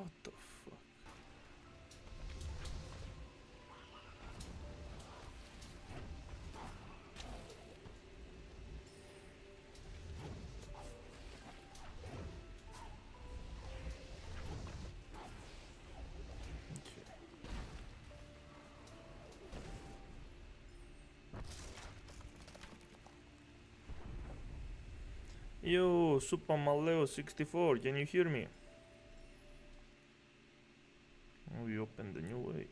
What the fuck? Yo, Super Maleo 64, can you hear me? Oh, we opened the new way.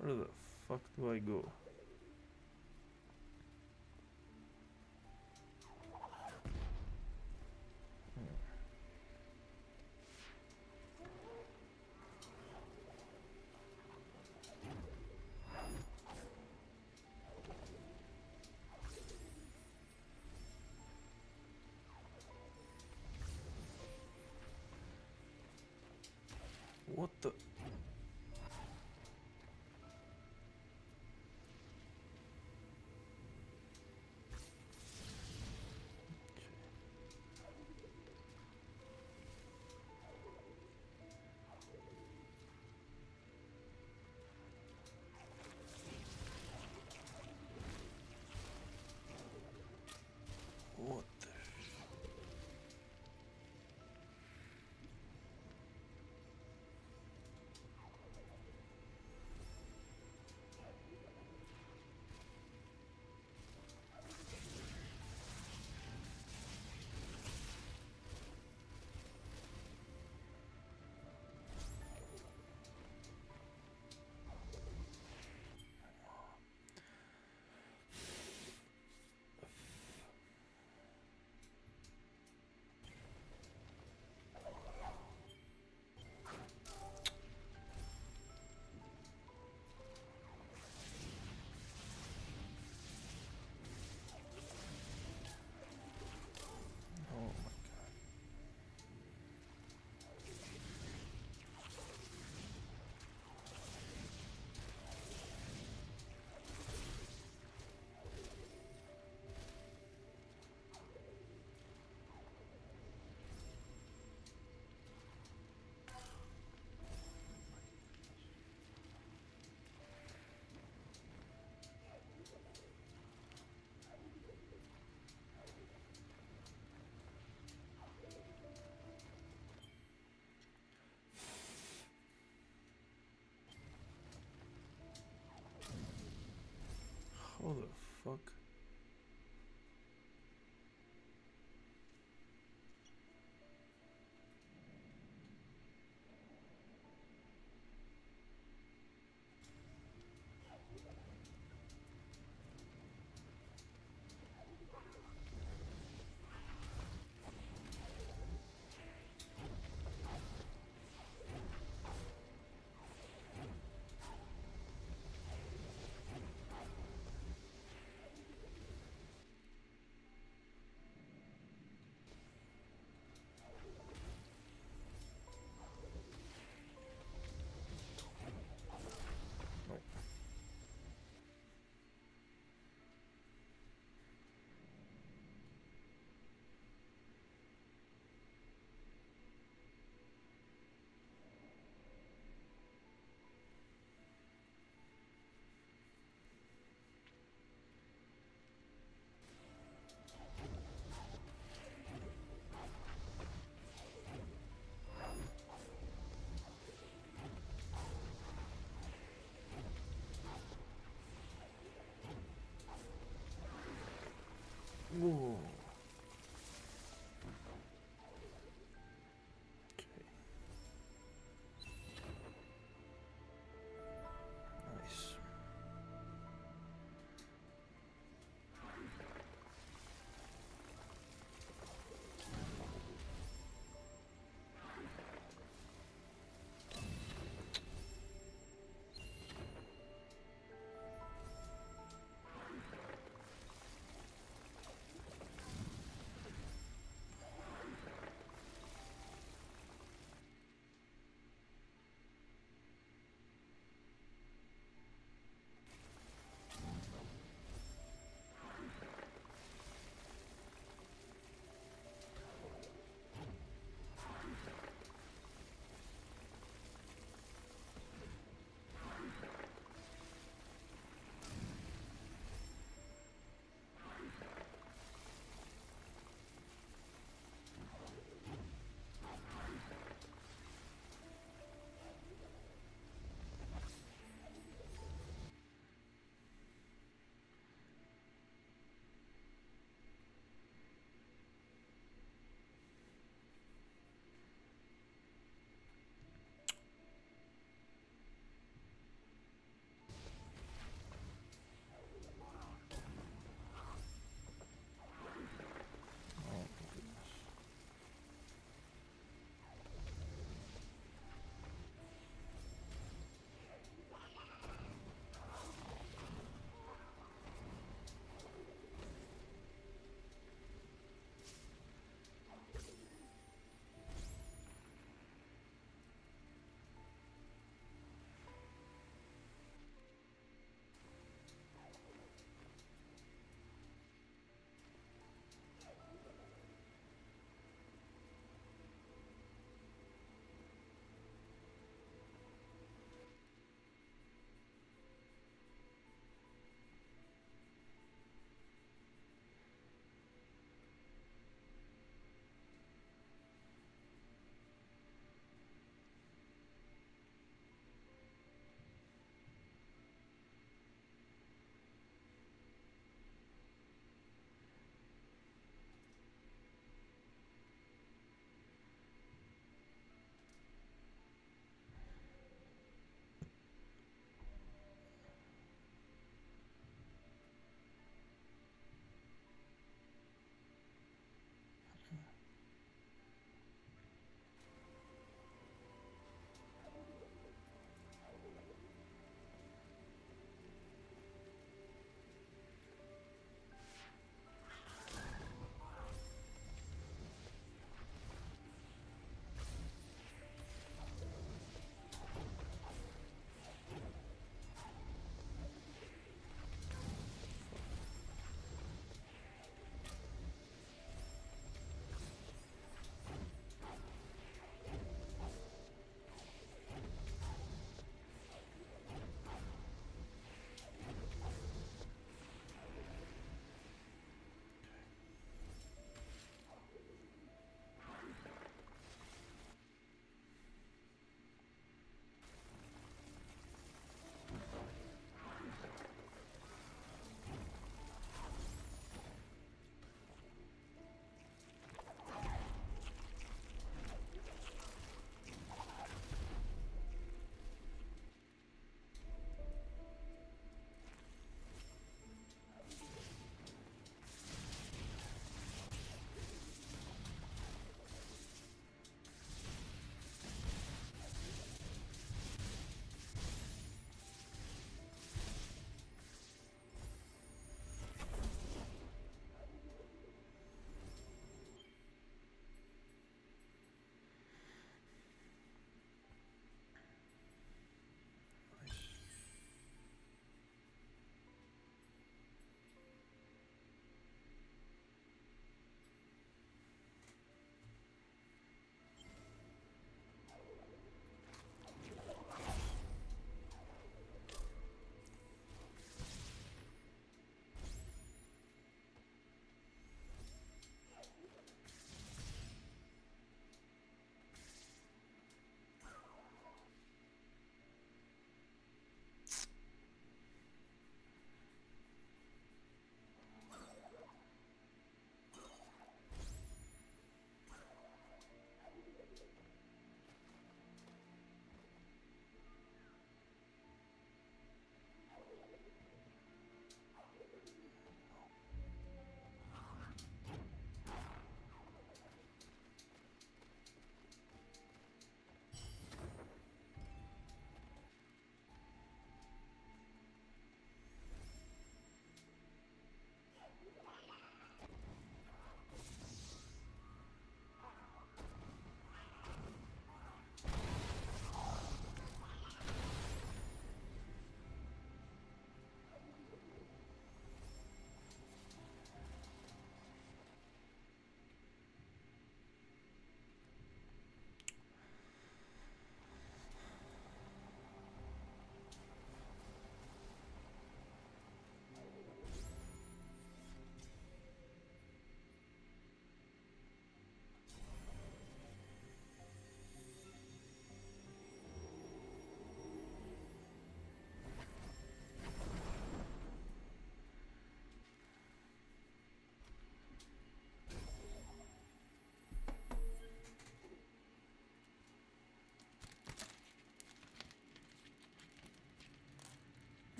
Where the fuck do I go? What the? What the? Oh my god. How the fuck?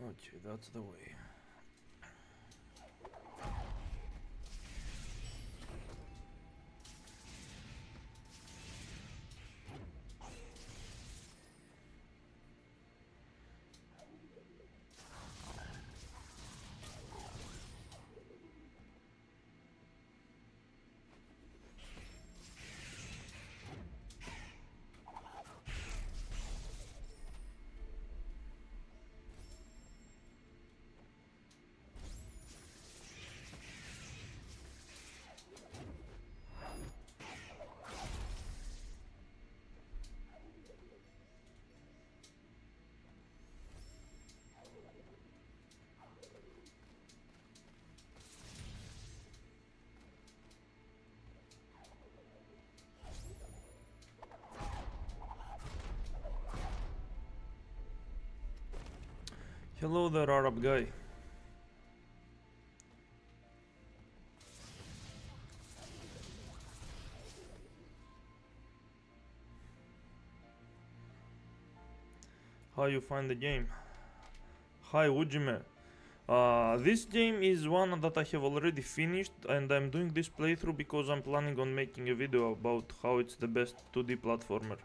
Okay, that's the way. Hello there, Arab guy. How you find the game? Hi, Ujime. This game is one that I have already finished, and I'm doing this playthrough because I'm planning on making a video about how it's the best 2D platformer.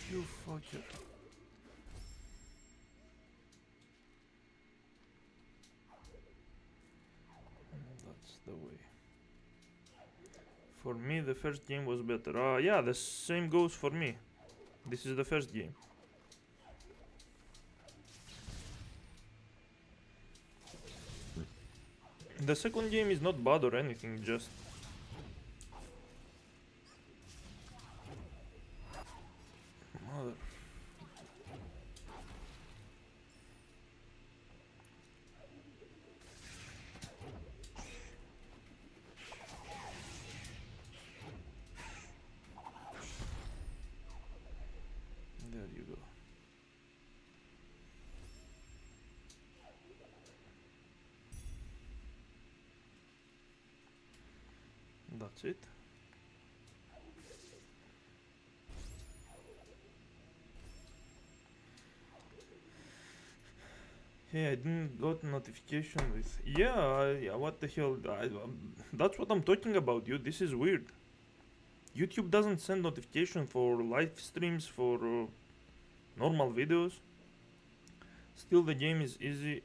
You fucker. That's the way. For me, the first game was better. Yeah, the same goes for me. This is the first game. The second game is not bad or anything, just... Mother... There you go. That's it. Hey, I didn't got notification with... Yeah, what the hell? That's what I'm talking about, dude. This is weird. YouTube doesn't send notification for live streams, for normal videos. Still, the game is easy.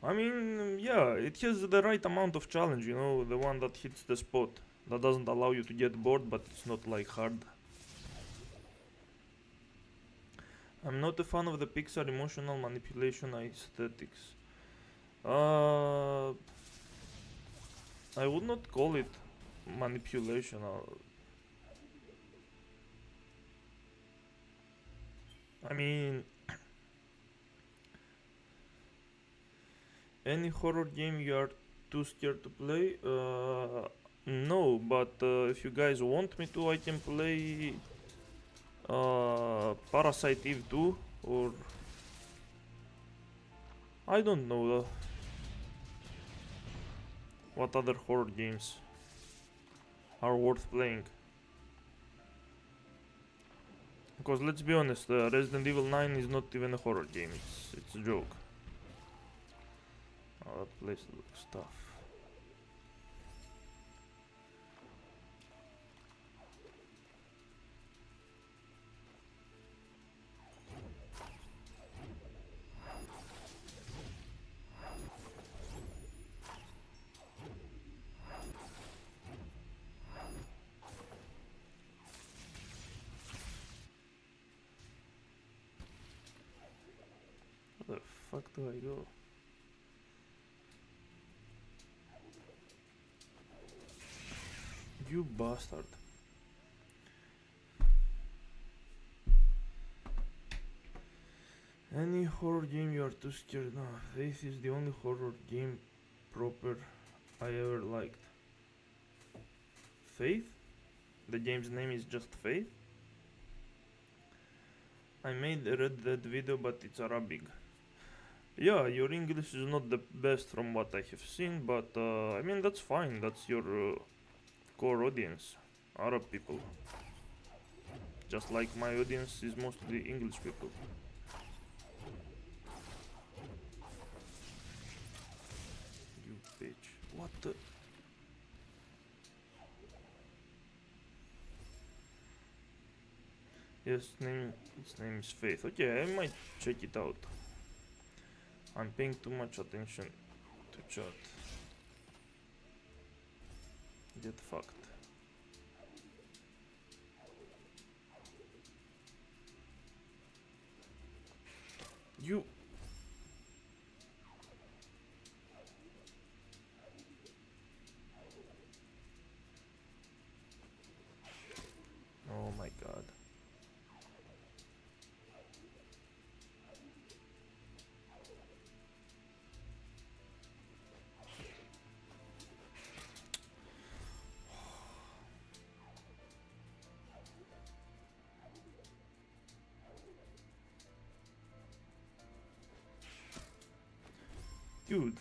I mean, yeah, it has the right amount of challenge, you know, the one that hits the spot. That doesn't allow you to get bored, but it's not like hard. I'm not a fan of the Pixar emotional manipulation aesthetics. I would not call it manipulation. I mean, any horror game you are too scared to play? No, but if you guys want me to, I can play Parasite Eve 2 or I don't know what other horror games are worth playing. Because let's be honest, Resident Evil 9 is not even a horror game, it's a joke. Oh, that place looks tough. Where the fuck do I go? You bastard. Any horror game you are too scared? No, Faith is the only horror game proper I ever liked. Faith? The game's name is just Faith? I made a Red Dead video, but it's Arabic. Yeah, your English is not the best from what I have seen, but I mean, that's fine. That's your core audience, Arab people. Just like my audience is mostly English people. You bitch. What the? Yes, its name is Faith. Okay, I might check it out. I'm paying too much attention to chat. Get fucked. You. Oh my god. Dude.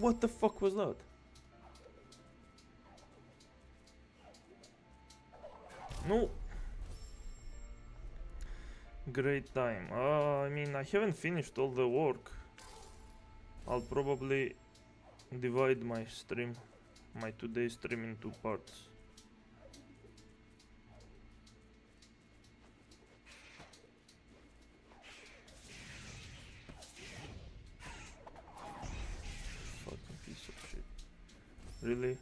What the fuck was that? No. Great time. I mean, I haven't finished all the work. I'll probably divide my stream, my today's stream, in two parts. Fucking piece of shit. Really?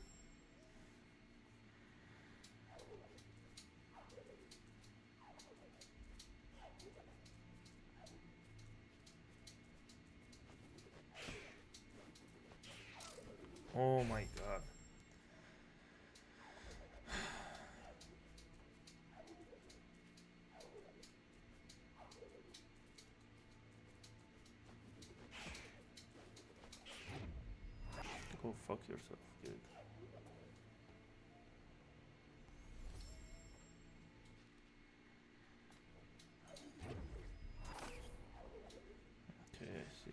Oh my god. Go fuck yourself, kid. Okay, I see.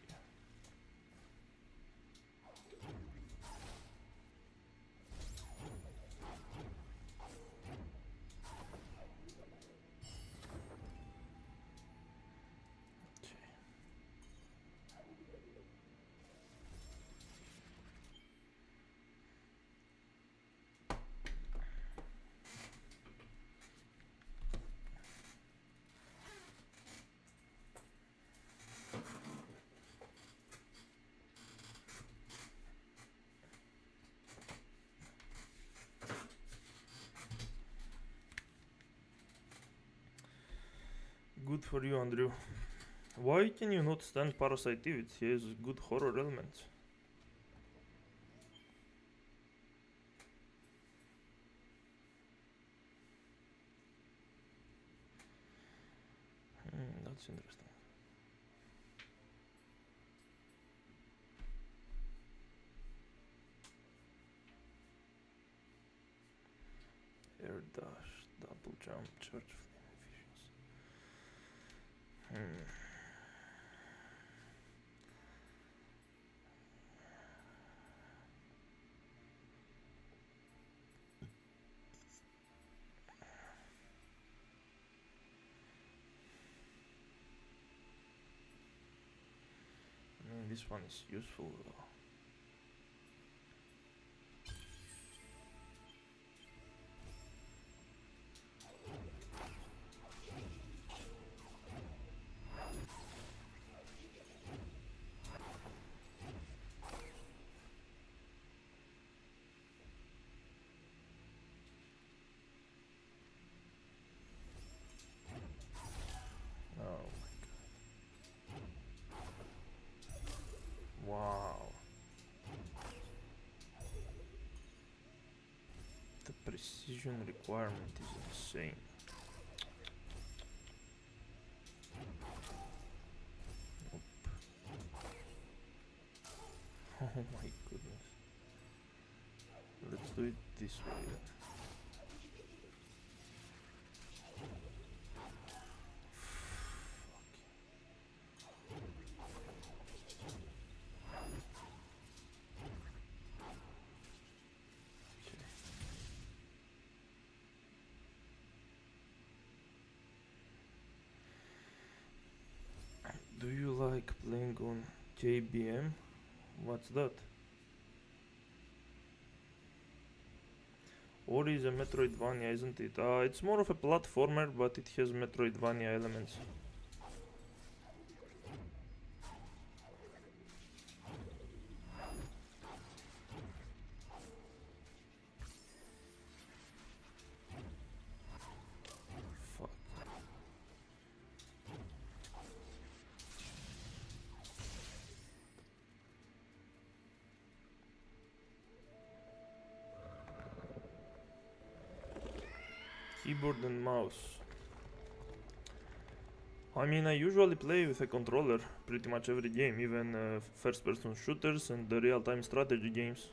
Good for you, Andrew. Why can you not stand Parasite Eve? It has good horror elements. That's interesting. Air dash, double jump, charge flame efficiency. I mean, this one is useful though. Oh my god. Wow. The precision requirement is insane. Oh my goodness. Let's do it this way then. Do you like playing on JBM? What's that? Ori is a Metroidvania, isn't it? It's more of a platformer, but it has Metroidvania elements. Fuck. Keyboard and mouse. I mean, I usually play with a controller pretty much every game, even first-person shooters and the real-time strategy games.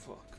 Fuck.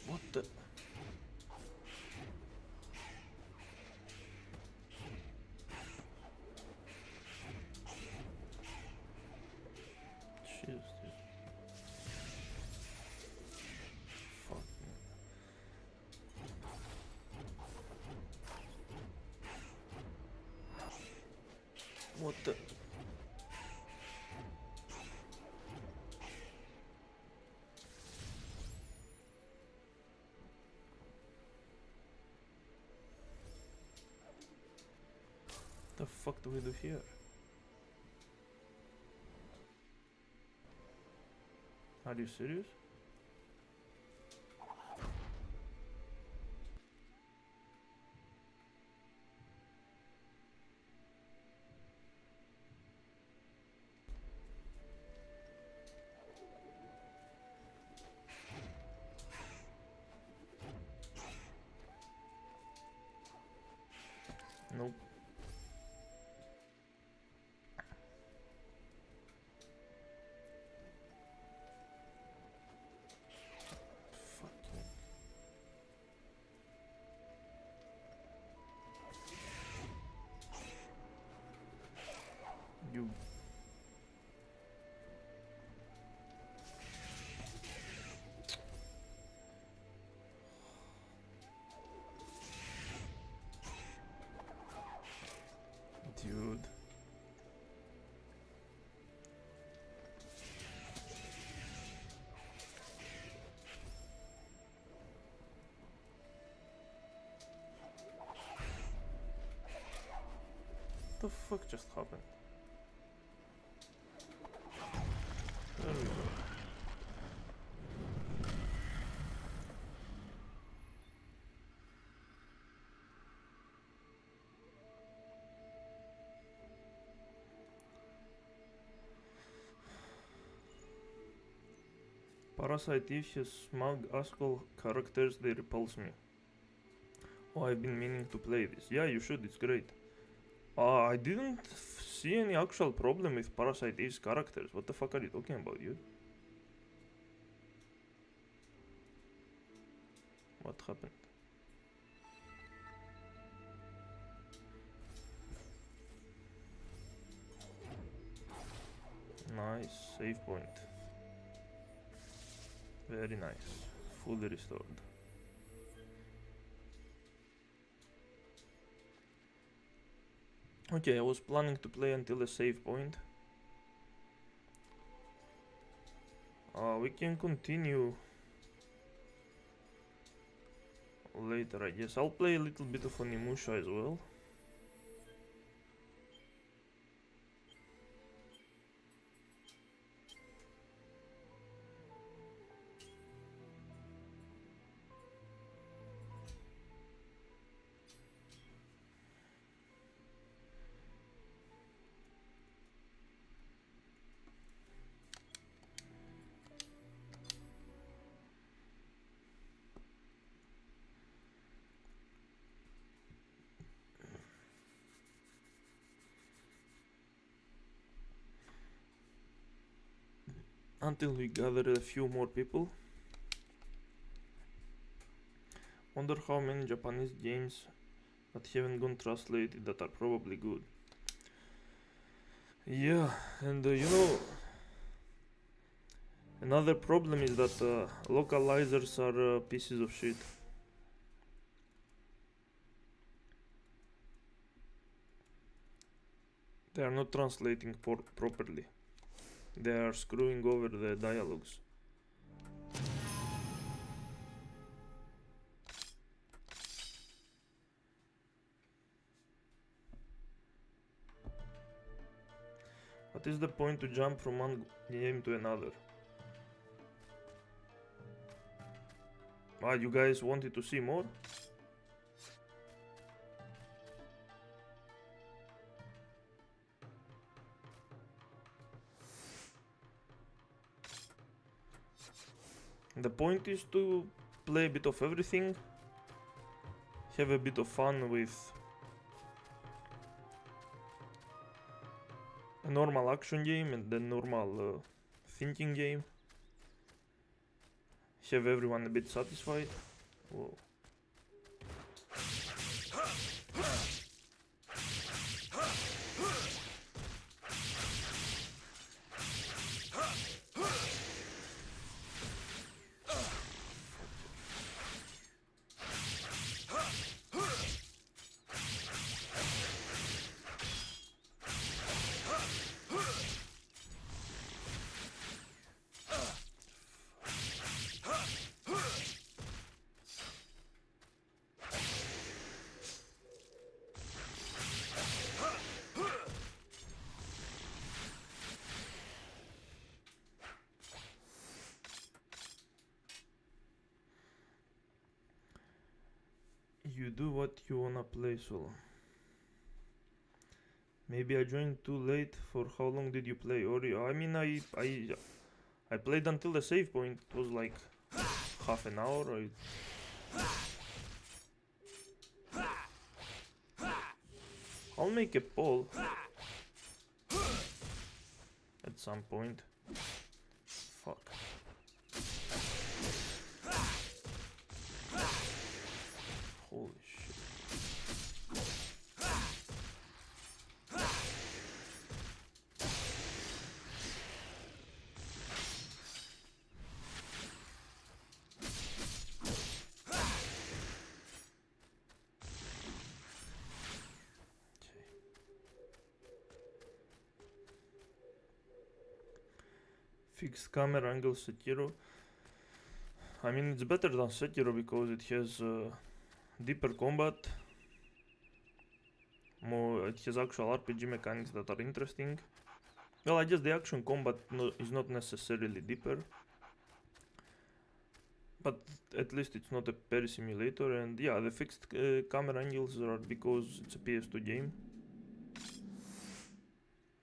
What the? Jesus, dude. Fuck, man. What the? The fuck do we do here? Are you serious? Nope. Fucking. You. Dude. The fuck just happened? There we go. Parasite Eve has smug asshole characters, they repulse me. Oh, I've been meaning to play this. Yeah, you should, it's great. I didn't see any actual problem with Parasite Eve's characters. What the fuck are you talking about, dude? What happened? Nice, save point. Very nice. Fully restored. Okay, I was planning to play until a save point. We can continue later, I guess. I'll play a little bit of Onimusha as well. Until we gather a few more people. Wonder how many Japanese games that haven't gone translated that are probably good. Yeah, and you know, another problem is that localizers are pieces of shit. They are not translating properly. They are screwing over the dialogues. What is the point to jump from one game to another? Ah, you guys wanted to see more? The point is to play a bit of everything, have a bit of fun with a normal action game and then normal thinking game. Have everyone a bit satisfied. Whoa. You do what you wanna play solo. Maybe I joined too late. For how long did you play? Or I mean, I played until the save point. It was like half an hour. I'll make a poll at some point. Fuck. Holy shit. Fixed camera angle Sekiro. I mean, it's better than Sekiro because it has deeper combat. It has actual RPG mechanics that are interesting. Well, I guess the action combat is not necessarily deeper. But at least it's not a parry simulator. And yeah, the fixed camera angles are because it's a PS2 game.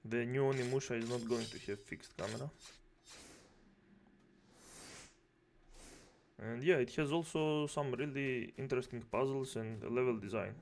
The new Onimusha is not going to have fixed camera. And yeah, it has also some really interesting puzzles and level design.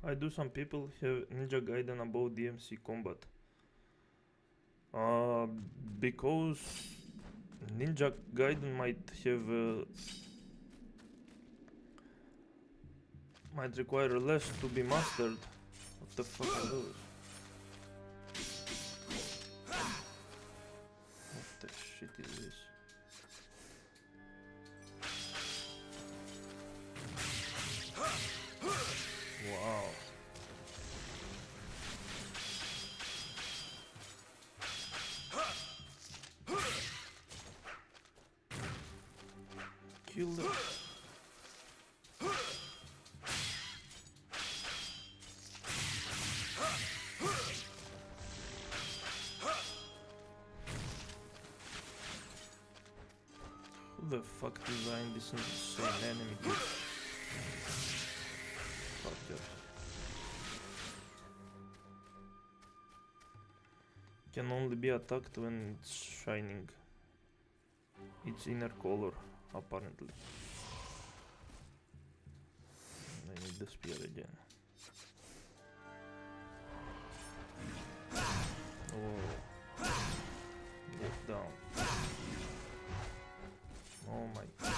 I do. Some people have Ninja Gaiden above DMC combat. Because Ninja Gaiden might require less to be mastered. What the fuck are those? What the shit is this? Wow. Killer. Who the fuck designed this insane enemy, dude? Fucker. Can only be attacked when it's shining its inner color, apparently. I need the spear again. Oh. Get down. Oh my god.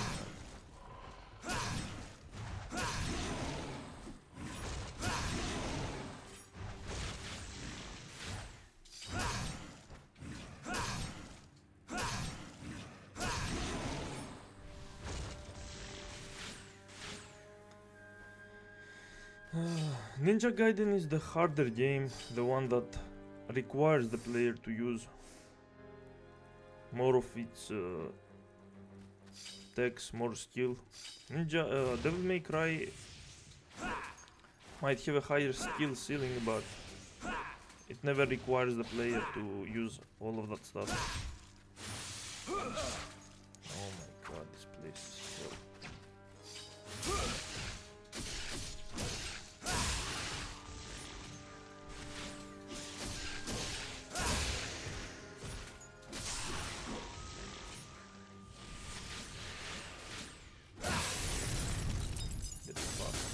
Ninja Gaiden is the harder game, the one that requires the player to use more of its attacks, more skill. Devil May Cry might have a higher skill ceiling, but it never requires the player to use all of that stuff. Oh my god, this place is hell. Get fucked.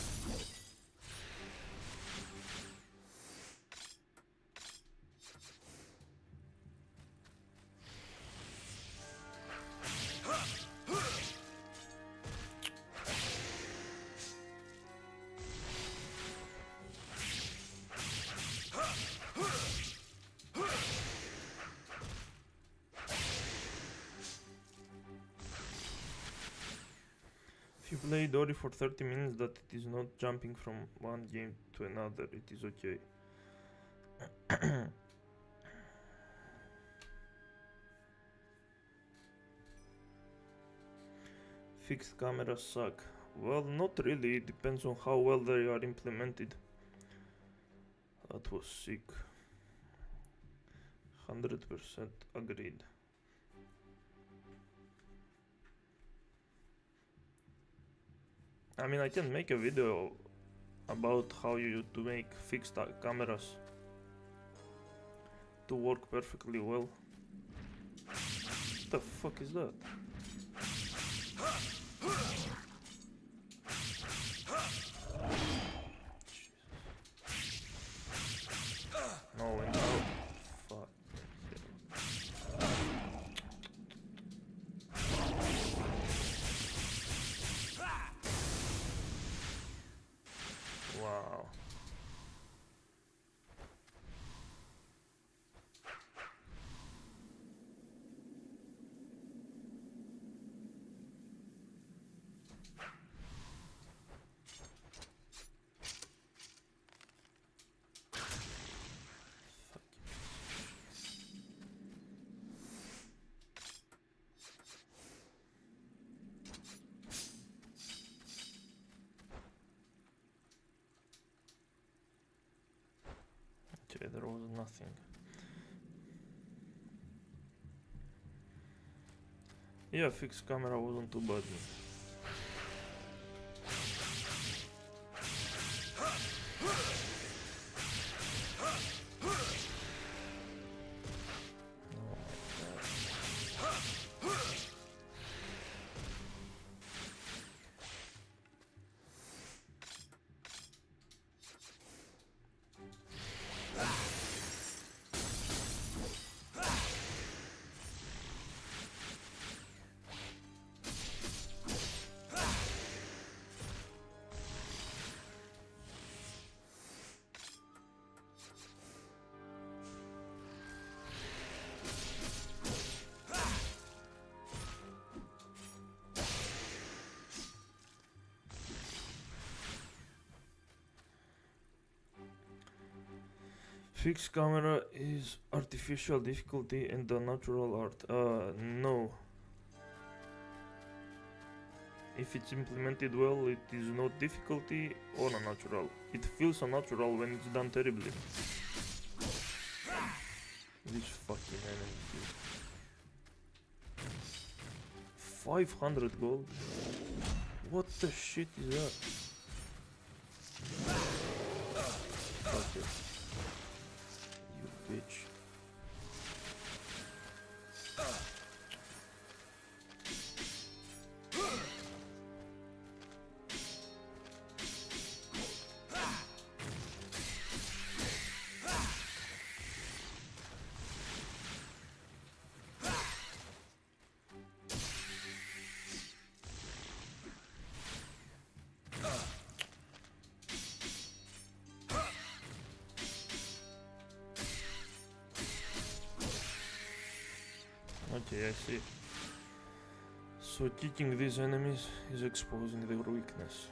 If you play Dory for 30 minutes that it is not jumping from one game to another, it is okay. Fixed cameras suck. Well, not really, it depends on how well they are implemented. That was sick. 100% agreed. I mean, I can make a video about how you to make fixed cameras to work perfectly well. What the fuck is that? No, no. Fuck. Wow. Okay, there was nothing. Yeah, fixed camera wasn't too bad. Fixed camera is artificial difficulty and the natural art. No. If it's implemented well, it is not difficulty or unnatural. It feels unnatural when it's done terribly. This fucking enemy, dude. 500 gold? What the shit is that? Fuck it. You bitch. Okay, I see. So kicking these enemies is exposing their weakness.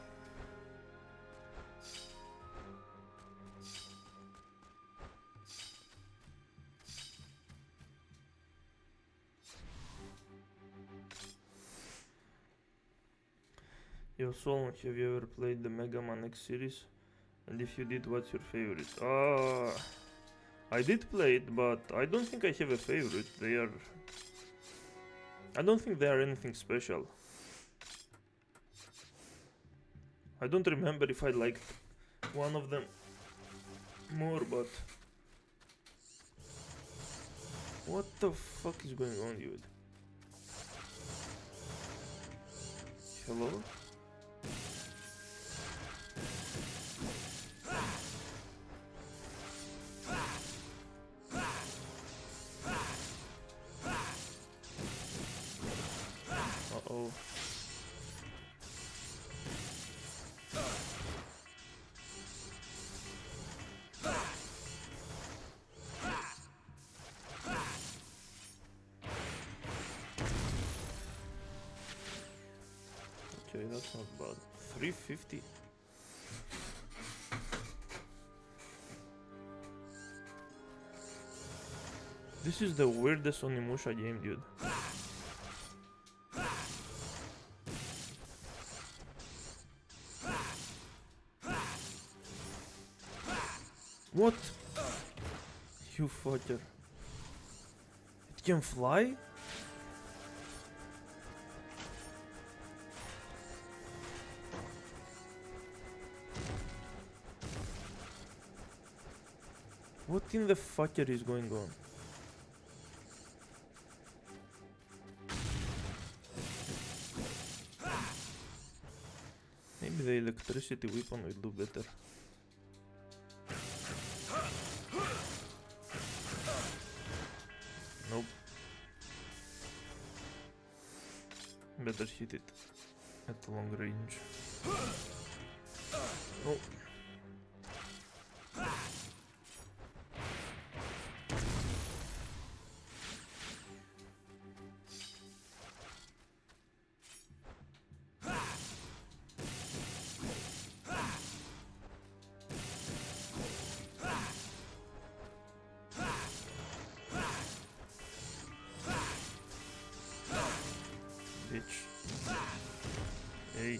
Yo, Solon, have you ever played the Mega Man X series? And if you did, what's your favorite? I did play it, but I don't think I have a favorite. I don't think they are anything special. I don't remember if I liked one of them more, but... What the fuck is going on, dude? Hello? Uh-oh. Okay, that's not bad. 350. This is the weirdest Onimusha game, dude. What? You fucker. It can fly? What in the fucker is going on? Maybe the electricity weapon will do better. Nope. Better hit it at long range. Oh. Bitch. Hey.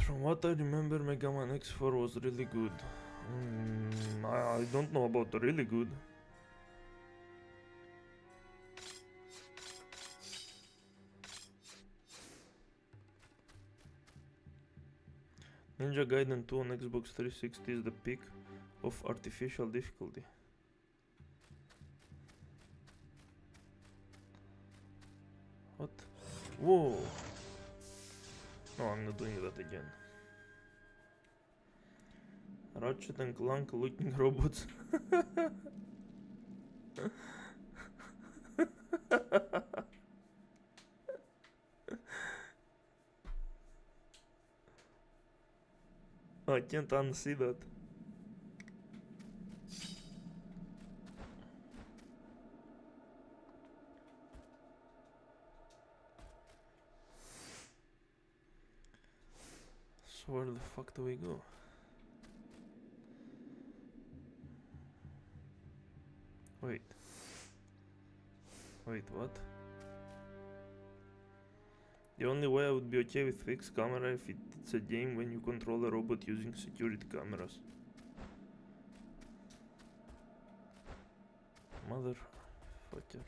From what I remember, Mega Man X4 was really good. I don't know about really good. Ninja Gaiden 2 on Xbox 360 is the peak of artificial difficulty. What? Whoa! No, I'm not doing that again. Ratchet and Clank looking robots. I can't unsee that. So where the fuck do we go? Wait. Wait, what? The only way I would be okay with fixed camera if it's a game when you control a robot using security cameras. Motherfucker.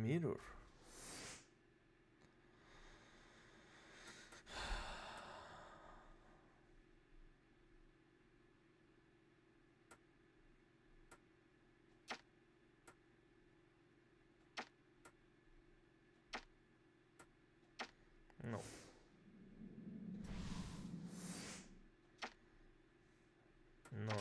Mirror. No. No.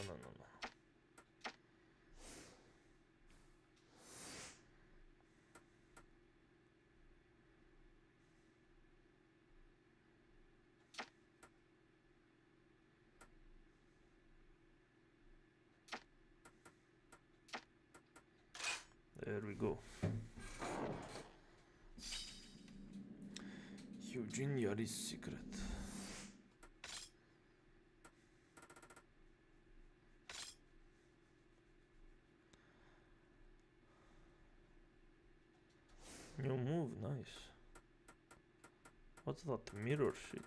There we go. Eugene Yari's secret. New move, nice. What's that mirror shit?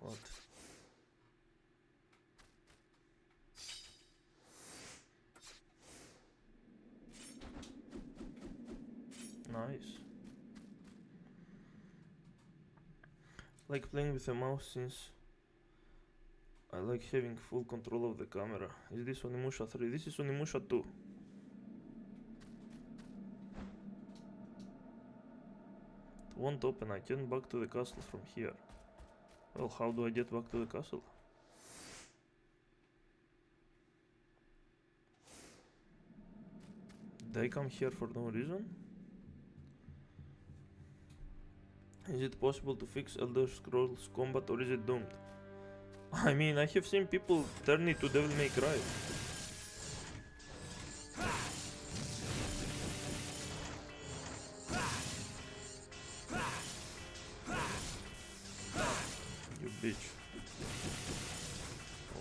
What? Nice. Like playing with a mouse since I like having full control of the camera. Is this Onimusha 3? This is Onimusha 2. It won't open. I can't back to the castle from here. Well, how do I get back to the castle? Did I come here for no reason? Is it possible to fix Elder Scrolls Combat or is it doomed? I mean, I have seen people turn it to Devil May Cry. You bitch.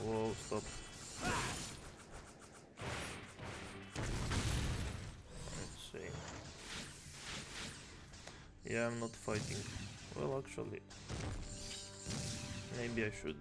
Whoa, stop. Insane. Yeah, I'm not fighting. Well, actually, maybe I should.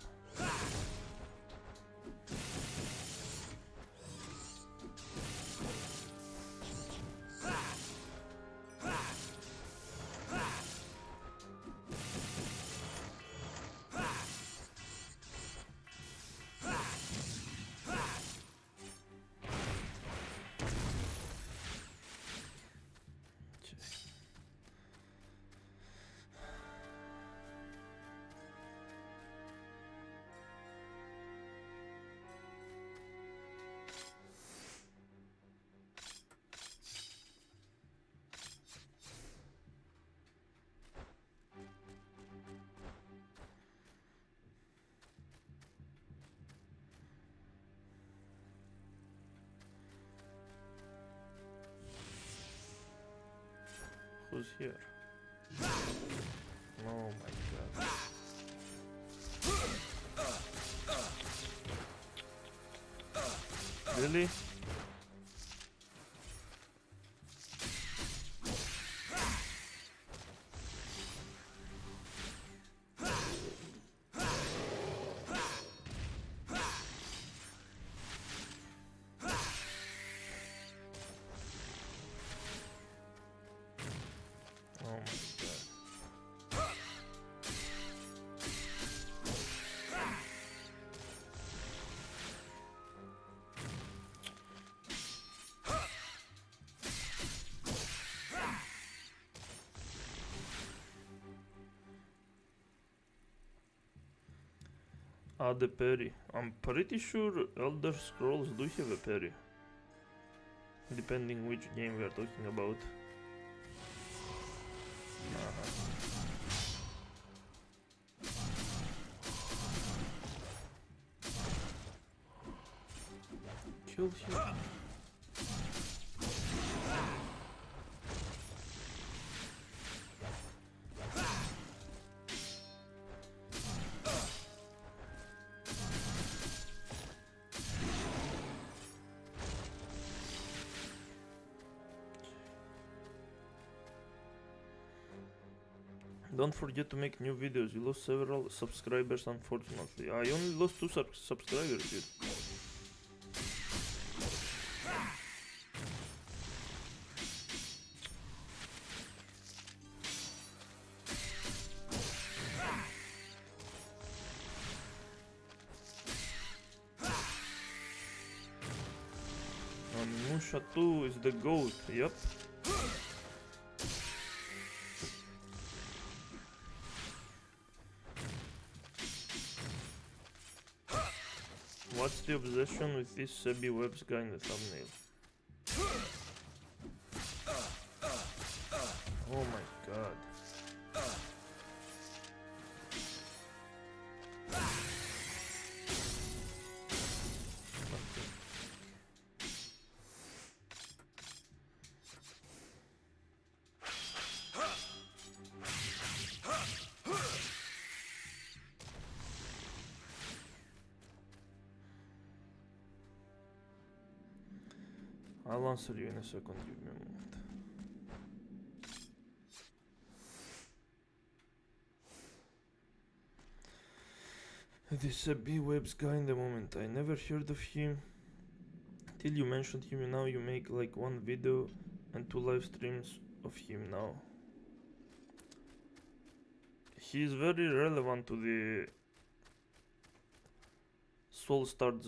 Who's here? Oh my god. Really? Ah, the parry. I'm pretty sure Elder Scrolls do have a parry. Depending which game we are talking about. Kill him. Don't forget to make new videos. You lost several subscribers, unfortunately. I only lost 2 subscribers, dude. Onimusha 2 is the GOAT, yep. What's the obsession with this Sebi Webs guy in the thumbnail? Oh my god. I'll answer you in a second, give me a moment. This B-Webs guy in the moment, I never heard of him till you mentioned him. Now you make like 1 video and 2 live streams of him now. He is very relevant to the Soul Stars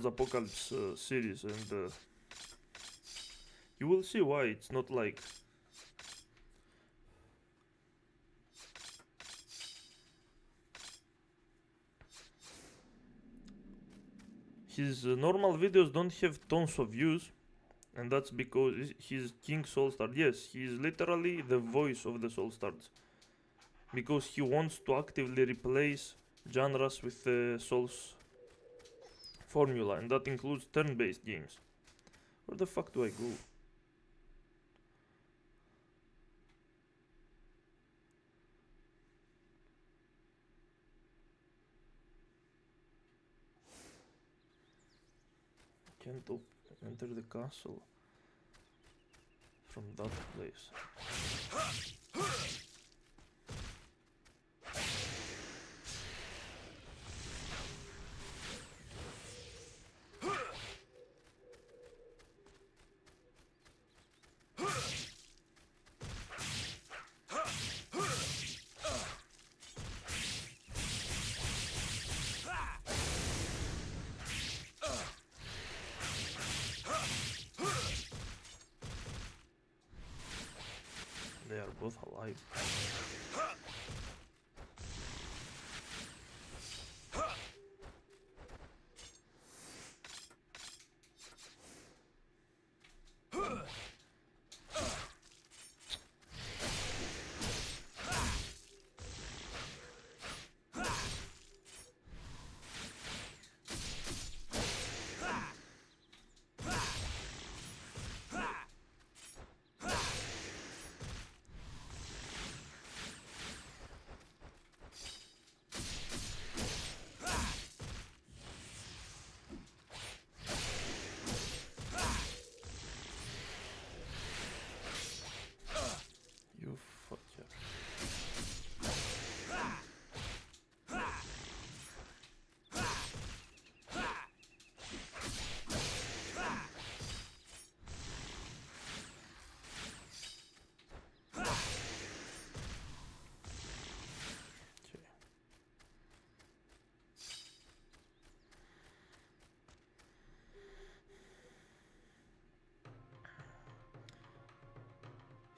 Apocalypse series, and you will see why it's not like his normal videos don't have tons of views, and that's because he's King Soulstar. Yes, he is literally the voice of the Soulstars, because he wants to actively replace genres with the Souls formula, and that includes turn-based games. Where the fuck do I go? Can't enter the castle from that place. They are both alive.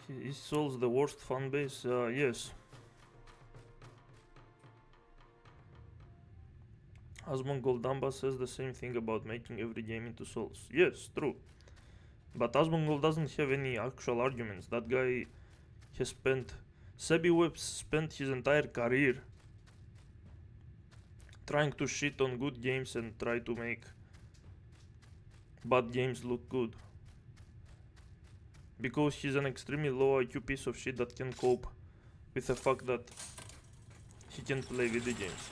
Is Souls the worst fan base? Yes. Asmongold Damba says the same thing about making every game into Souls. Yes, true. But Asmongold doesn't have any actual arguments. That guy has spent... Sebi Webs spent his entire career trying to shit on good games and try to make bad games look good. Because he's an extremely low IQ piece of shit that can cope with the fact that he can play video games.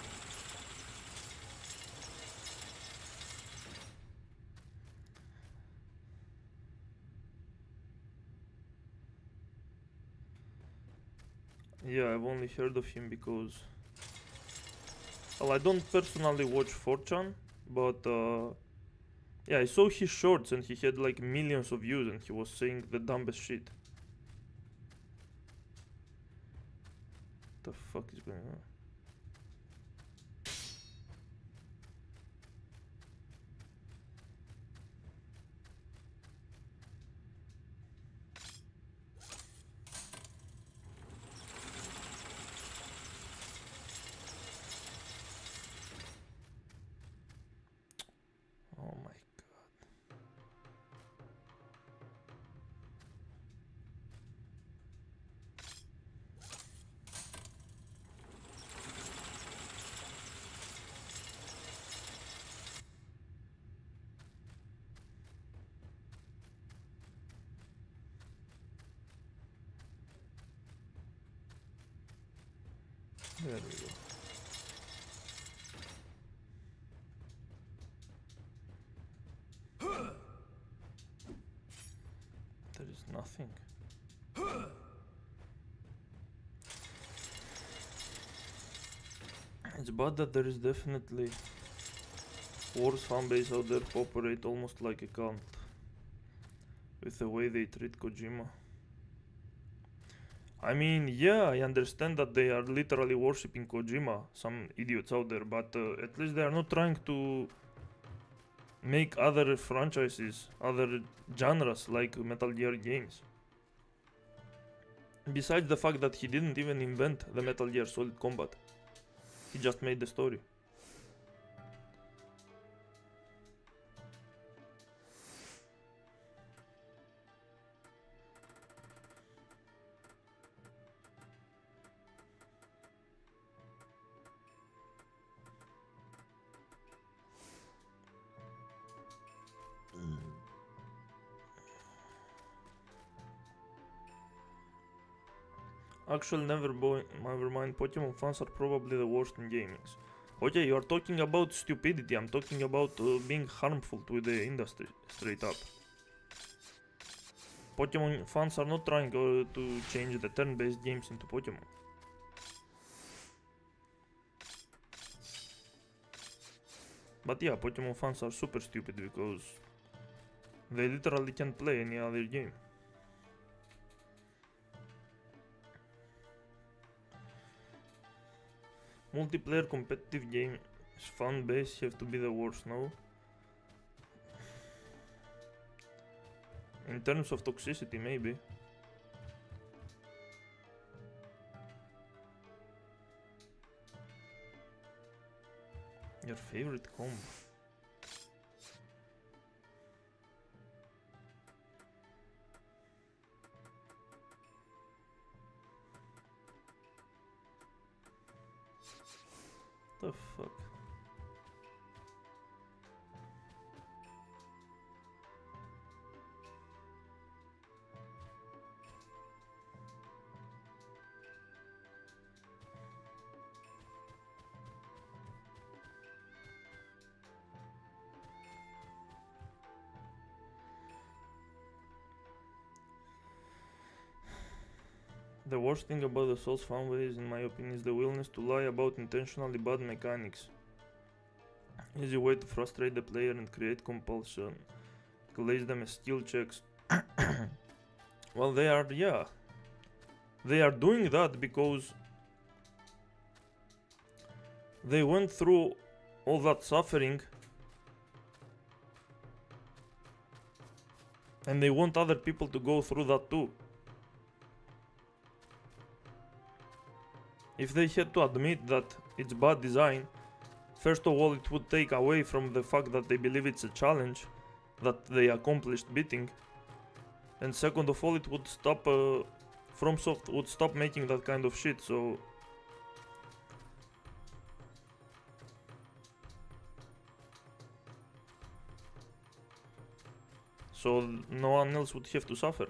Yeah, I've only heard of him because... Well, I don't personally watch 4chan, but yeah, I saw his shorts and he had like millions of views and he was saying the dumbest shit. What the fuck is going on? Oh my god. There we go. There is nothing. It's bad that there is definitely worse fanbase out there who operate almost like a cult with the way they treat Kojima. I mean, yeah, I understand that they are literally worshipping Kojima, some idiots out there, but at least they are not trying to make other franchises, other genres like Metal Gear games. Besides the fact that he didn't even invent the Metal Gear Solid Combat, he just made the story. Actually, never mind, Pokemon fans are probably the worst in gaming. Okay, you are talking about stupidity, I'm talking about being harmful to the industry, straight up. Pokemon fans are not trying to change the turn-based games into Pokemon. But yeah, Pokemon fans are super stupid because they literally can't play any other game. Multiplayer competitive games fan base have to be the worst, no? In terms of toxicity, maybe. Your favorite combo? The fuck? The worst thing about the Souls fanbase, in my opinion, is the willingness to lie about intentionally bad mechanics. Easy way to frustrate the player and create compulsion. Glaze them as skill checks. Well, they are doing that because they went through all that suffering and they want other people to go through that too. if they had to admit that it's bad design, first of all, it would take away from the fact that they believe it's a challenge that they accomplished beating, and second of all, it would stop FromSoft would stop making that kind of shit. So no one else would have to suffer.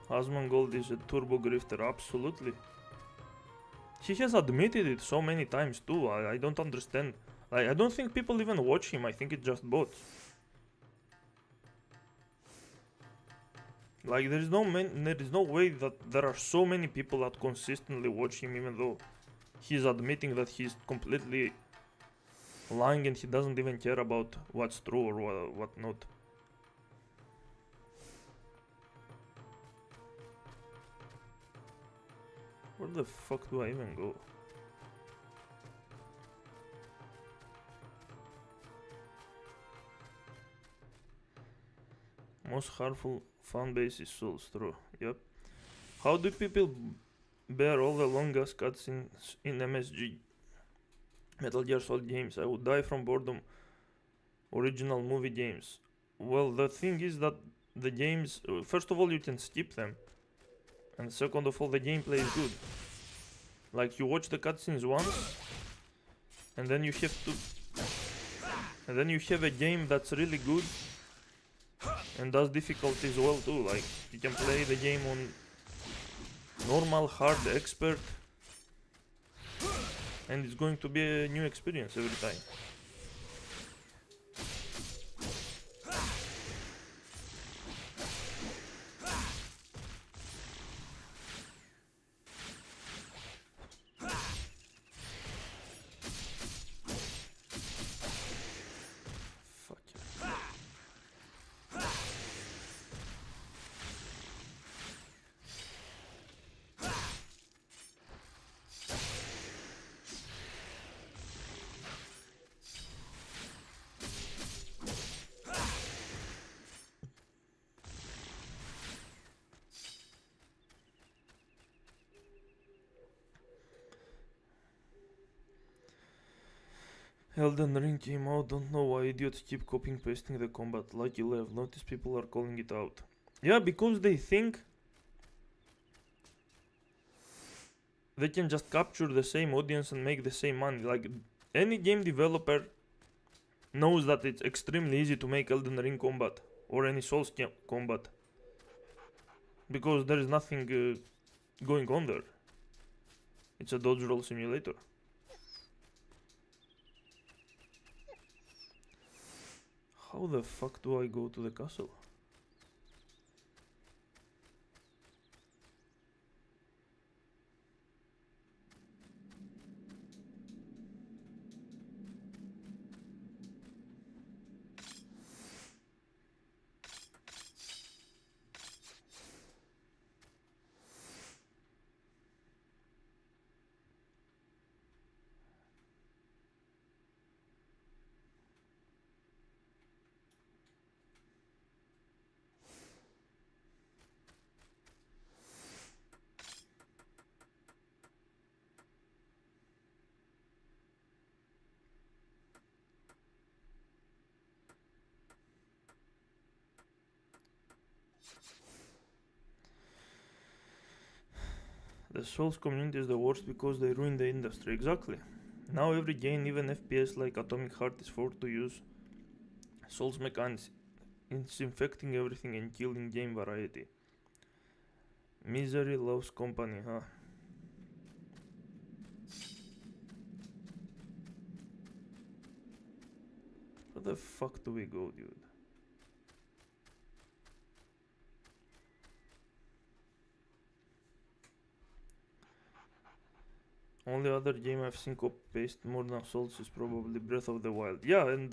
Asmongold is a turbo grifter, absolutely. He has admitted it so many times too. I don't understand. I don't think people even watch him. I think it's just bots. Like there is no way that there are so many people that consistently watch him, even though he's admitting that he's completely lying and he doesn't even care about what's true or what not. Where the fuck do I even go? Most harmful fan base is Souls, true. Yep. How do people bear all the long-ass cutscenes in MSG? Metal Gear Solid games. I would die from boredom. Original movie games. Well, the thing is that the games, first of all, you can skip them. And second of all, the gameplay is good. Like, you watch the cutscenes once, and then you have to... And then you have a game that's really good, and does difficulties well too. Like, you can play the game on normal, hard, expert, and it's going to be a new experience every time. Elden Ring came out, don't know why idiots keep copying pasting the combat. Lucky Lev, notice people are calling it out. Yeah, because they think they can just capture the same audience and make the same money. Like, any game developer knows that it's extremely easy to make Elden Ring combat or any Souls combat, because there is nothing going on there. It's a dodge roll simulator. How the fuck do I go to the castle? The Souls community is the worst because they ruin the industry. Exactly. Now every game, even FPS like Atomic Heart, is forced to use Souls mechanics. It's infecting everything and killing game variety. Misery loves company, huh? Where the fuck do we go, dude? Only other game I've seen copy-paste more than Souls is probably Breath of the Wild. Yeah, and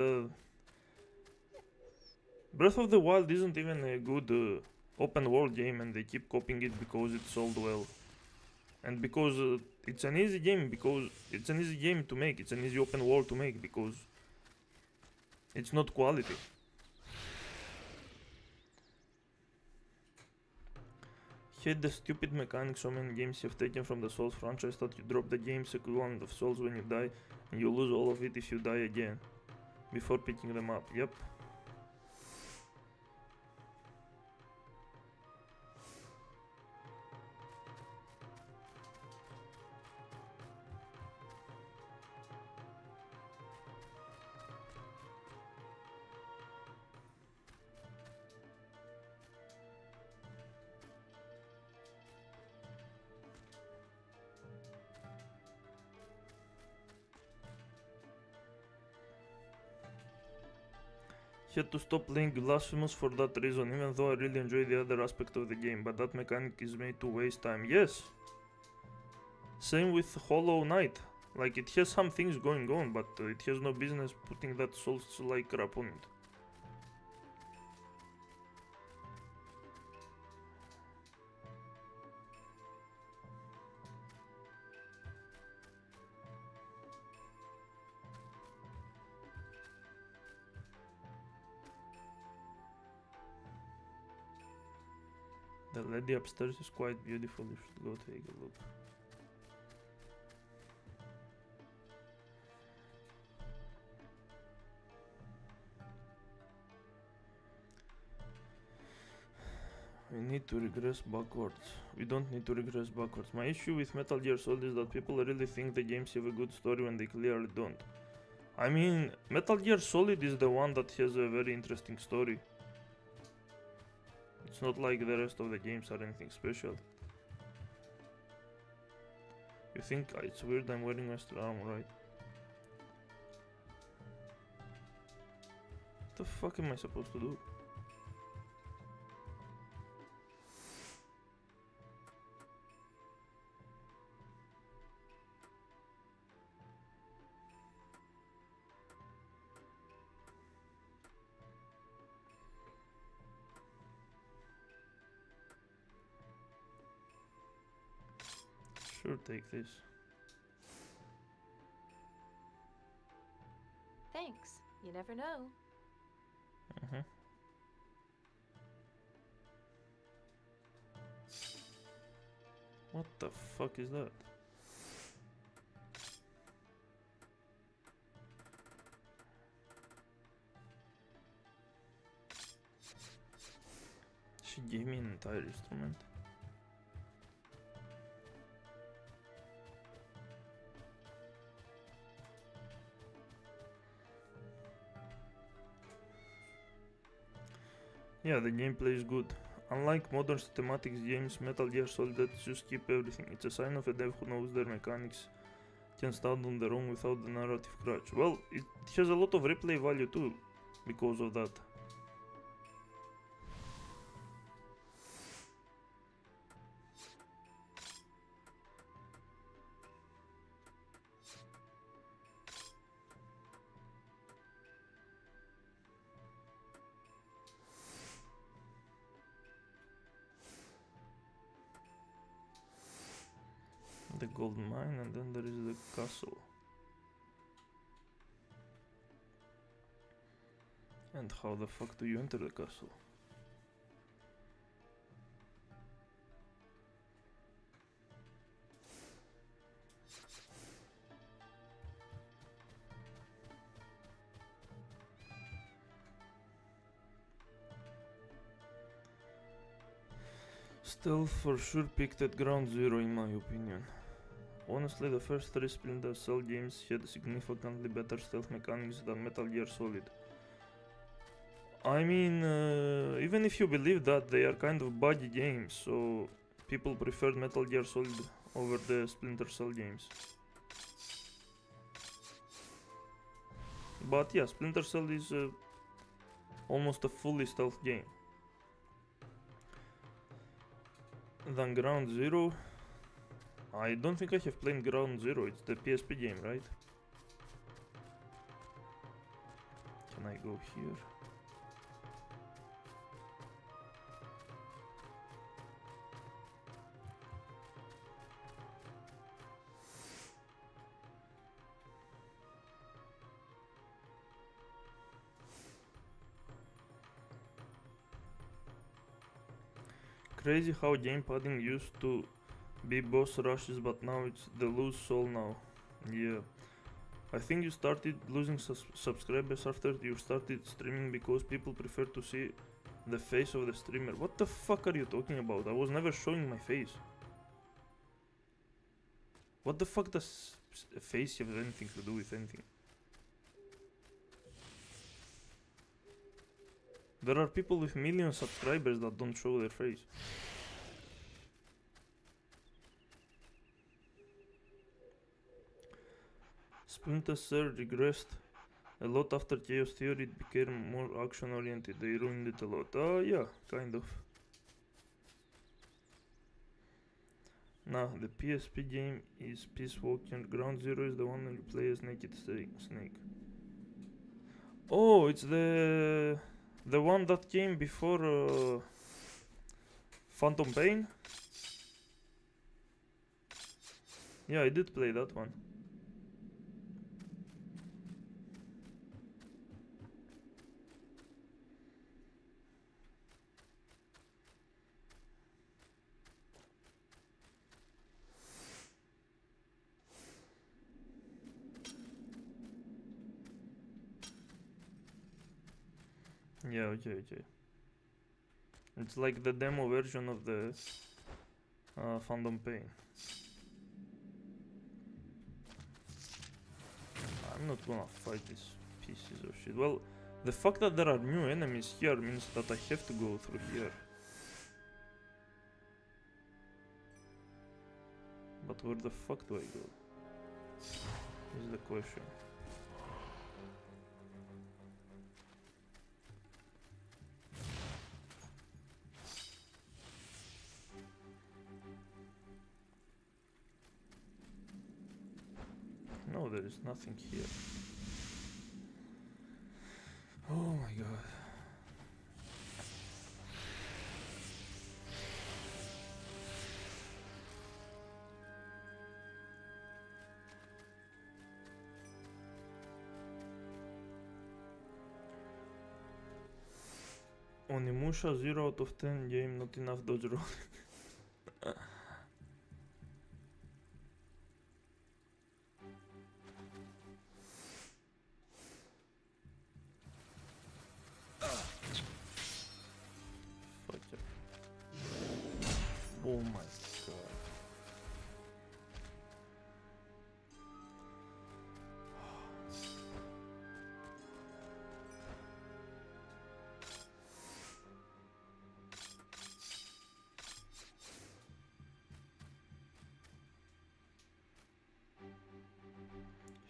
Breath of the Wild isn't even a good open world game and they keep copying it because it sold well. And because it's an easy game, because it's an easy game to make, it's an easy open world to make, because it's not quality. Hate the stupid mechanics so many games have taken from the Souls franchise that you drop the game's equivalent of Souls when you die, and you lose all of it if you die again, before picking them up. Yep. Had to stop playing Blasphemous for that reason, even though I really enjoy the other aspect of the game, but that mechanic is made to waste time. Yes! Same with Hollow Knight. Like, it has some things going on, but it has no business putting that Souls-like crap on it. The lady upstairs is quite beautiful, you should go take a look. We need to regress backwards. We don't need to regress backwards. My issue with Metal Gear Solid is that people really think the games have a good story when they clearly don't. I mean, Metal Gear Solid is the one that has a very interesting story. It's not like the rest of the games are anything special. You think it's weird I'm wearing extra armor, right? What the fuck am I supposed to do? Sure, take this. Thanks. You never know. What the fuck is that? She gave me an entire instrument. Yeah, the gameplay is good. Unlike modern thematics games, Metal Gear Solid lets you skip everything. It's a sign of a dev who knows their mechanics can stand on their own without the narrative crutch. Well, it has a lot of replay value too, because of that. The gold mine, and then there is the castle. And how the fuck do you enter the castle? Stealth for sure peaked at ground zero in my opinion. Honestly, the first 3 Splinter Cell games had significantly better stealth mechanics than Metal Gear Solid. I mean, even if you believe that, they are kind of buggy games, so people preferred Metal Gear Solid over the Splinter Cell games. But yeah, Splinter Cell is almost a fully stealth game. Then Ground Zero, I don't think I have played Ground Zero, it's the PSP game, right? Can I go here? Crazy how game padding used to be boss rushes, but now it's the lose soul now. Yeah. I think you started losing subscribers after you started streaming because people prefer to see the face of the streamer. What the fuck are you talking about? I was never showing my face. What the fuck does a face have anything to do with anything? There are people with million subscribers that don't show their face. Splinter Cell regressed a lot after Chaos Theory. It became more action oriented. They ruined it a lot. Yeah, kind of. Nah, the PSP game is Peace Walker. Ground Zero is the one where you play as Naked Snake. Oh, it's the one that came before Phantom Pain? Yeah, I did play that one. Yeah, okay. It's like the demo version of the Phantom Pain. I'm not gonna fight these pieces of shit. Well, the fact that there are new enemies here means that I have to go through here. But where the fuck do I go? Is the question. No, there is nothing here. Oh my god. Onimusha 0 out of 10 game, not enough dodge roll. Fuck yeah. Oh my god.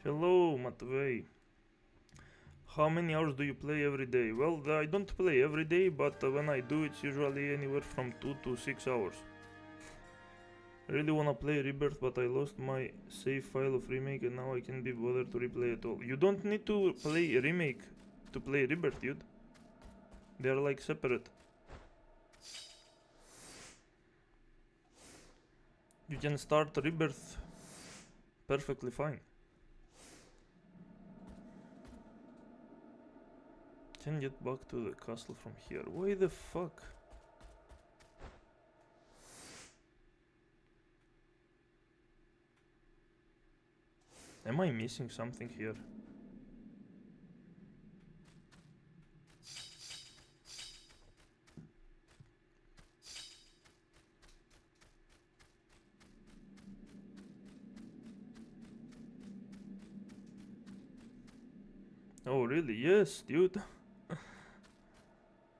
Hello, Matvey. How many hours do you play every day? Well, I don't play every day, but when I do, it's usually anywhere from 2 to 6 hours. I really wanna play Rebirth, but I lost my save file of Remake and now I can't be bothered to replay at all. You don't need to play Remake to play Rebirth, dude. They are like separate. You can start Rebirth perfectly fine. Can get back to the castle from here. Why the fuck? Am I missing something here? Oh really? Yes, dude.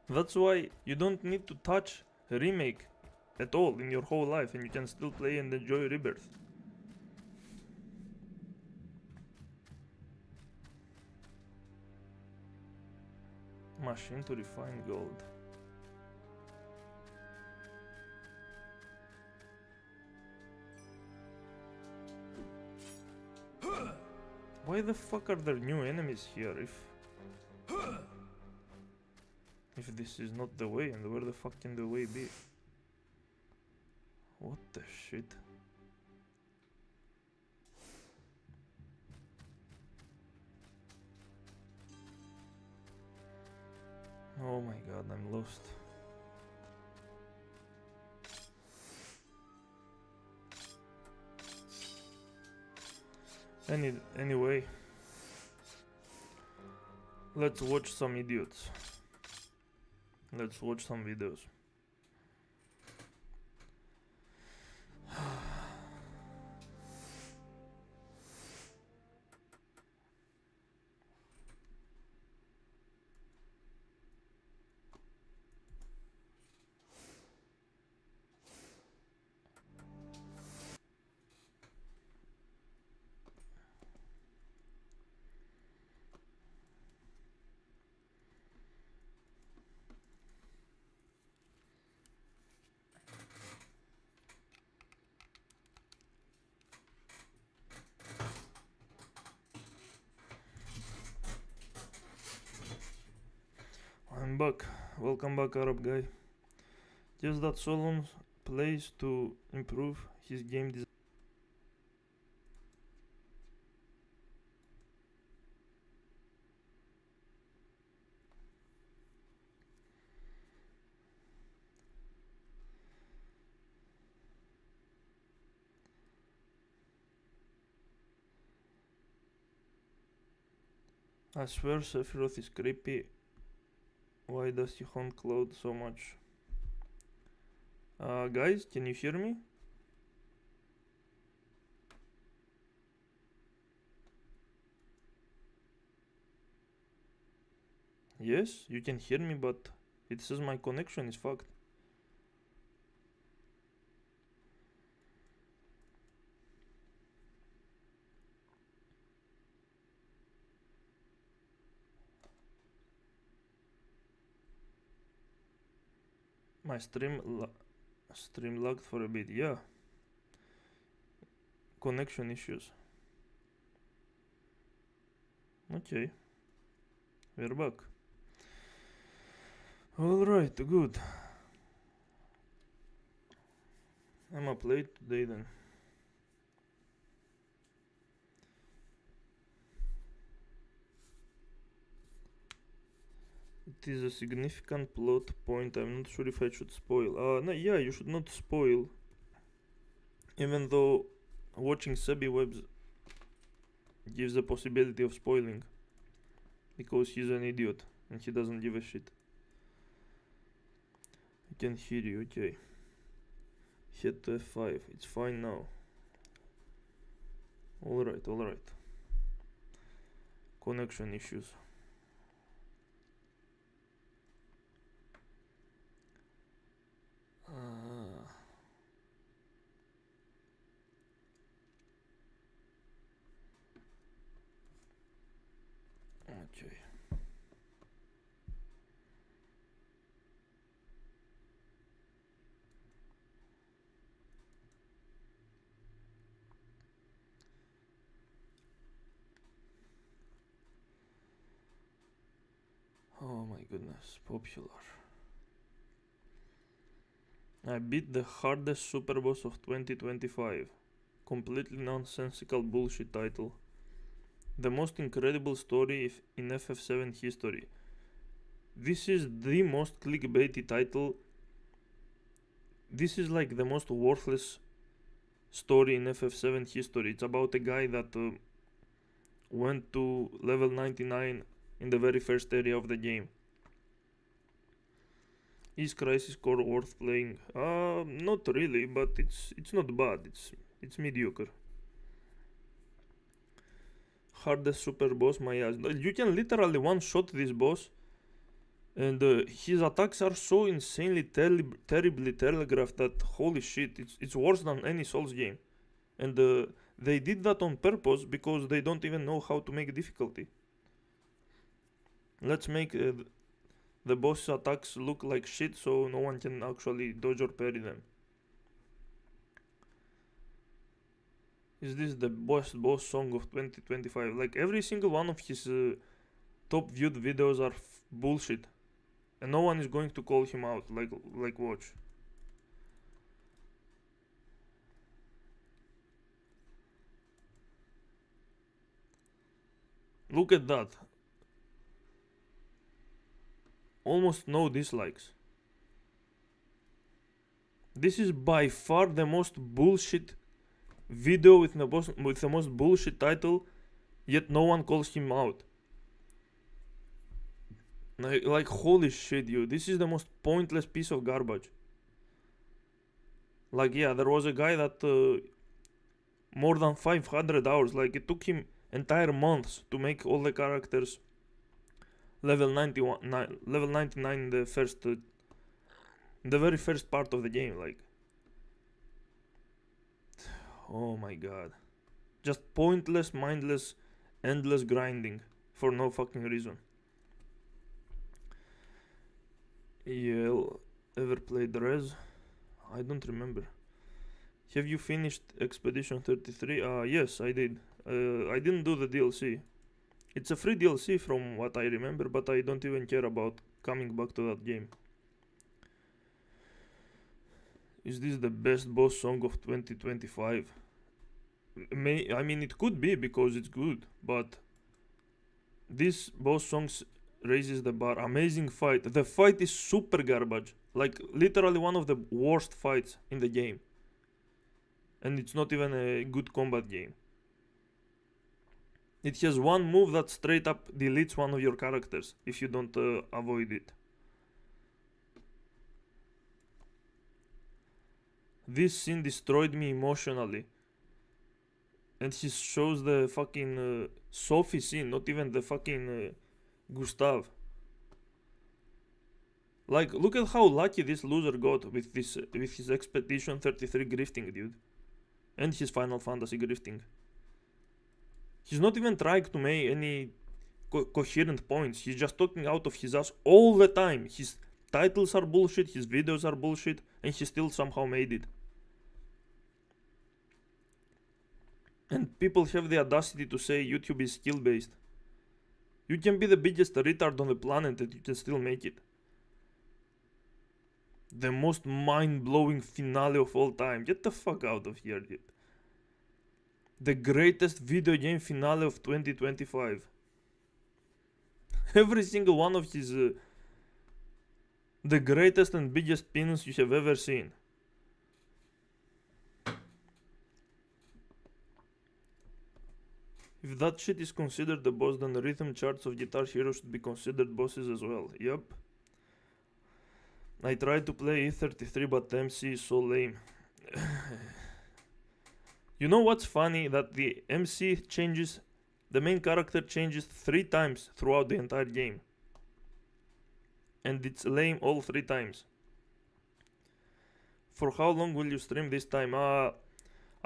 That's why you don't need to touch a remake at all in your whole life and you can still play and enjoy Rebirth. Machine to refine gold. Why the fuck are there new enemies here if this is not the way, and where the fuck can the way be? What the shit? Oh my god, I'm lost. Anyway, let's watch some idiots. Let's watch some videos. I'm back. Welcome back, Arab guy. Just that Solon plays to improve his game design. I swear Sephiroth is creepy. Why does he haunt Cloud so much? Guys, can you hear me? Yes, you can hear me, but it says my connection is fucked. My stream lagged for a bit, yeah. Connection issues. Okay. We're back. Alright, good. I'ma play it today then. It is a significant plot point. I'm not sure if I should spoil. No, yeah, you should not spoil. Even though watching Sebi webs gives the possibility of spoiling. Because he's an idiot and he doesn't give a shit. I can hear you, okay. Hit to F5. It's fine now. Alright. Connection issues. Okay. Oh my goodness, popular. I beat the hardest super boss of 2025. Completely nonsensical bullshit title. The most incredible story in FF7 history. This is the most clickbaity title. This is like the most worthless story in FF7 history. It's about a guy that went to level 99 in the very first area of the game. Is Crisis Core worth playing? Not really, but it's not bad. It's mediocre. Hardest super boss, my ass. You can literally one-shot this boss, and his attacks are so insanely terribly telegraphed that holy shit, it's worse than any Souls game. And they did that on purpose because they don't even know how to make difficulty. Let's make the boss attacks look like shit so no one can actually dodge or parry them. Is this the best boss song of 2025? Like every single one of his top viewed videos are bullshit. And no one is going to call him out, like watch. Look at that. Almost no dislikes. This is by far the most bullshit video with the most bullshit title, yet no one calls him out. Like holy shit, you. This is the most pointless piece of garbage. Like, yeah, there was a guy that more than 500 hours. Like, it took him entire months to make all the characters level 99 in the first, the very first part of the game. Like, oh my god, just pointless, mindless, endless grinding for no fucking reason. Ever played Res? I don't remember. Have you finished Expedition 33? Yes, I did. I didn't do the DLC. It's a free DLC from what I remember, but I don't even care about coming back to that game. Is this the best boss song of 2025? I mean, it could be because it's good, but this boss songs raises the bar. Amazing fight. The fight is super garbage. Like, literally one of the worst fights in the game. And it's not even a good combat game. It has one move that straight up deletes one of your characters if you don't avoid it. This scene destroyed me emotionally. And he shows the fucking Sophie scene, not even the fucking Gustav. Like, look at how lucky this loser got with his Expedition 33 grifting, dude. And his Final Fantasy grifting. He's not even trying to make any coherent points. He's just talking out of his ass all the time. His titles are bullshit, his videos are bullshit, and he still somehow made it. And people have the audacity to say YouTube is skill based. You can be the biggest retard on the planet and you can still make it. The most mind-blowing finale of all time. Get the fuck out of here, dude. The greatest video game finale of 2025. Every single one of his the greatest and biggest pins you have ever seen. If that shit is considered the boss, then the rhythm charts of Guitar Hero should be considered bosses as well. Yup. I tried to play E33, but the MC is so lame. You know what's funny? That the MC changes, the main character changes 3 times throughout the entire game. And it's lame all 3 times. For how long will you stream this time? I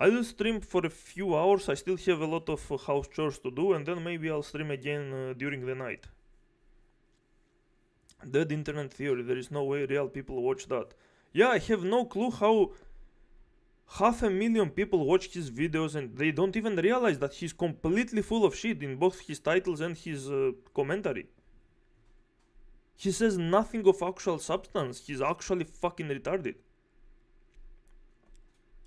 will stream for a few hours. I still have a lot of house chores to do, and then maybe I'll stream again during the night. Dead internet theory. There is no way real people watch that. Yeah, I have no clue how 500,000 people watch his videos and they don't even realize that he's completely full of shit in both his titles and his commentary. He says nothing of actual substance. He's actually fucking retarded.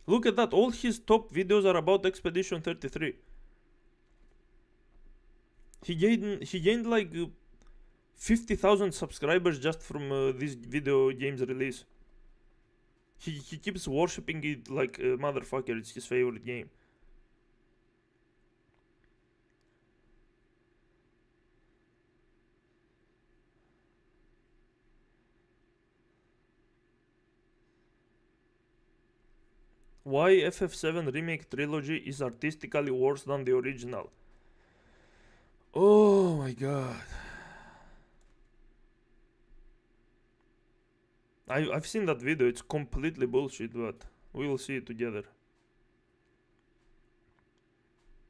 Look at that. All his top videos are about Expedition 33. He gained like 50,000 subscribers just from this video game's release. He keeps worshipping it like a motherfucker. It's his favorite game. Why FF7 Remake Trilogy is artistically worse than the original? Oh my god. I've seen that video. It's completely bullshit, but we will see it together.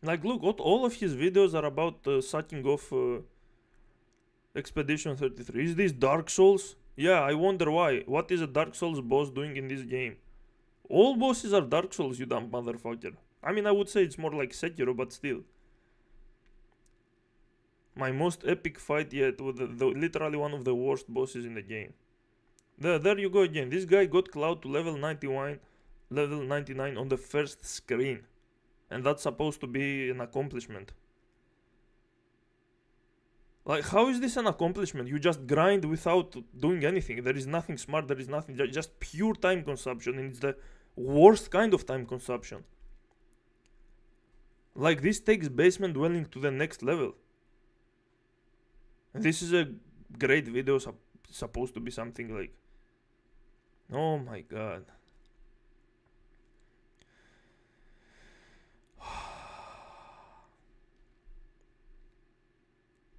Like, look, all of his videos are about sucking off Expedition 33. Is this Dark Souls? Yeah, I wonder why. What is a Dark Souls boss doing in this game? All bosses are Dark Souls, you dumb motherfucker. I mean, I would say it's more like Sekiro, but still. My most epic fight yet with literally one of the worst bosses in the game. There you go again. This guy got Cloud to level 99 on the first screen. And that's supposed to be an accomplishment. Like, how is this an accomplishment? You just grind without doing anything. There is nothing smart, there is nothing, just pure time consumption, and it's the worst kind of time consumption. Like, this takes basement dwelling to the next level. And this is a great video, supposed to be something like, oh my god.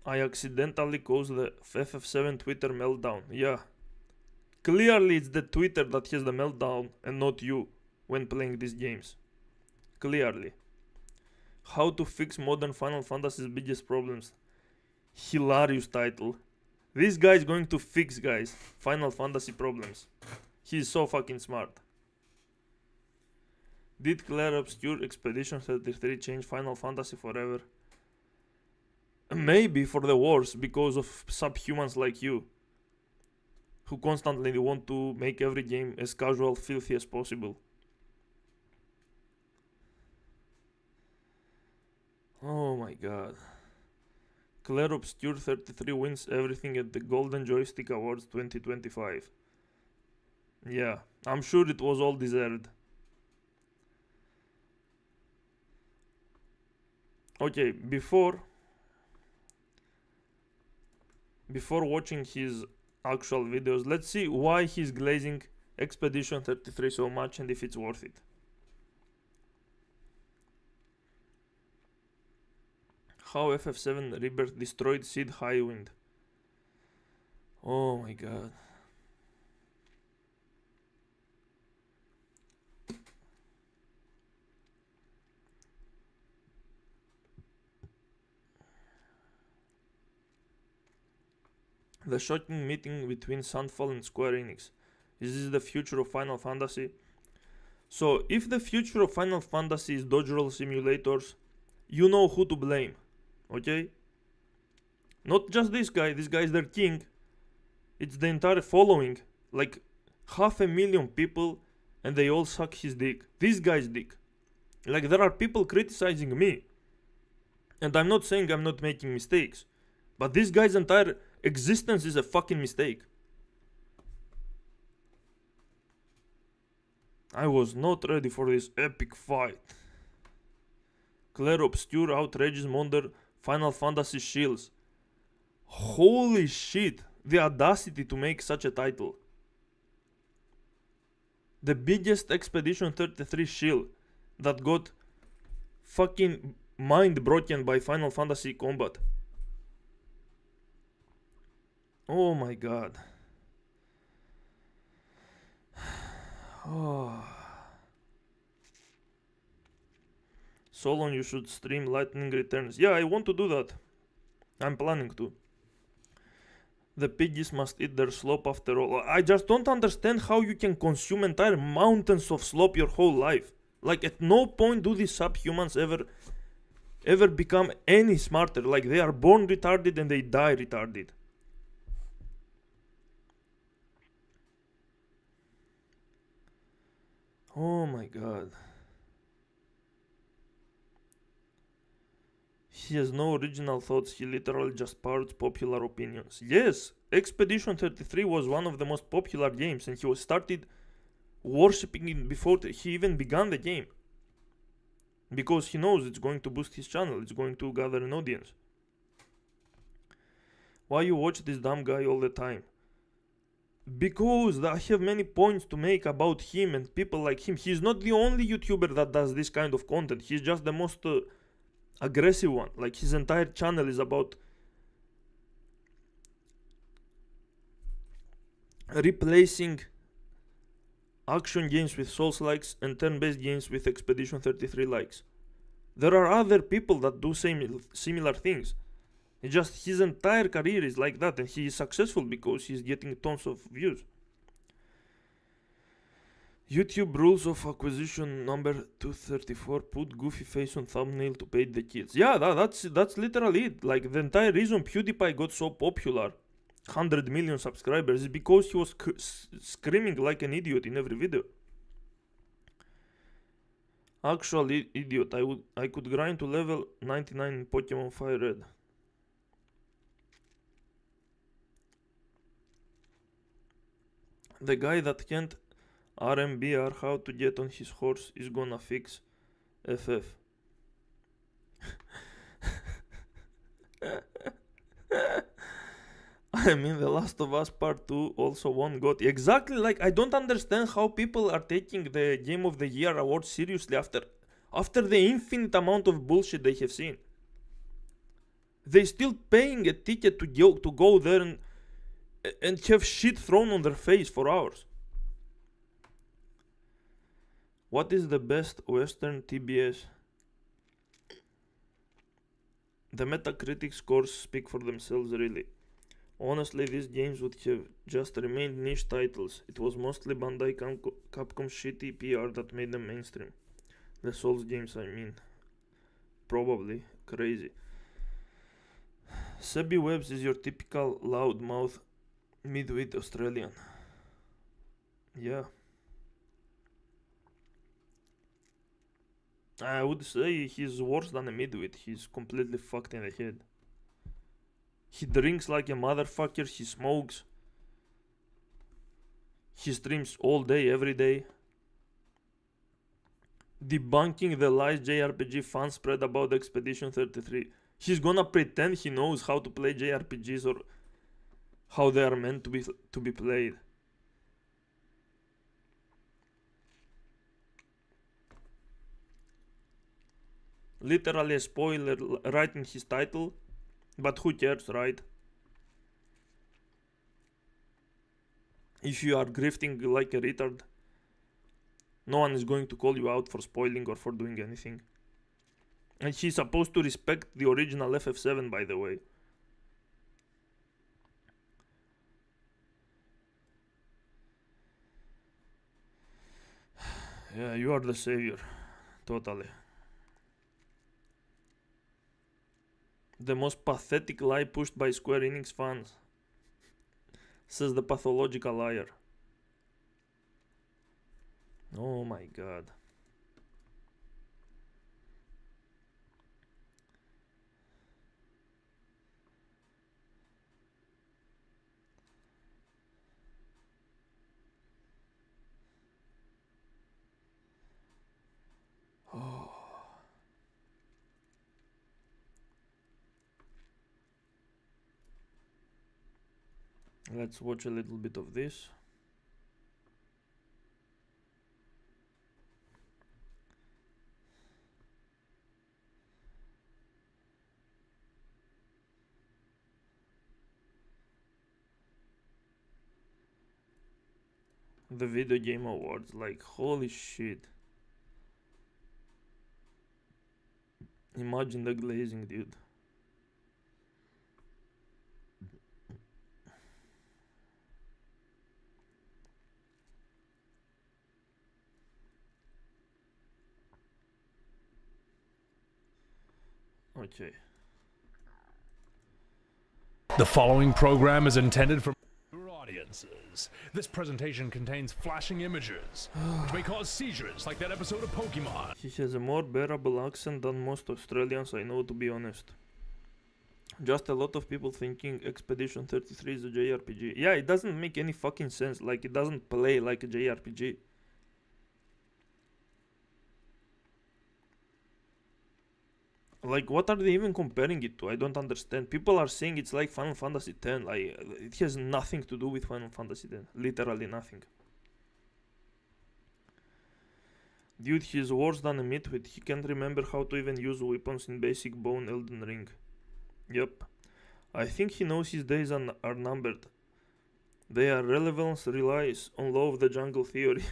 I accidentally caused the FF7 Twitter meltdown. Yeah. Clearly it's the Twitter that has the meltdown and not you when playing these games. Clearly. How to fix modern Final Fantasy's biggest problems. Hilarious title. This guy is going to fix, guys, Final Fantasy problems. He's so fucking smart. Did Claire Obscure Expedition 33 change Final Fantasy forever? Maybe for the worse, because of subhumans like you, who constantly want to make every game as casual, filthy as possible. Oh my god. Claire Obscure 33 wins everything at the Golden Joystick Awards 2025. Yeah, I'm sure it was all deserved. Okay, before watching his actual videos, let's see why he's glazing Expedition 33 so much and if it's worth it. How FF7 Rebirth destroyed Sid Highwind. Oh my god. The shocking meeting between Sunfall and Square Enix. Is this the future of Final Fantasy? So, if the future of Final Fantasy is dodge roll simulators, you know who to blame. Okay? Not just this guy is their king. It's the entire following. Like 500,000 people, and they all suck his dick. This guy's dick. Like, there are people criticizing me. And I'm not saying I'm not making mistakes. But this guy's entire existence is a fucking mistake. I was not ready for this epic fight. Claire Obscure outrageous Monder Final Fantasy Shields. Holy shit, the audacity to make such a title. The biggest Expedition 33 shield that got fucking mind broken by Final Fantasy combat. Oh my god. Oh. Solon, you should stream Lightning Returns. Yeah, I want to do that. I'm planning to. The piggies must eat their slop after all. I just don't understand how you can consume entire mountains of slop your whole life. Like, at no point do these subhumans ever become any smarter. Like, they are born retarded and they die retarded. Oh my god. He has no original thoughts, he literally just parrots popular opinions. Yes, Expedition 33 was one of the most popular games, and he was started worshipping it before he even began the game. Because he knows it's going to boost his channel, it's going to gather an audience. Why you watch this dumb guy all the time? Because I have many points to make about him and people like him. He's not the only YouTuber that does this kind of content. He's just the most aggressive one. Like, his entire channel is about replacing action games with Souls likes and turn-based games with Expedition 33 likes. There are other people that do similar things. It's just his entire career is like that, and he is successful because he's getting tons of views. YouTube rules of acquisition number 234: put goofy face on thumbnail to pay the kids. Yeah, that's literally it. Like, the entire reason PewDiePie got so popular, 100 million subscribers, is because he was screaming like an idiot in every video. Actual idiot. I could grind to level 99 in Pokemon Fire Red. The guy that can't RMBR how to get on his horse is gonna fix FF. I mean, The Last of Us Part 2 also won GOTY. Exactly, like, I don't understand how people are taking the Game of the Year award seriously after the infinite amount of bullshit they have seen. They still paying a ticket to go there and have shit thrown on their face for hours. What is the best Western TBS? The Metacritic scores speak for themselves, really. Honestly, these games would have just remained niche titles. It was mostly Bandai Capcom's shitty PR that made them mainstream. The Souls games, I mean. Probably. Crazy. Sebi Webbs is your typical loudmouth midwit Australian. Yeah. I would say he's worse than a midwit. He's completely fucked in the head. He drinks like a motherfucker, he smokes. He streams all day, every day. Debunking the lies JRPG fans spread about Expedition 33. He's gonna pretend he knows how to play JRPGs or how they are meant to be played. Literally a spoiler right in his title. But who cares, right? If you are grifting like a retard, no one is going to call you out for spoiling or for doing anything. And he's supposed to respect the original FF7, by the way. Yeah, you are the savior. Totally. The most pathetic lie pushed by Square Enix fans, says the pathological liar. Oh my god. Oh. Let's watch a little bit of this. The Video Game Awards, like, holy shit. Imagine the glazing, dude. Okay. The following program is intended for mature audiences. This presentation contains flashing images, which may cause seizures like that episode of Pokemon. He has a more bearable accent than most Australians I know, to be honest. Just a lot of people thinking Expedition 33 is a JRPG. Yeah, it doesn't make any fucking sense. Like, it doesn't play like a JRPG. Like, what are they even comparing it to? I don't understand. People are saying it's like Final Fantasy X. Like, it has nothing to do with Final Fantasy X. Literally nothing. Dude, he's worse than a midwit. He can't remember how to even use weapons in basic bone Elden Ring. Yep. I think he knows his days are numbered. Their relevance relies on law of the jungle theory.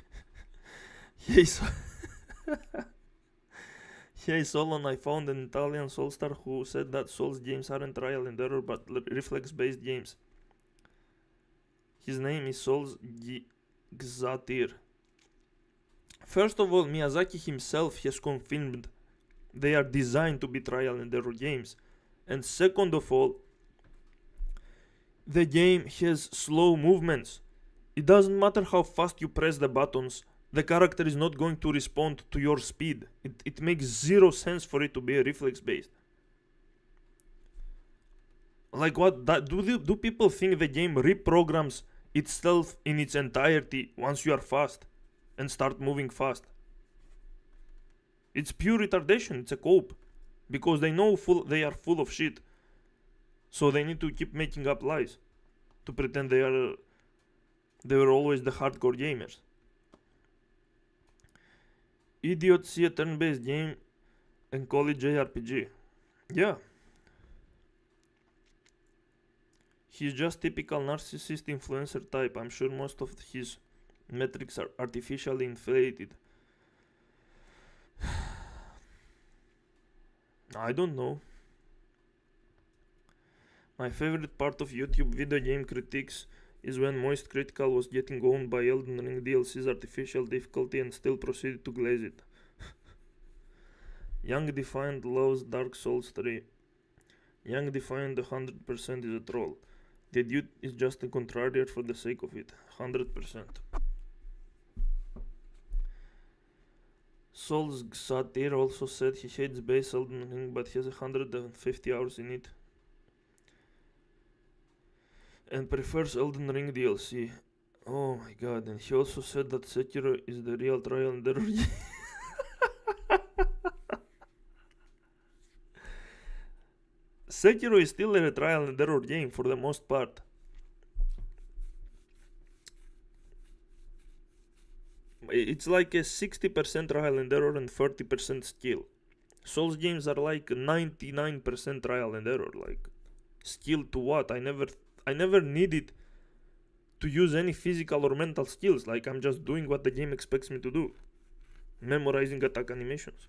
Yes. Hey Solon, I found an Italian Soulstar who said that Souls games aren't trial and error but reflex-based games. His name is Souls Gzatir. First of all, Miyazaki himself has confirmed they are designed to be trial and error games. And second of all, the game has slow movements. It doesn't matter how fast you press the buttons, the character is not going to respond to your speed. It makes zero sense for it to be a reflex based. Like, what do people think the game reprograms itself in its entirety once you are fast and start moving fast? It's pure retardation. It's a cope, because they know they are full of shit. So they need to keep making up lies to pretend they were always the hardcore gamers. Idiots see a turn-based game and call it JRPG. Yeah. He's just typical narcissist influencer type. I'm sure most of his metrics are artificially inflated. I don't know. My favorite part of YouTube video game critiques is when Moist Critical was getting owned by Elden Ring DLC's artificial difficulty and still proceeded to glaze it. Young Defiant loves Dark Souls 3. Young Defiant 100% is a troll. The dude is just a contrarian for the sake of it. 100%. Souls Satir also said he hates base Elden Ring but he has 150 hours in it and prefers Elden Ring DLC. Oh my god, and he also said that Sekiro is the real trial and error game. Sekiro is still a trial and error game for the most part. It's like a 60% trial and error and 30% skill. Souls games are like 99% trial and error. Like, skill to what? I never needed to use any physical or mental skills. Like, I'm just doing what the game expects me to do. Memorizing attack animations.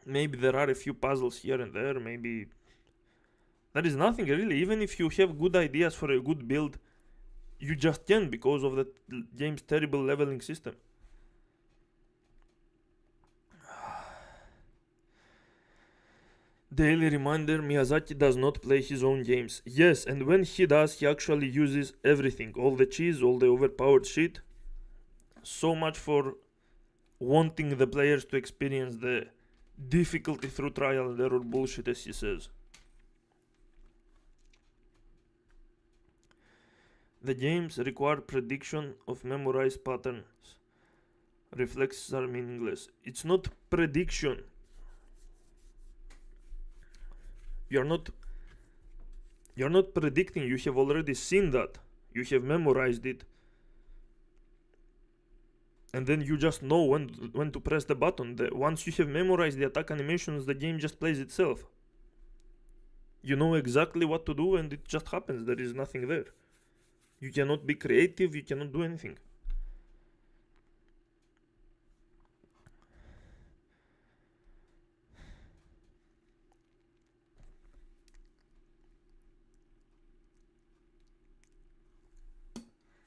Maybe there are a few puzzles here and there. Maybe there is nothing really. Even if you have good ideas for a good build, you just can't because of the game's terrible leveling system. Daily reminder, Miyazaki does not play his own games. Yes, and when he does, he actually uses everything. All the cheese, all the overpowered shit. So much for wanting the players to experience the difficulty through trial and error bullshit, as he says. The games require prediction of memorized patterns. Reflexes are meaningless. It's not prediction. You're not predicting. You have already seen that. You have memorized it. And then you just know when to press the button. Once you have memorized the attack animations, the game just plays itself. You know exactly what to do and it just happens. There is nothing there. You cannot be creative, you cannot do anything.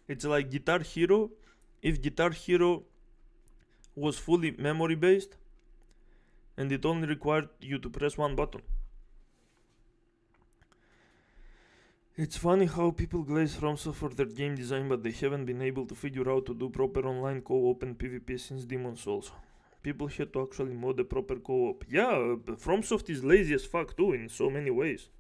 It's like Guitar Hero. If Guitar Hero was fully memory based and it only required you to press one button. It's funny how people glaze FromSoft for their game design, but they haven't been able to figure out to do proper online co-op and PvP since Demon's Souls. People had to actually mod a proper co-op. Yeah, FromSoft is lazy as fuck too in so many ways.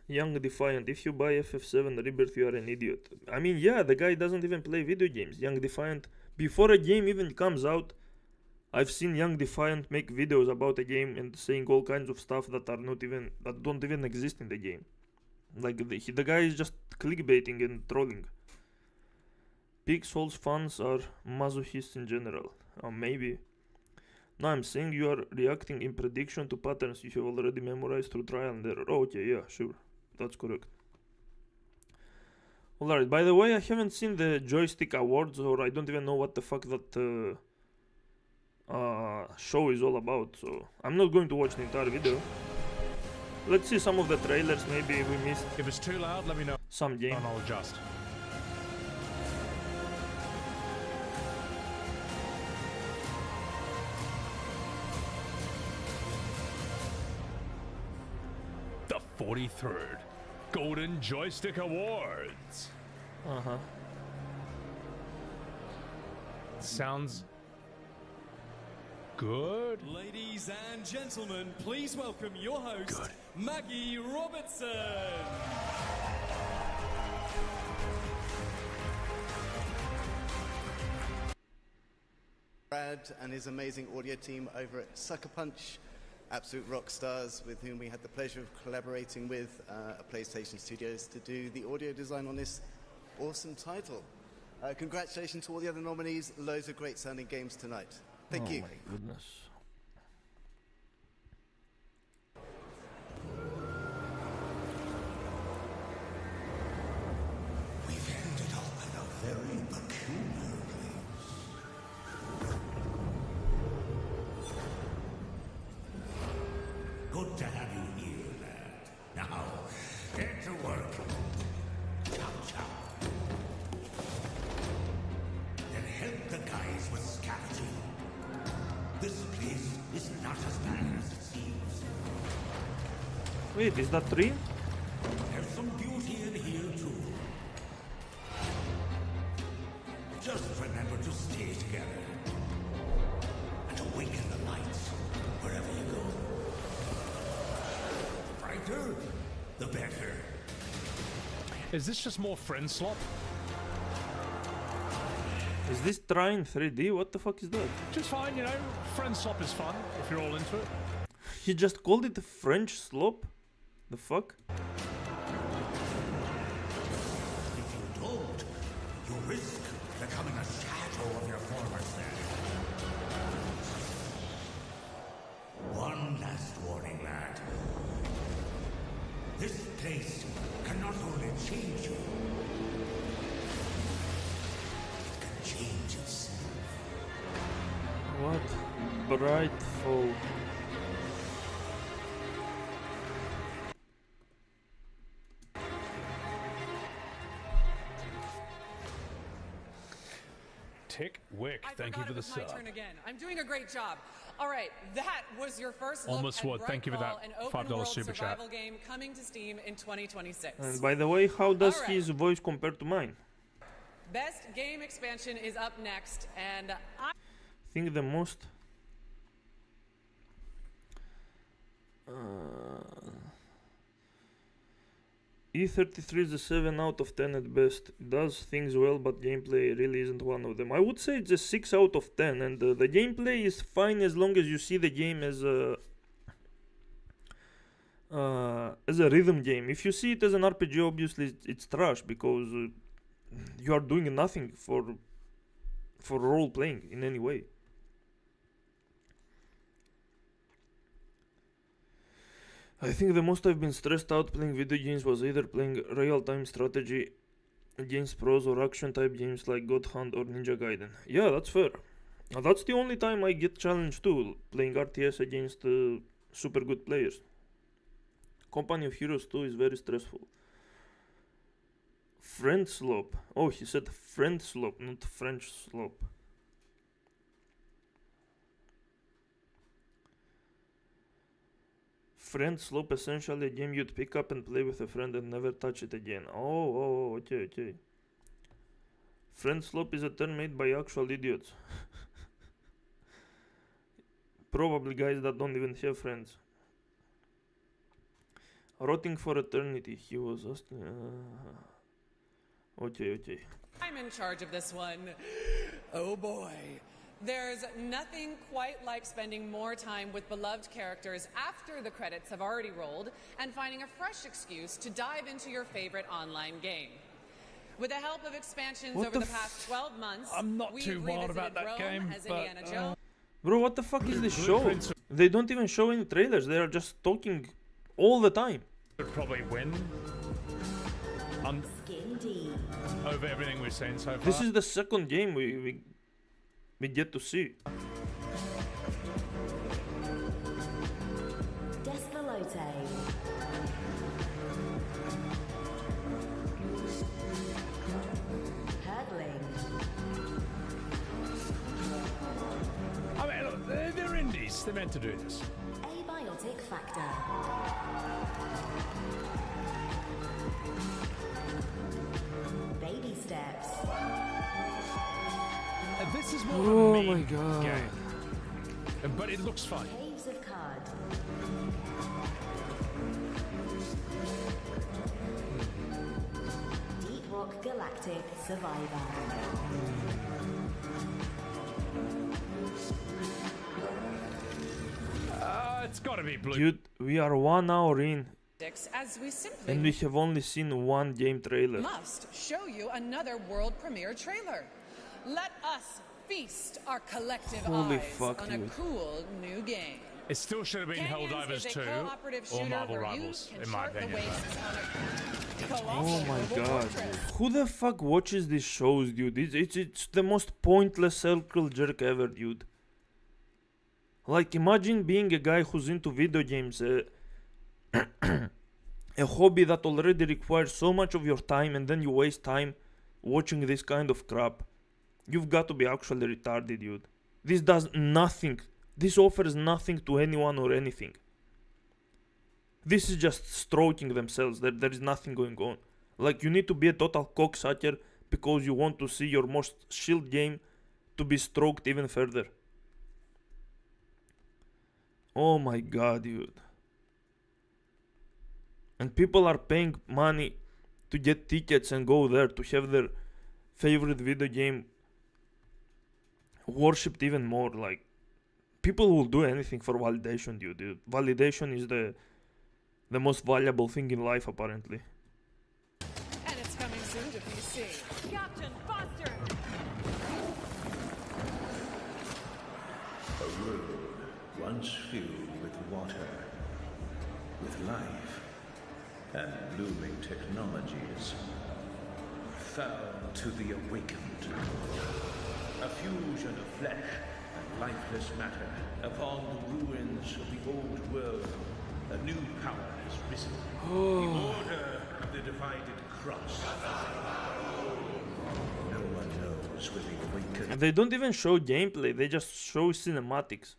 Young Defiant, if you buy FF7 Rebirth, you are an idiot. I mean, yeah, the guy doesn't even play video games. Young Defiant, before a game even comes out, I've seen Young Defiant make videos about a game and saying all kinds of stuff that don't even exist in the game. Like the guy is just clickbaiting and trolling. Big Souls fans are masochists in general. Maybe. No, I'm saying you are reacting in prediction to patterns you have already memorized through trial and error. Oh, okay, yeah, sure. That's correct. Alright, by the way, I haven't seen the Joystick Awards, or I don't even know what the fuck that show is all about, so I'm not going to watch the entire video. Let's see some of the trailers. Maybe we missed If it's too loud, let me know. some game. And I'll adjust. The 43rd Golden Joystick Awards. Uh-huh. Sounds good. Ladies and gentlemen, please welcome your host, Good. Maggie Robertson. Brad and his amazing audio team over at Sucker Punch, absolute rock stars with whom we had the pleasure of collaborating with at PlayStation Studios to do the audio design on this awesome title. Congratulations to all the other nominees. Loads of great sounding games tonight. Thank you. Oh my goodness. We've ended up in a very peculiar place. Good to have you here, lad. Now, get to work. Chow chow. Then help the guys with scavenging. This place is not as bad as it seems. Wait, is that 3? There's some beauty in here too. Just remember to stay together. And awaken the lights wherever you go. The brighter, the better. Is this just more friend slop? Is this trying 3D? What the fuck is that? Just fine, you know. Friend slop is fun if you're all into it. He just called it a French slop? The fuck? If you don't, you risk becoming a shadow of your former self. One last warning, lad. This place can not only change you, it can change itself. What? Bright fall. Tick Wick, I thank you forgot for it the was my sub. turn again. I'm doing a great job. All right, that was your first look Almost at what? Thank you for that Brightfall, an open $5 world super chat. survival game coming to Steam in 2026. And by the way, how does Alright. his voice compare to mine? Best game expansion is up next, and I Think the most E33 is a 7 out of 10 at best. It does things well, but gameplay really isn't one of them. I would say it's a 6 out of 10, and the gameplay is fine as long as you see the game as a rhythm game. If you see it as an RPG, obviously it's trash because you are doing nothing for role playing in any way. I think the most I've been stressed out playing video games was either playing real-time strategy against pros or action-type games like God Hand or Ninja Gaiden. Yeah, that's fair. That's the only time I get challenged too, playing RTS against super good players. Company of Heroes 2 is very stressful. Friend slop. Oh, he said friend slop, not French slop. Friend slop, essentially a game you'd pick up and play with a friend and never touch it again. Oh, okay. Friend slop is a term made by actual idiots. Probably guys that don't even have friends. Rotting for eternity, he was asking. Okay. I'm in charge of this one. Oh boy. There's nothing quite like spending more time with beloved characters after the credits have already rolled and finding a fresh excuse to dive into your favorite online game. With the help of expansions What over the the past 12 months, I'm not we've too wild about revisited that Rome game, as but, Indiana Jones. Bro, what the fuck is this show? Blueprints They don't even show any trailers, they are just talking all the time. would probably win over everything we've seen so far. This is the second game we get to see. I mean, look, they're indies. They're meant to do this. Abiotic factor. Baby steps. This is more Oh of a my meme God. game. But it looks fun. Caves of card. Deep Rock Galactic Survivor. It's gotta be blue. Dude, we are 1 hour in As we simply and we have only seen one game trailer. must show you another world premiere trailer. Let us feast our collective Holy eyes fuck, on a dude. cool new game. It still should have been Canyons Helldivers is a 2 cooperative or shooter Marvel where you Rivals, can in my chart the opinion. wastes on a Oh colossal my global god, fortress. dude. Who the fuck watches these shows, dude? It's the most pointless circle jerk ever, dude. Like, imagine being a guy who's into video games, a hobby that already requires so much of your time, and then you waste time watching this kind of crap. You've got to be actually retarded, dude. This does nothing. This offers nothing to anyone or anything. This is just stroking themselves. There is nothing going on. Like, you need to be a total cocksucker because you want to see your most shield game to be stroked even further. Oh my god, dude. And people are paying money to get tickets and go there to have their favorite video game worshipped even more. Like, people will do anything for validation, dude. Validation is the most valuable thing in life, apparently. And it's coming soon to PC. Captain, faster! A road once filled with water, with life, and blooming technologies, fell to the awakened. A fusion of flesh and lifeless matter upon the ruins of the old world. A new power has risen. The order of the divided cross. No one knows where the awakened And they don't even show gameplay, they just show cinematics.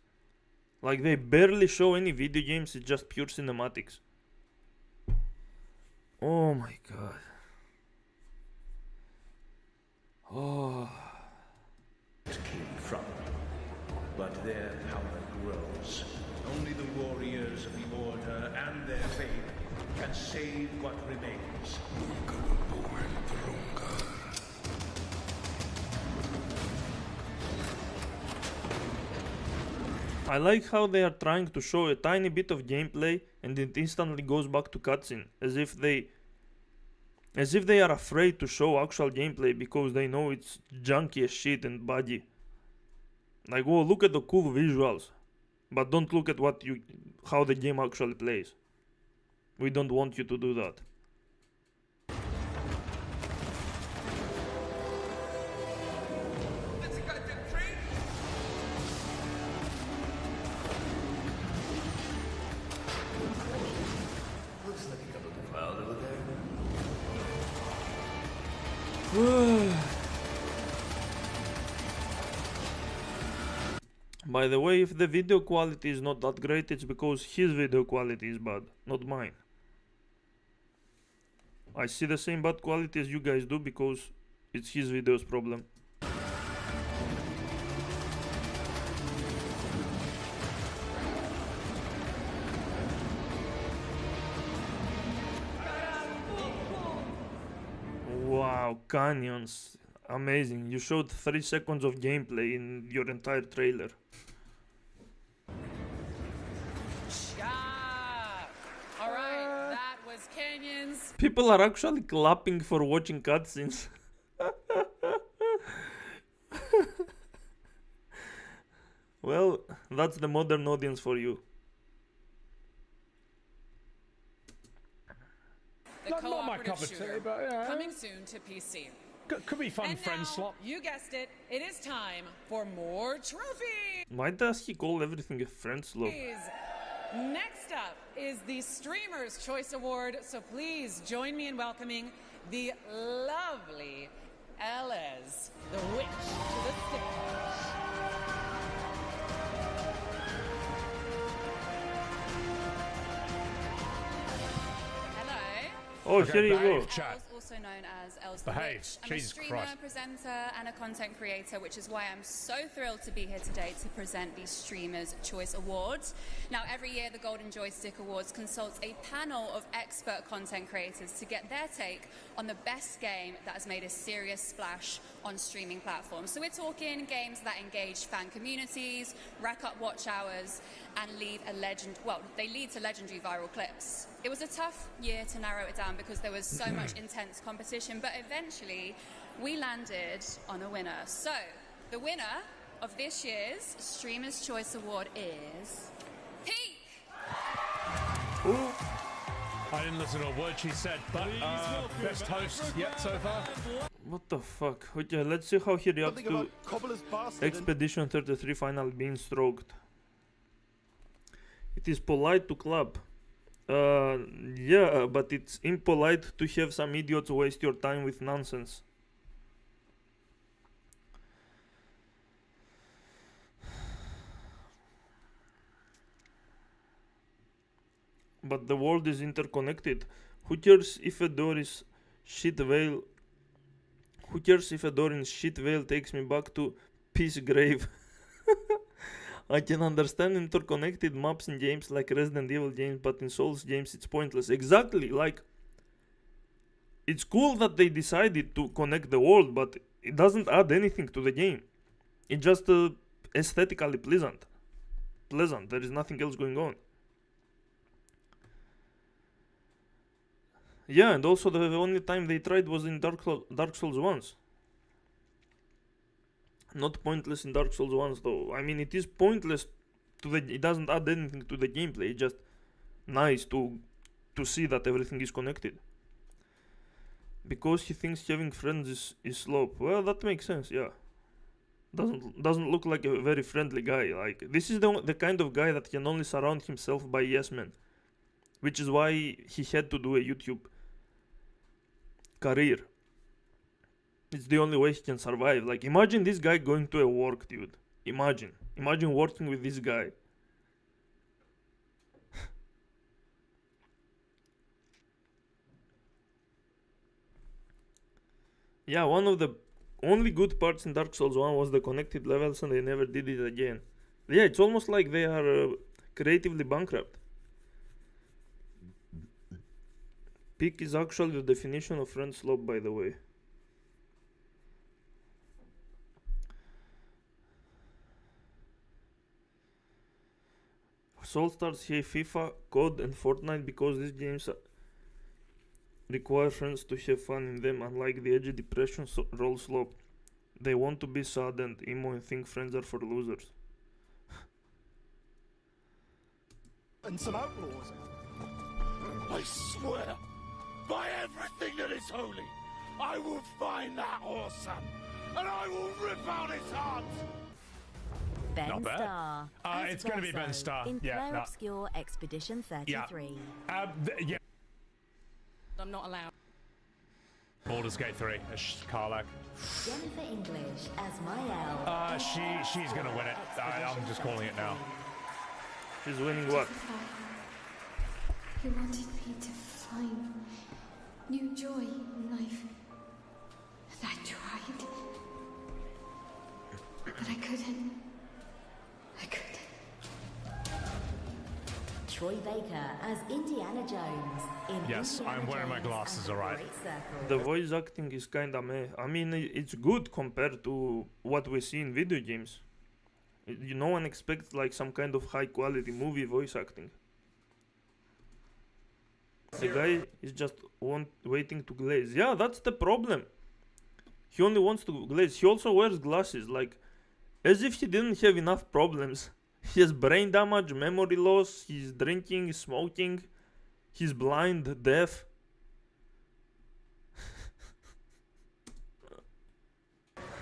Like, they barely show any video games, it's just pure cinematics. Oh my god. Oh. came from. But their power grows. Only the warriors of the Order and their faith can save what remains. I like how they are trying to show a tiny bit of gameplay and it instantly goes back to cutscene, as if they are afraid to show actual gameplay because they know it's junky as shit and buggy. Like, oh, look at the cool visuals, but don't look at how the game actually plays. We don't want you to do that. Looks like a couple of cloud over there. By the way, if the video quality is not that great, it's because his video quality is bad, not mine. I see the same bad quality as you guys do because it's his video's problem. Wow, canyons. Amazing. You showed 3 seconds of gameplay in your entire trailer. Yeah. All right, that was Canyons. People are actually clapping for watching cutscenes. Well, that's the modern audience for you. The Not my cooperative cup of tea, shooter. but, yeah. Coming soon to PC. Could be fun And friend now, slot. you guessed it, it is time for more trophies. Why does he call everything a friend slot? Next up is the Streamer's Choice Award, so please join me in welcoming the lovely Elez, the witch, to the stage. Hello. Oh, here you bye. go. Chat. Also also known as Els the But hey, Witch. I'm a Jesus streamer, Christ. presenter, and a content creator, which is why I'm so thrilled to be here today to present these Streamers' Choice Awards. Now, every year, the Golden Joystick Awards consults a panel of expert content creators to get their take on the best game that has made a serious splash on streaming platforms. So we're talking games that engage fan communities, rack up watch hours, and lead to legendary viral clips. It was a tough year to narrow it down because there was so much intense competition, but eventually we landed on a winner. So the winner of this year's Streamer's Choice Award is Peak. Ooh. I didn't listen to a word she said, but best host yet so far. What the fuck? Okay, let's see how he reacts to Expedition 33 final being stroked. It is polite to clap. Yeah, but it's impolite to have some idiots waste your time with nonsense. But the world is interconnected. Who cares if a door is shit whale? Who cares if a door in shit whale takes me back to Peace Grave? I can understand interconnected maps in games like Resident Evil games, but in Souls games it's pointless. Exactly, like, it's cool that they decided to connect the world, but it doesn't add anything to the game. It's just aesthetically pleasant. There is nothing else going on. Yeah, and also the only time they tried was in Dark Souls 1. Not pointless in Dark Souls 1 though. I mean, it is pointless it doesn't add anything to the gameplay. It's just nice to see that everything is connected. Because he thinks having friends is slow. Well, that makes sense, yeah. Doesn't look like a very friendly guy. Like, this is the kind of guy that can only surround himself by yes men. Which is why he had to do a YouTube career. It's the only way he can survive. Like, imagine this guy going to a work, dude. Imagine working with this guy. Yeah, one of the only good parts in Dark Souls 1 was the connected levels, and they never did it again. Yeah, it's almost like they are creatively bankrupt. Peak is actually the definition of friend slope, by the way. Soul Stars hate FIFA, COD and Fortnite because these games require friends to have fun in them, unlike the edgy depression roll slope. They want to be sad and emo and think friends are for losers. And some outlaws. I swear, by everything that is holy, I will find that awesome, and I will rip out its heart. Ben Not bad. Star. It's going to be Ben Star. In Yeah, Claire no. Obscure Expedition 33. Yeah. I'm not allowed. Baldur's Gate 3, Karlak. Jennifer English as Mael. She's going to win it. I'm just calling it now. She's winning what? He wanted me to find new joy in life. And I tried. But I couldn't. Troy Baker as Indiana Jones in Yes, Indiana I'm wearing my Jones glasses, and the alright. Great Circle. The voice acting is kinda meh. I mean, it's good compared to what we see in video games. No one expects like some kind of high quality movie voice acting. The guy is just waiting to glaze. Yeah, that's the problem. He only wants to glaze. He also wears glasses, like, as if he didn't have enough problems. He has brain damage, memory loss, he's drinking, smoking, he's blind, deaf.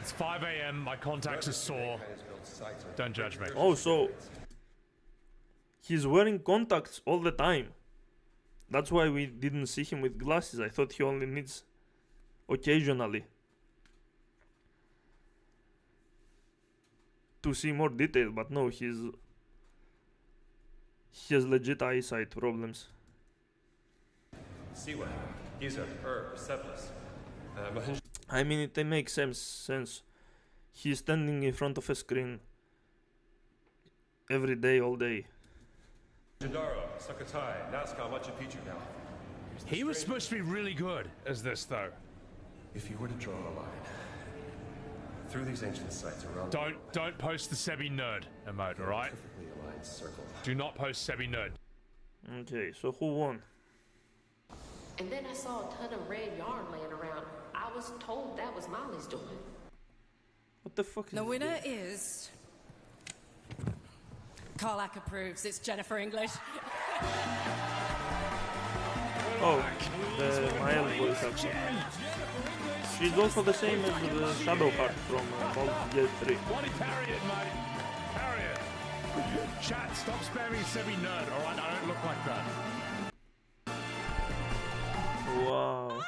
It's 5 a.m. My contacts are sore. Don't judge me. Oh, so he's wearing contacts all the time. That's why we didn't see him with glasses. I thought he only needs occasionally to see more detail, but no, he has legit eyesight problems. See what happened. Giza, Seplis. I mean, it makes sense. He's standing in front of a screen every day, all day. Jandara, Sukhothai, Nazca, Machu Picchu now. He was supposed to be really good as this, though. If you were to draw a line through these ancient sites around... Don't post the Sebi nerd emote, alright? Perfectly aligned circle. Do not post Sebi nerd. Okay, so who won? And then I saw a ton of red yarn laying around. I was told that was Molly's doing. What the fuck is The this winner game? is... Karlak approves. It's Jennifer English. Oh, the Mael voice actor. She's also the same as the Shadowheart from Baldur's Gate 3. Bloody parry it, mate. Parry it. Chat, stop spamming Sebi nerd, alright? I don't look like that. Wow.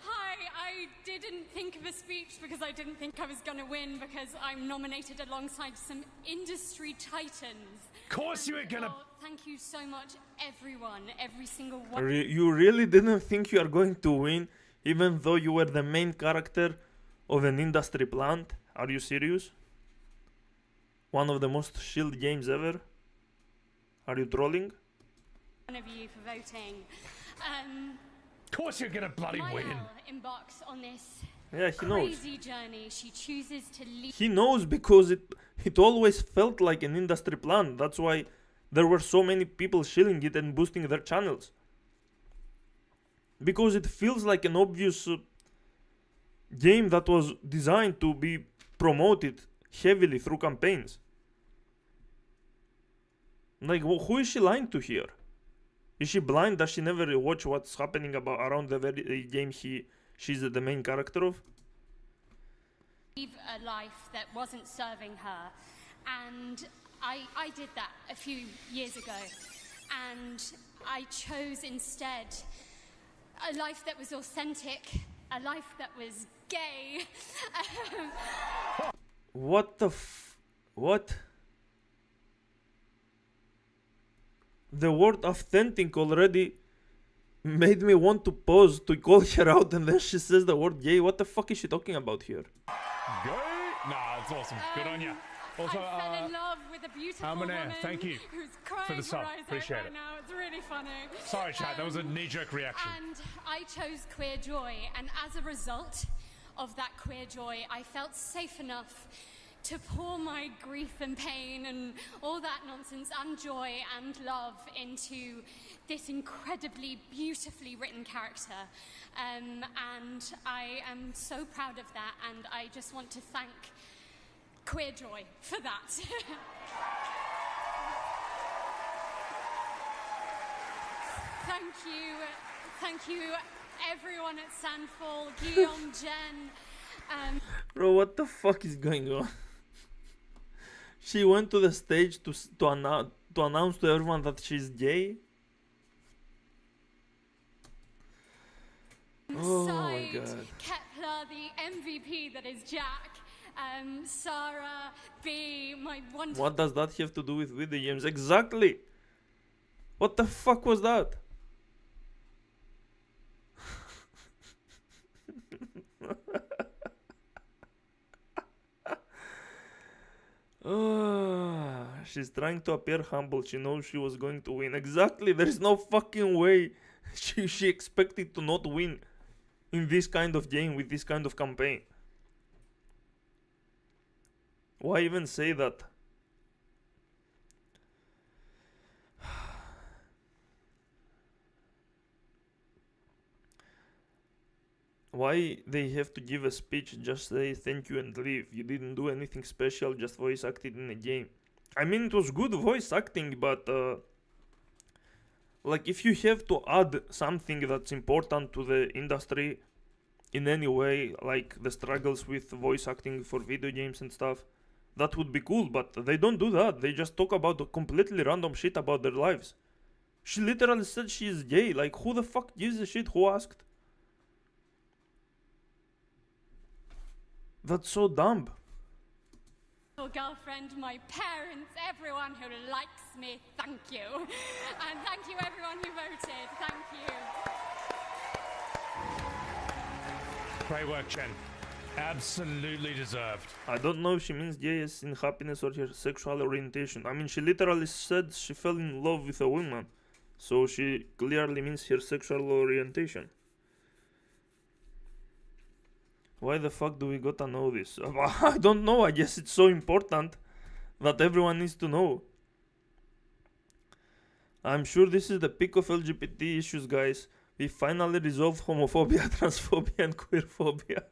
Hi, I didn't think of a speech because I didn't think I was gonna win because I'm nominated alongside some industry titans. Of course you were gonna... Thank you so much, everyone, every single one. You really didn't think you are going to win, even though you were the main character of an industry plant? Are you serious? One of the most shield games ever? Are you trolling? One of you for voting. Of course you're gonna bloody win. Embarks on this Yeah, he knows. crazy journey. She chooses to leave. He knows because it always felt like an industry plant. That's why there were so many people shilling it and boosting their channels. Because it feels like an obvious game that was designed to be promoted heavily through campaigns. Like, who is she lying to here? Is she blind? Does she never watch what's happening around the very game she's the main character of? Leave a life that wasn't serving her, and I did that a few years ago, and I chose instead a life that was authentic, a life that was gay. What the what? The word authentic already made me want to pause to call her out, and then she says the word gay. What the fuck is she talking about here? Gay? Nah, it's awesome. Good on you. Also, I fell in love with a beautiful woman thank you who's crying for the sub. her eyes out Appreciate right it. now. It's really funny. Sorry, chat. That was a knee-jerk reaction. And I chose queer joy, and as a result of that queer joy, I felt safe enough to pour my grief and pain and all that nonsense and joy and love into this incredibly beautifully written character. And I am so proud of that, and I just want to thank Queer Joy for that. Thank you everyone at Sandfall, Guillaume, Jen. Bro, what the fuck is going on? She went to the stage to announce to everyone that she's gay. Oh my god. Kepler, the MVP that is Jack. Sarah, B, my wonderful... What does that have to do with video games? Exactly! What the fuck was that? She's trying to appear humble. She knows she was going to win. Exactly! There is no fucking way she expected to not win in this kind of game with this kind of campaign. Why even say that? Why they have to give a speech, just say thank you and leave? You didn't do anything special, just voice acted in a game. I mean, it was good voice acting, but like, if you have to add something that's important to the industry in any way, like the struggles with voice acting for video games and stuff, that would be cool, but they don't do that. They just talk about completely random shit about their lives. She literally said she is gay. Like, who the fuck gives a shit? Who asked? That's so dumb. Girlfriend, my parents, everyone who likes me, thank you. And thank you everyone who voted, thank you. Great work, Chen. Absolutely deserved. I don't know if she means gay as in happiness or her sexual orientation. I mean, she literally said she fell in love with a woman. So she clearly means her sexual orientation. Why the fuck do we gotta know this? I don't know. I guess it's so important that everyone needs to know. I'm sure this is the peak of LGBT issues, guys. We finally resolved homophobia, transphobia, and queerphobia.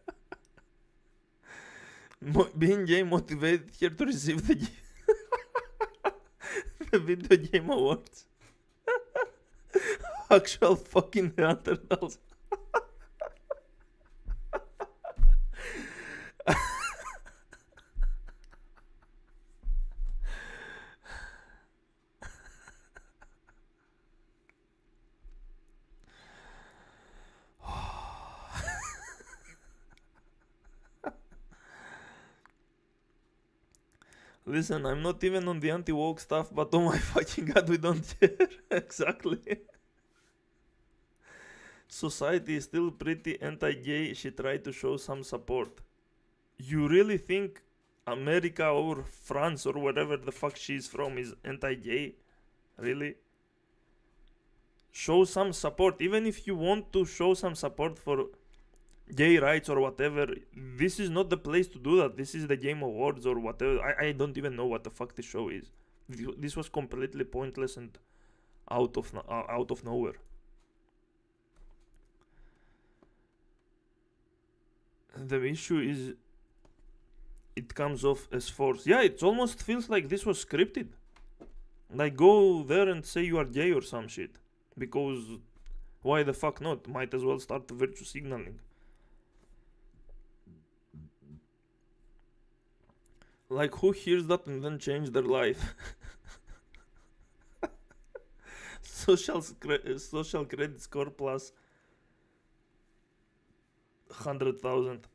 Being gay motivated her to receive the video game awards. Actual fucking Neanderthals. Listen, I'm not even on the anti-woke stuff, but oh my fucking god, we don't care. Exactly. Society is still pretty anti-gay. She tried to show some support. You really think America or France or wherever the fuck she's from is anti-gay? Really? Show some support. Even if you want to show some support for gay rights or whatever, this is not the place to do that. This is the Game Awards or whatever. I don't even know what the fuck this show is. This was completely pointless and out of nowhere. The issue is it comes off as force. Yeah, it almost feels like this was scripted. Like, go there and say you are gay or some shit. Because why the fuck not? Might as well start virtue signaling. Like, who hears that and then change their life? Social credit score plus 100,000.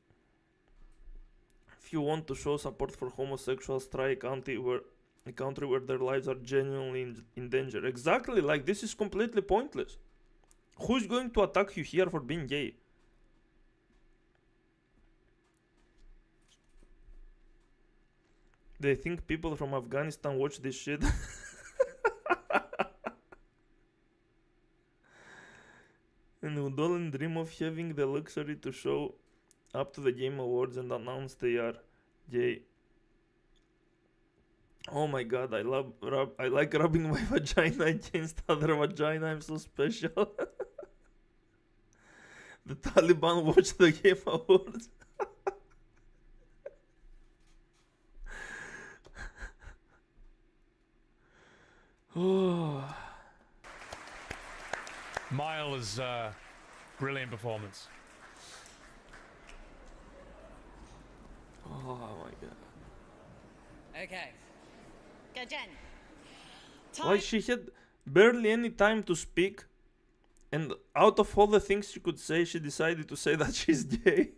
If you want to show support for homosexuals, try a country where their lives are genuinely in danger. Exactly, like, this is completely pointless. Who's going to attack you here for being gay? They think people from Afghanistan watch this shit. And would all dream of having the luxury to show up to the Game Awards and announce they are gay. Oh my god, I like rubbing my vagina against other vagina. I'm so special. The Taliban watch the Game Awards. Oh. Miles, brilliant performance. Oh my god. Okay. Go, Jen. Like, she had barely any time to speak, and out of all the things she could say, she decided to say that she's gay.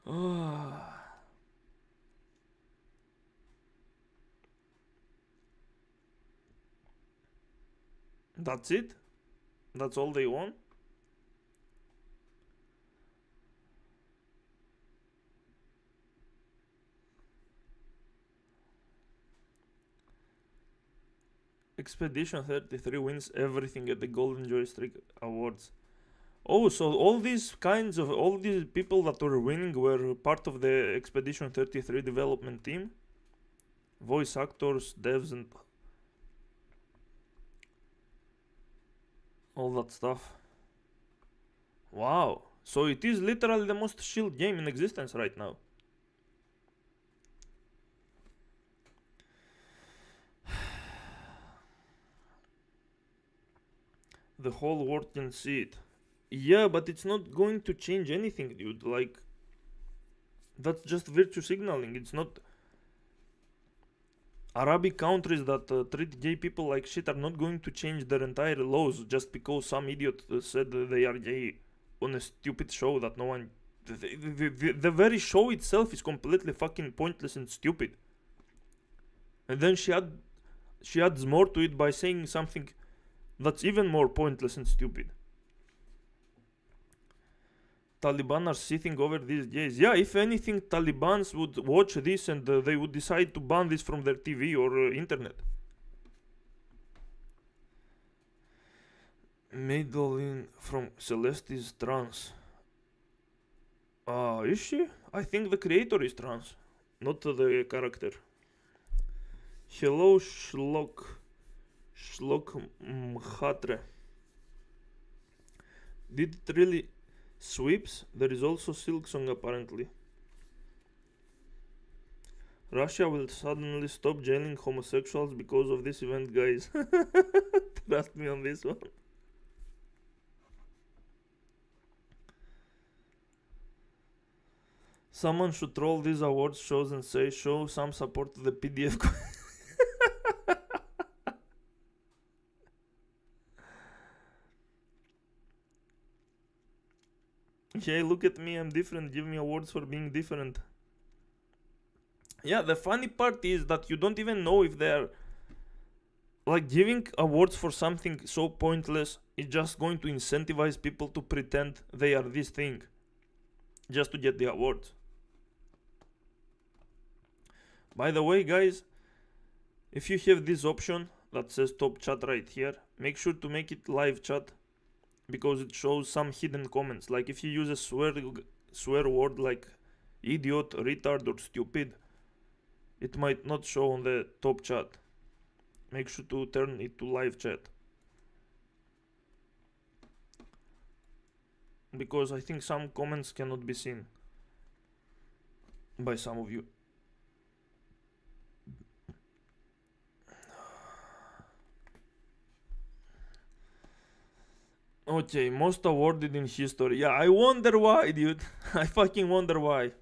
Oh. That's it? That's all they want? Expedition 33 wins everything at the Golden Joystick Awards. Oh, so all these people that were winning were part of the Expedition 33 development team? Voice actors, devs, and all that stuff. Wow. So it is literally the most chilled game in existence right now. The whole world can see it. Yeah, but it's not going to change anything, dude. Like, that's just virtue signaling. It's not... Arabic countries that treat gay people like shit are not going to change their entire laws just because some idiot said they are gay on a stupid show that no one... The very show itself is completely fucking pointless and stupid. And then she adds more to it by saying something That's even more pointless and stupid. Taliban are sitting over these gays. Yeah, if anything, Talibans would watch this and they would decide to ban this from their TV or internet. Madeline from Celeste is trans. Is she? I think the creator is trans, not the character. Hello, Shlok Mhatre. Did it really sweeps? There is also Silk Song apparently. Russia will suddenly stop jailing homosexuals because of this event, guys. Trust me on this one. Someone should troll these awards shows and say, show some support to the PDF. Hey, look at me, I'm different. Give me awards for being different. Yeah, the funny part is that you don't even know if they're like giving awards for something so pointless is just going to incentivize people to pretend they are this thing just to get the awards. By the way, guys, if you have this option that says top chat right here, make sure to make it live chat, because it shows some hidden comments. Like if you use a swear word like idiot, retard or stupid, it might not show on the top chat. Make sure to turn it to live chat, because I think some comments cannot be seen by some of you. Okay, most awarded in history. Yeah, I wonder why, dude. I fucking wonder why.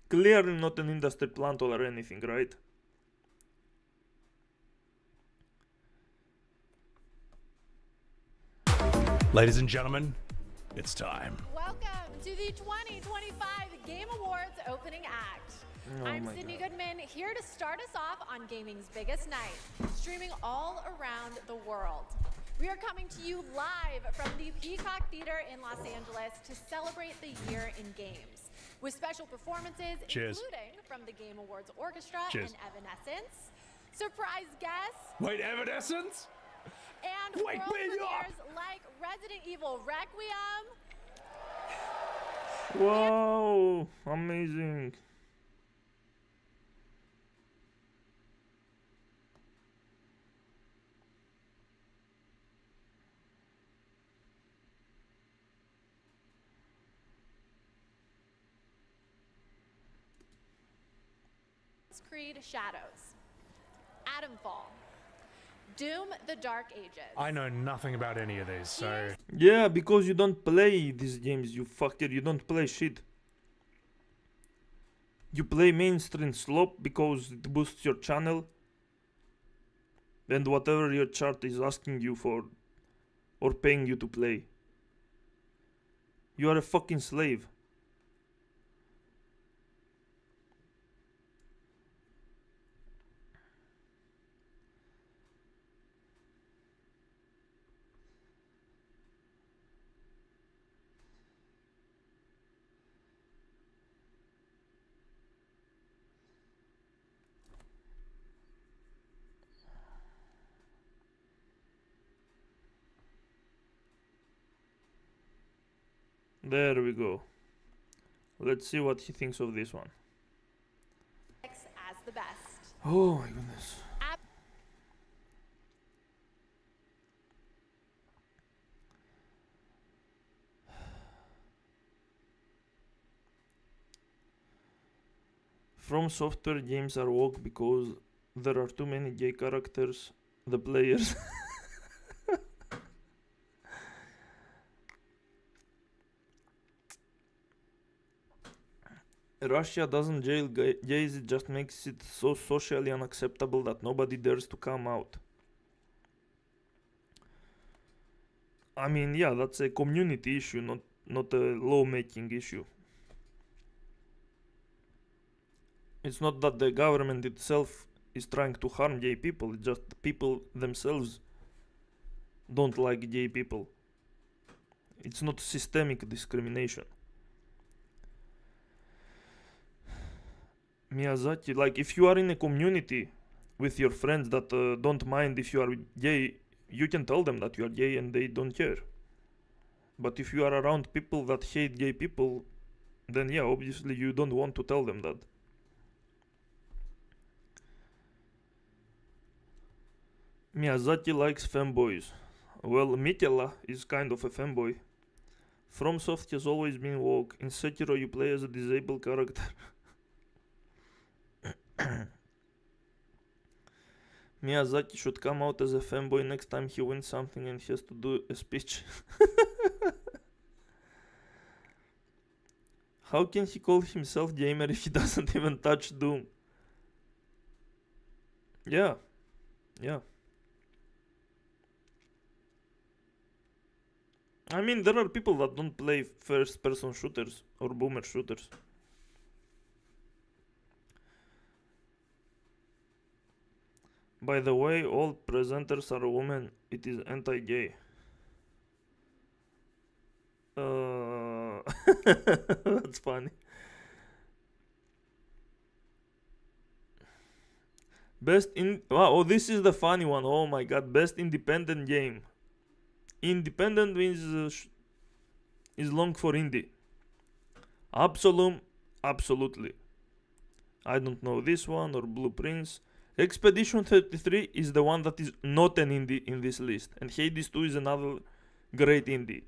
Clearly not an industry plant or anything, right? Ladies and gentlemen, it's time. Welcome to the 2025 Game Awards opening act. I'm Sydney Goodman, here to start us off on gaming's biggest night, streaming all around the world. We are coming to you live from the Peacock Theater in Los Angeles to celebrate the year in games, with special performances including from the Game Awards Orchestra and Evanescence, surprise guests. Wait, Evanescence? And world premieres like Resident Evil Requiem. Wow, amazing. Creed Shadows, Atomfall, Doom the Dark Ages. I know nothing about any of these, so... Yeah, because you don't play these games, you fucker. You don't play shit. You play mainstream slop because it boosts your channel and whatever your chart is asking you for or paying you to play. You are a fucking slave. There we go. Let's see what he thinks of this one. As the best. Oh my goodness. From Software games are woke because there are too many gay characters, the players. Russia doesn't jail gays, it just makes it so socially unacceptable that nobody dares to come out. I mean, yeah, that's a community issue, not a law-making issue. It's not that the government itself is trying to harm gay people, it's just the people themselves don't like gay people. It's not systemic discrimination. Miyazaki, like if you are in a community with your friends that don't mind if you are gay, you can tell them that you are gay and they don't care. But if you are around people that hate gay people, then yeah, obviously you don't want to tell them that. Miyazaki likes femboys. Well, Mikela is kind of a femboy. FromSoft has always been woke. In Sekiro you play as a disabled character. Miyazaki should come out as a fanboy next time he wins something and he has to do a speech. How can he call himself gamer if he doesn't even touch Doom? Yeah. Yeah. I mean, there are people that don't play first-person shooters or boomer shooters. By the way, all presenters are women. It is anti-gay. That's funny. Best in... Wow, oh, this is the funny one. Oh my god. Best independent game. Independent means is long for indie. Absolum, absolutely. I don't know this one or Blueprints. Expedition 33 is the one that is not an indie in this list, and Hades 2 is another great indie.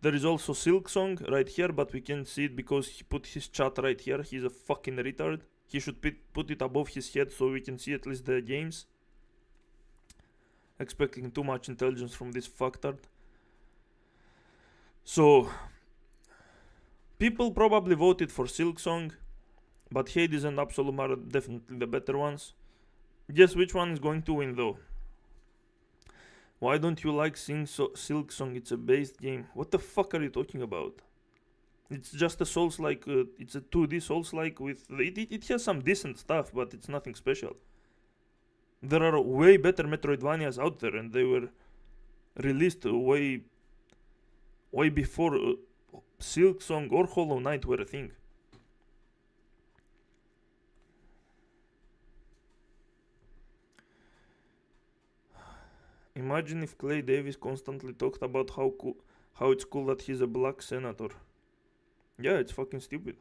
There is also Silksong right here, but we can't see it because he put his chat right here. He's a fucking retard. He should put it above his head so we can see at least the games. Expecting too much intelligence from this fucktard. So, people probably voted for Silksong, but Hades and Absolum are definitely the better ones. Guess which one is going to win though? Why don't you like Silksong? It's a based game. What the fuck are you talking about? It's just a Souls-like, it's a 2D Souls-like with... It has some decent stuff, but it's nothing special. There are way better Metroidvanias out there, and they were released way before Silksong or Hollow Knight were a thing. Imagine if Clay Davis constantly talked about how it's cool that he's a black senator. Yeah, it's fucking stupid.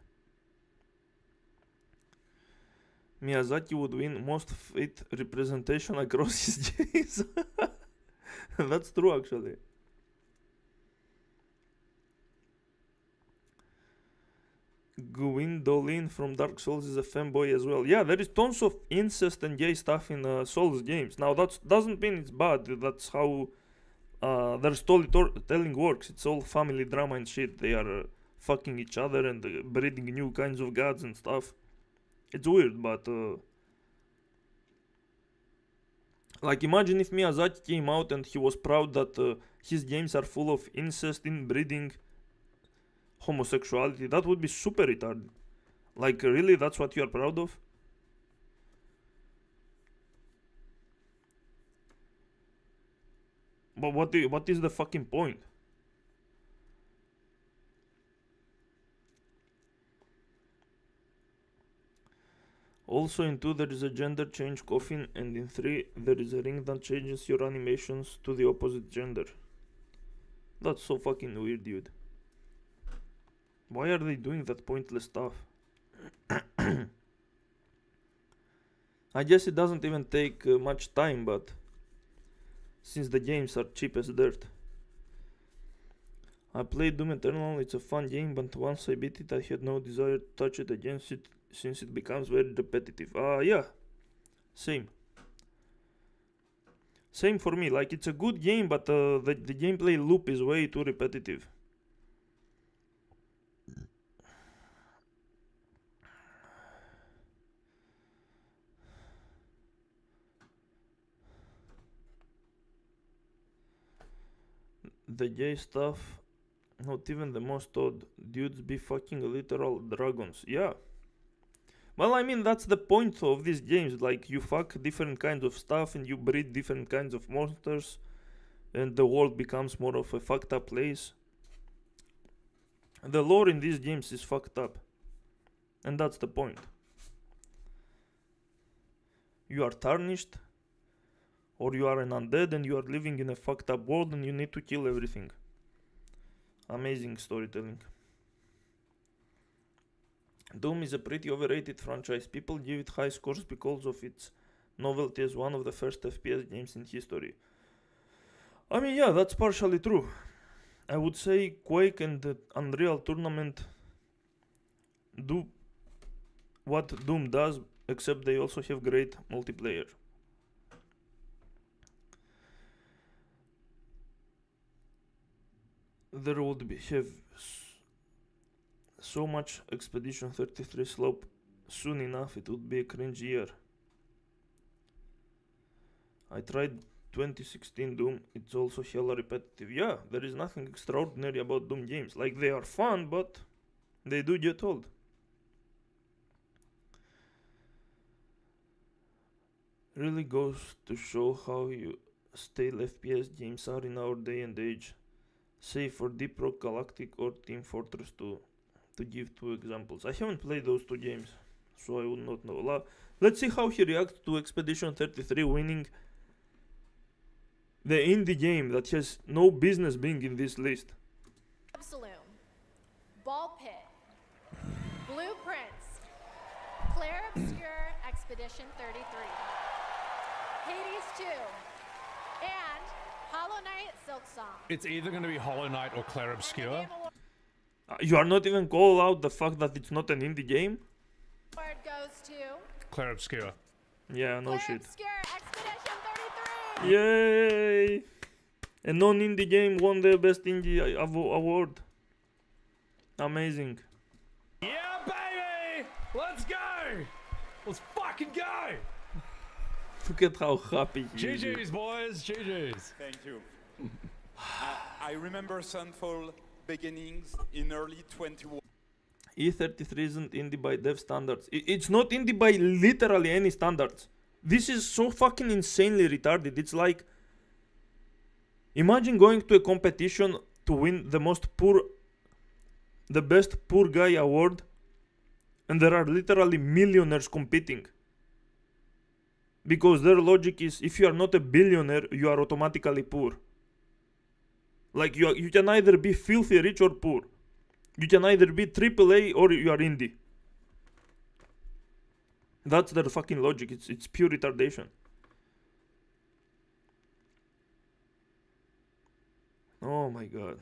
Miyazaki would win most fit representation across his J's. That's true, actually. Gwendolyn from Dark Souls is a fanboy as well. Yeah, there is tons of incest and gay stuff in Souls games. Now, that doesn't mean it's bad. That's how their storytelling works. It's all family drama and shit. They are fucking each other and breeding new kinds of gods and stuff. It's weird, but... like, imagine if Miyazaki came out and he was proud that his games are full of incest, inbreeding, homosexuality. That would be super retarded. Like, really, that's what you are proud of? But what is the fucking point? Also in 2 there is a gender change coffin, and in 3 there is a ring that changes your animations to the opposite gender. That's so fucking weird, dude. Why are they doing that pointless stuff? I guess it doesn't even take much time, but since the games are cheap as dirt. I played Doom Eternal, it's a fun game, but once I beat it I had no desire to touch it again since it becomes very repetitive. Yeah, same. Same for me, like it's a good game, but the gameplay loop is way too repetitive. The gay stuff, not even the most odd. Dudes be fucking literal dragons. Yeah. Well, I mean, that's the point of these games. Like, you fuck different kinds of stuff and you breed different kinds of monsters. and the world becomes more of a fucked up place. The lore in these games is fucked up, and that's the point. You are tarnished, or you are an undead and you are living in a fucked up world and you need to kill everything. Amazing storytelling. Doom is a pretty overrated franchise. People give it high scores because of its novelty as one of the first FPS games in history. I mean, yeah, that's partially true. I would say Quake and the Unreal Tournament do what Doom does, except they also have great multiplayer. There would have so much Expedition 33 slope soon enough, it would be a cringe year. I tried 2016 Doom, it's also hella repetitive. Yeah, there is nothing extraordinary about Doom games. Like, they are fun, but they do get old. Really goes to show how stale FPS games are in our day and age. Say for Deep Rock Galactic or Team Fortress 2, to give two examples. I haven't played those two games, so I would not know. Let's see how he reacts to Expedition 33 winning the indie game that has no business being in this list. Saloon, Ball Pit, Blueprints, Claire Obscure Expedition 33, Hades 2, and Hollow Knight Silk Song. It's either going to be Hollow Knight or Claire Obscure. You are not even call out the fact that it's not an indie game? Award goes to Claire Obscure. Yeah, no Claire shit. Obscure Expedition 33. Yay! A non-indie game won the best indie award. Amazing. Yeah, baby! Let's go! Let's fucking go! Look at how happy he is. GG's, boys. GG's. Thank you. I remember Sunfall beginnings in early 21. E33 isn't indie by dev standards. It's not indie by literally any standards. This is so fucking insanely retarded. It's like, imagine going to a competition to win the best poor guy award, and there are literally millionaires competing. Because their logic is, if you are not a billionaire, you are automatically poor. Like, you can either be filthy rich or poor. You can either be AAA or you are indie. That's their fucking logic. It's pure retardation. Oh my god.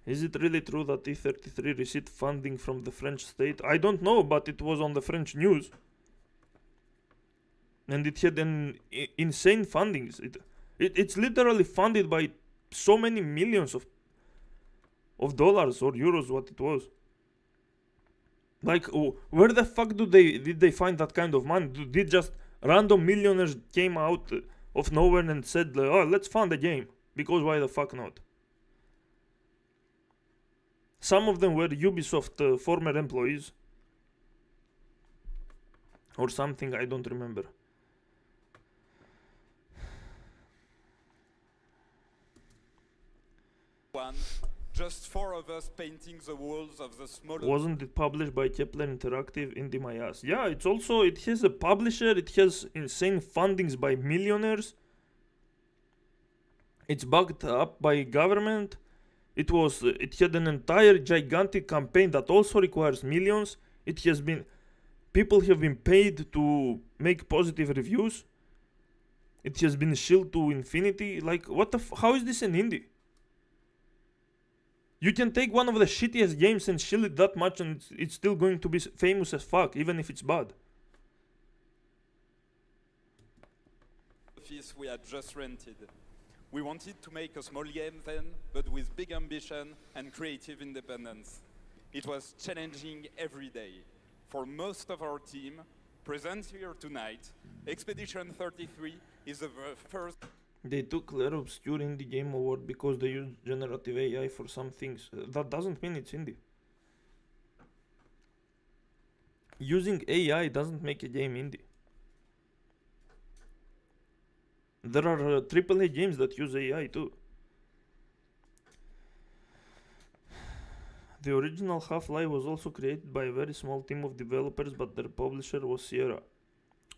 Is it really true that E33 received funding from the French state? I don't know, but it was on the French news. And it had an insane fundings. It's literally funded by so many millions of dollars or euros, what it was. Like, where the fuck did they find that kind of money? Did just random millionaires came out of nowhere and said, oh, let's fund a game? Because why the fuck not? Some of them were Ubisoft former employees. Or something, I don't remember. Just 4 of us painting the walls of the smaller. Wasn't it published by Kepler Interactive? Indie my ass. Yeah, it has a publisher, it has insane fundings by millionaires. It's backed up by government. It had an entire gigantic campaign that also requires millions. People have been paid to make positive reviews. It has been shilled to infinity. Like, how is this an indie? You can take one of the shittiest games and shill it that much and it's still going to be famous as fuck, even if it's bad. Office we had just rented. We wanted to make a small game then, but with big ambition and creative independence. It was challenging every day. For most of our team, present here tonight, Expedition 33 is the first. They took Claire Obscure Indie Game Award because they used generative AI for some things. That doesn't mean it's indie. Using AI doesn't make a game indie. There are AAA games that use AI too. The original Half-Life was also created by a very small team of developers, but their publisher was Sierra.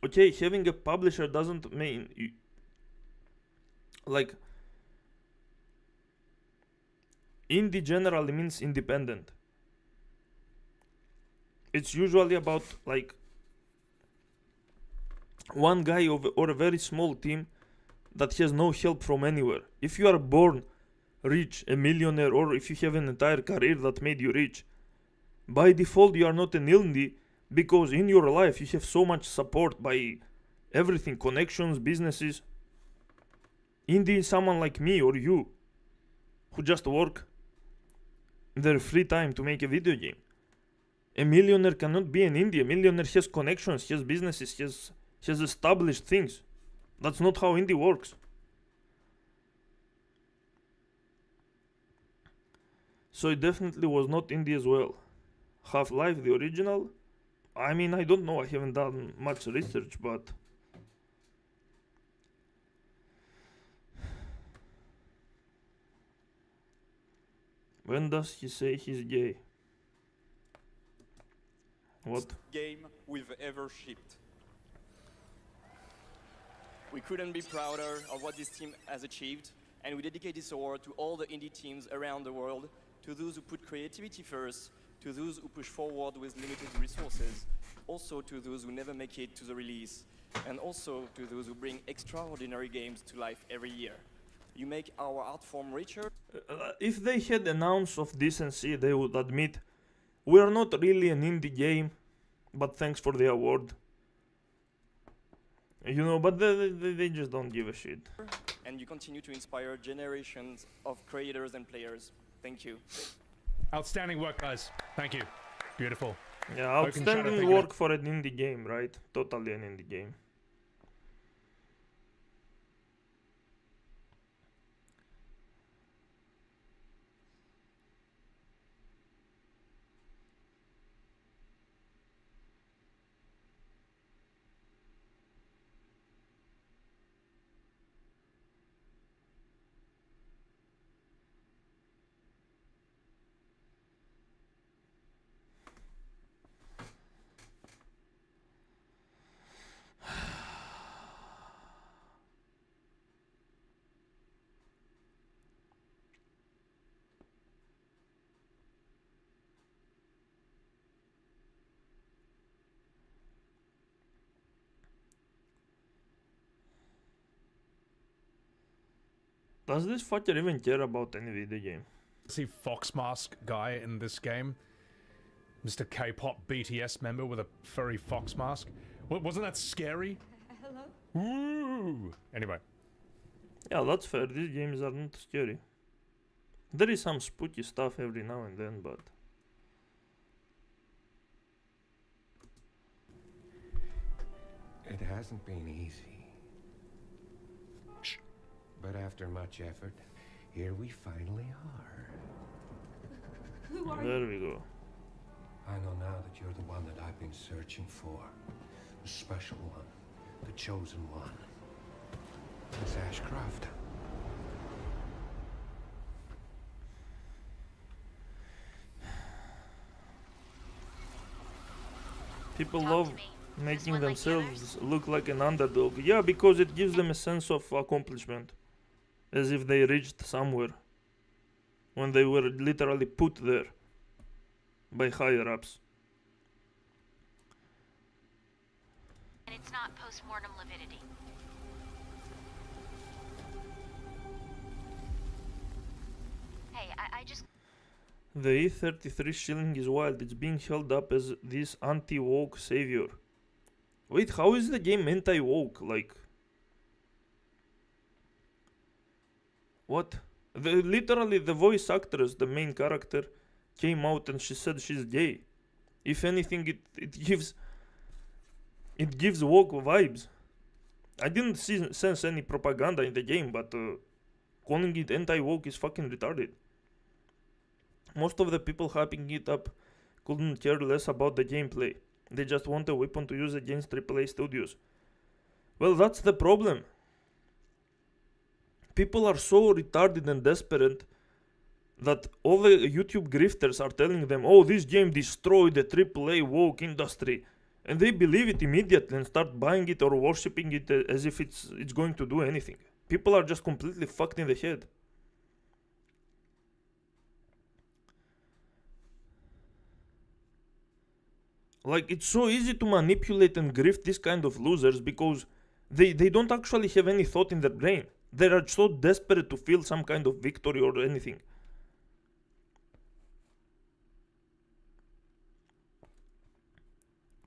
Okay, having a publisher doesn't mean like indie generally means independent. It's usually about like one guy or a very small team that has no help from anywhere. If you are born rich, a millionaire, or if you have an entire career that made you rich, by default you are not an indie, because in your life you have so much support by everything, connections, businesses. Indie is someone like me or you who just work their free time to make a video game. A millionaire cannot be an indie. A millionaire has connections, has businesses, has established things. That's not how indie works. So it definitely was not indie as well. Half-Life, the original, I mean, I don't know, I haven't done much research, but when does he say he's gay? What? Game we've ever shipped. We couldn't be prouder of what this team has achieved, and we dedicate this award to all the indie teams around the world, to those who put creativity first, to those who push forward with limited resources, also to those who never make it to the release, and also to those who bring extraordinary games to life every year. You make our art form richer. If they had an ounce of decency, they would admit, we are not really an indie game, but thanks for the award. You know, but they just don't give a shit. And you continue to inspire generations of creators and players. Thank you. Outstanding work, guys. Thank you. Beautiful. Yeah, outstanding work for an indie game, right? Totally an indie game. Does this fucker even care about any video game? See Fox Mask guy in this game, Mr. K-pop BTS member with a furry fox mask. Wasn't that scary? Hello? Woo! Anyway. Yeah, that's fair. These games are not scary. There is some spooky stuff every now and then, but it hasn't been easy. But after much effort, here we finally are. Who are there we go. I know now that you're the one that I've been searching for. The special one. The chosen one. Miss Ashcroft. People love making themselves look like an underdog. Yeah, because it gives them a sense of accomplishment. As if they reached somewhere. When they were literally put there. By higher ups. And it's not post-mortem lividity. Hey, I just... The E33 shilling is wild. It's being held up as this anti-woke savior. Wait, how is the game anti-woke? Like... What? Literally the voice actress, the main character, came out and she said she's gay. If anything, it gives woke vibes. I didn't sense any propaganda in the game, but calling it anti-woke is fucking retarded. Most of the people hyping it up couldn't care less about the gameplay. They just want a weapon to use against AAA studios. Well, that's the problem. People are so retarded and desperate that all the YouTube grifters are telling them, oh, this game destroyed the AAA woke industry. And they believe it immediately and start buying it or worshipping it as if it's going to do anything. People are just completely fucked in the head. Like, it's so easy to manipulate and grift these kind of losers because they don't actually have any thought in their brain. They are so desperate to feel some kind of victory or anything.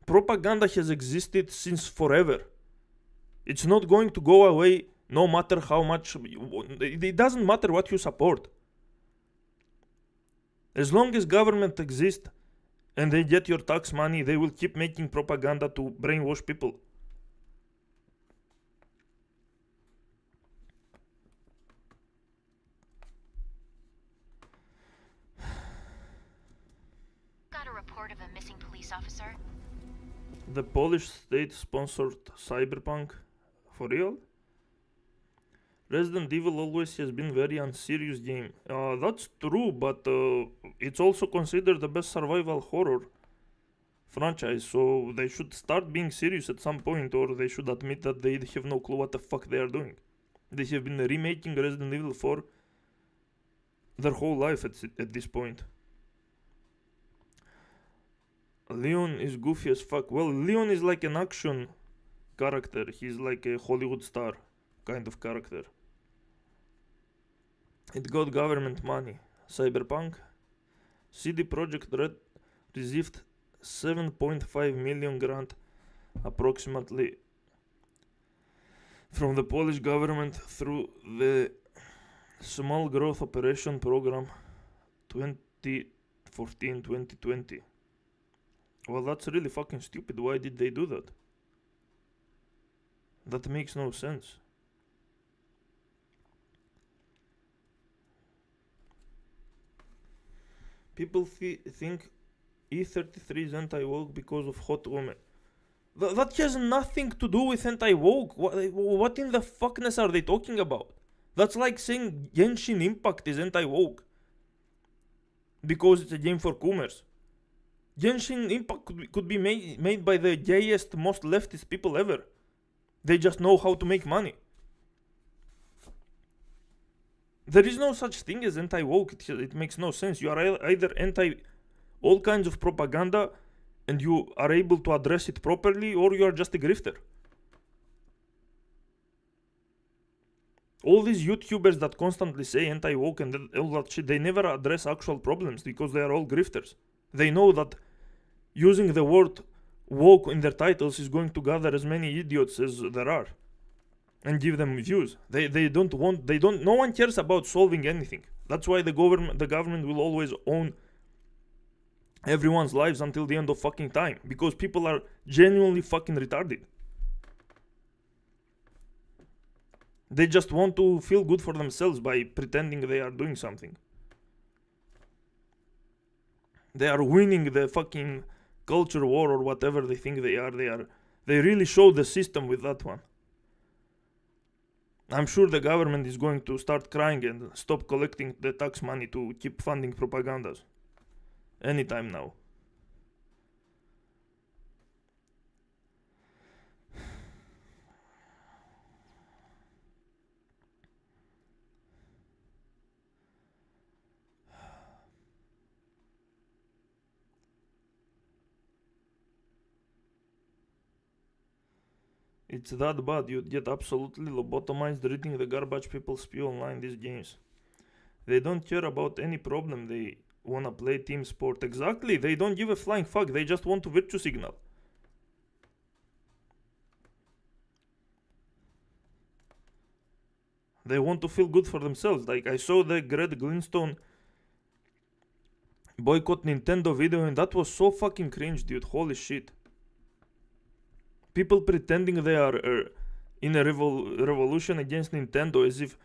Propaganda has existed since forever. It's not going to go away no matter how much. It doesn't matter what you support. As long as government exists and they get your tax money, they will keep making propaganda to brainwash people. Got a report of a missing police officer. The Polish state-sponsored cyberpunk? For real? Resident Evil always has been very unserious game. That's true, but it's also considered the best survival horror franchise, so they should start being serious at some point, or they should admit that they have no clue what the fuck they are doing. They have been remaking Resident Evil 4 their whole life at this point. Leon is goofy as fuck. Well, Leon is like an action character. He's like a Hollywood star kind of character. It got government money. Cyberpunk. CD Projekt Red received 7.5 million grant approximately from the Polish government through the Small Growth Operation Program 2014-2020. Well, that's really fucking stupid. Why did they do that? That makes no sense. People think E33 is anti-woke because of hot women. That has nothing to do with anti-woke. What in the fuckness are they talking about? That's like saying Genshin Impact is anti-woke because it's a game for coomers. Genshin Impact could be made by the gayest, most leftist people ever. They just know how to make money. There is no such thing as anti-woke. It makes no sense. You are either anti all kinds of propaganda and you are able to address it properly, or you are just a grifter. All these YouTubers that constantly say anti-woke and all that shit, they never address actual problems because they are all grifters. They know that using the word woke in their titles is going to gather as many idiots as there are and give them views. No one cares about solving anything. That's why the government will always own everyone's lives until the end of fucking time, because people are genuinely fucking retarded. They just want to feel good for themselves by pretending they are doing something. They are winning the fucking culture war or whatever they think they are. They really show the system with that one. I'm sure the government is going to start crying and stop collecting the tax money to keep funding propagandas. Anytime now. It's that bad. You'd get absolutely lobotomized reading the garbage people spew online these games. They don't care about any problem. They wanna play team sport. Exactly. They don't give a flying fuck. They just want to virtue signal. They want to feel good for themselves. Like, I saw the Greg Glinstone boycott Nintendo video and that was so fucking cringe, dude. Holy shit. People pretending they are in a revolution against Nintendo as if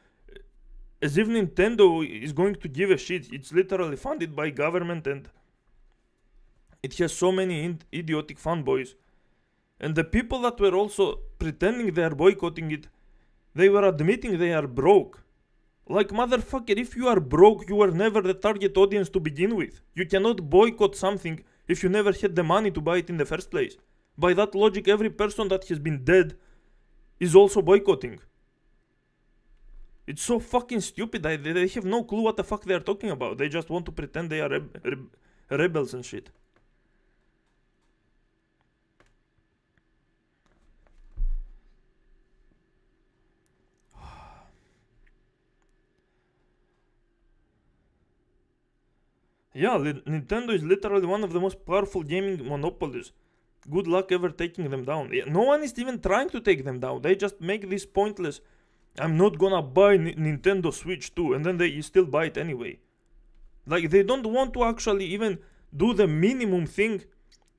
Nintendo is going to give a shit. It's literally funded by government and it has so many idiotic fanboys. And the people that were also pretending they are boycotting it, they were admitting they are broke. Like, motherfucker, if you are broke, you were never the target audience to begin with. You cannot boycott something if you never had the money to buy it in the first place. By that logic, every person that has been dead is also boycotting. It's so fucking stupid. They have no clue what the fuck they are talking about. They just want to pretend they are rebels and shit. Yeah, Nintendo is literally one of the most powerful gaming monopolies. Good luck ever taking them down. No one is even trying to take them down. They just make this pointless. I'm not gonna buy Nintendo Switch 2, and then they still buy it anyway. Like, they don't want to actually even do the minimum thing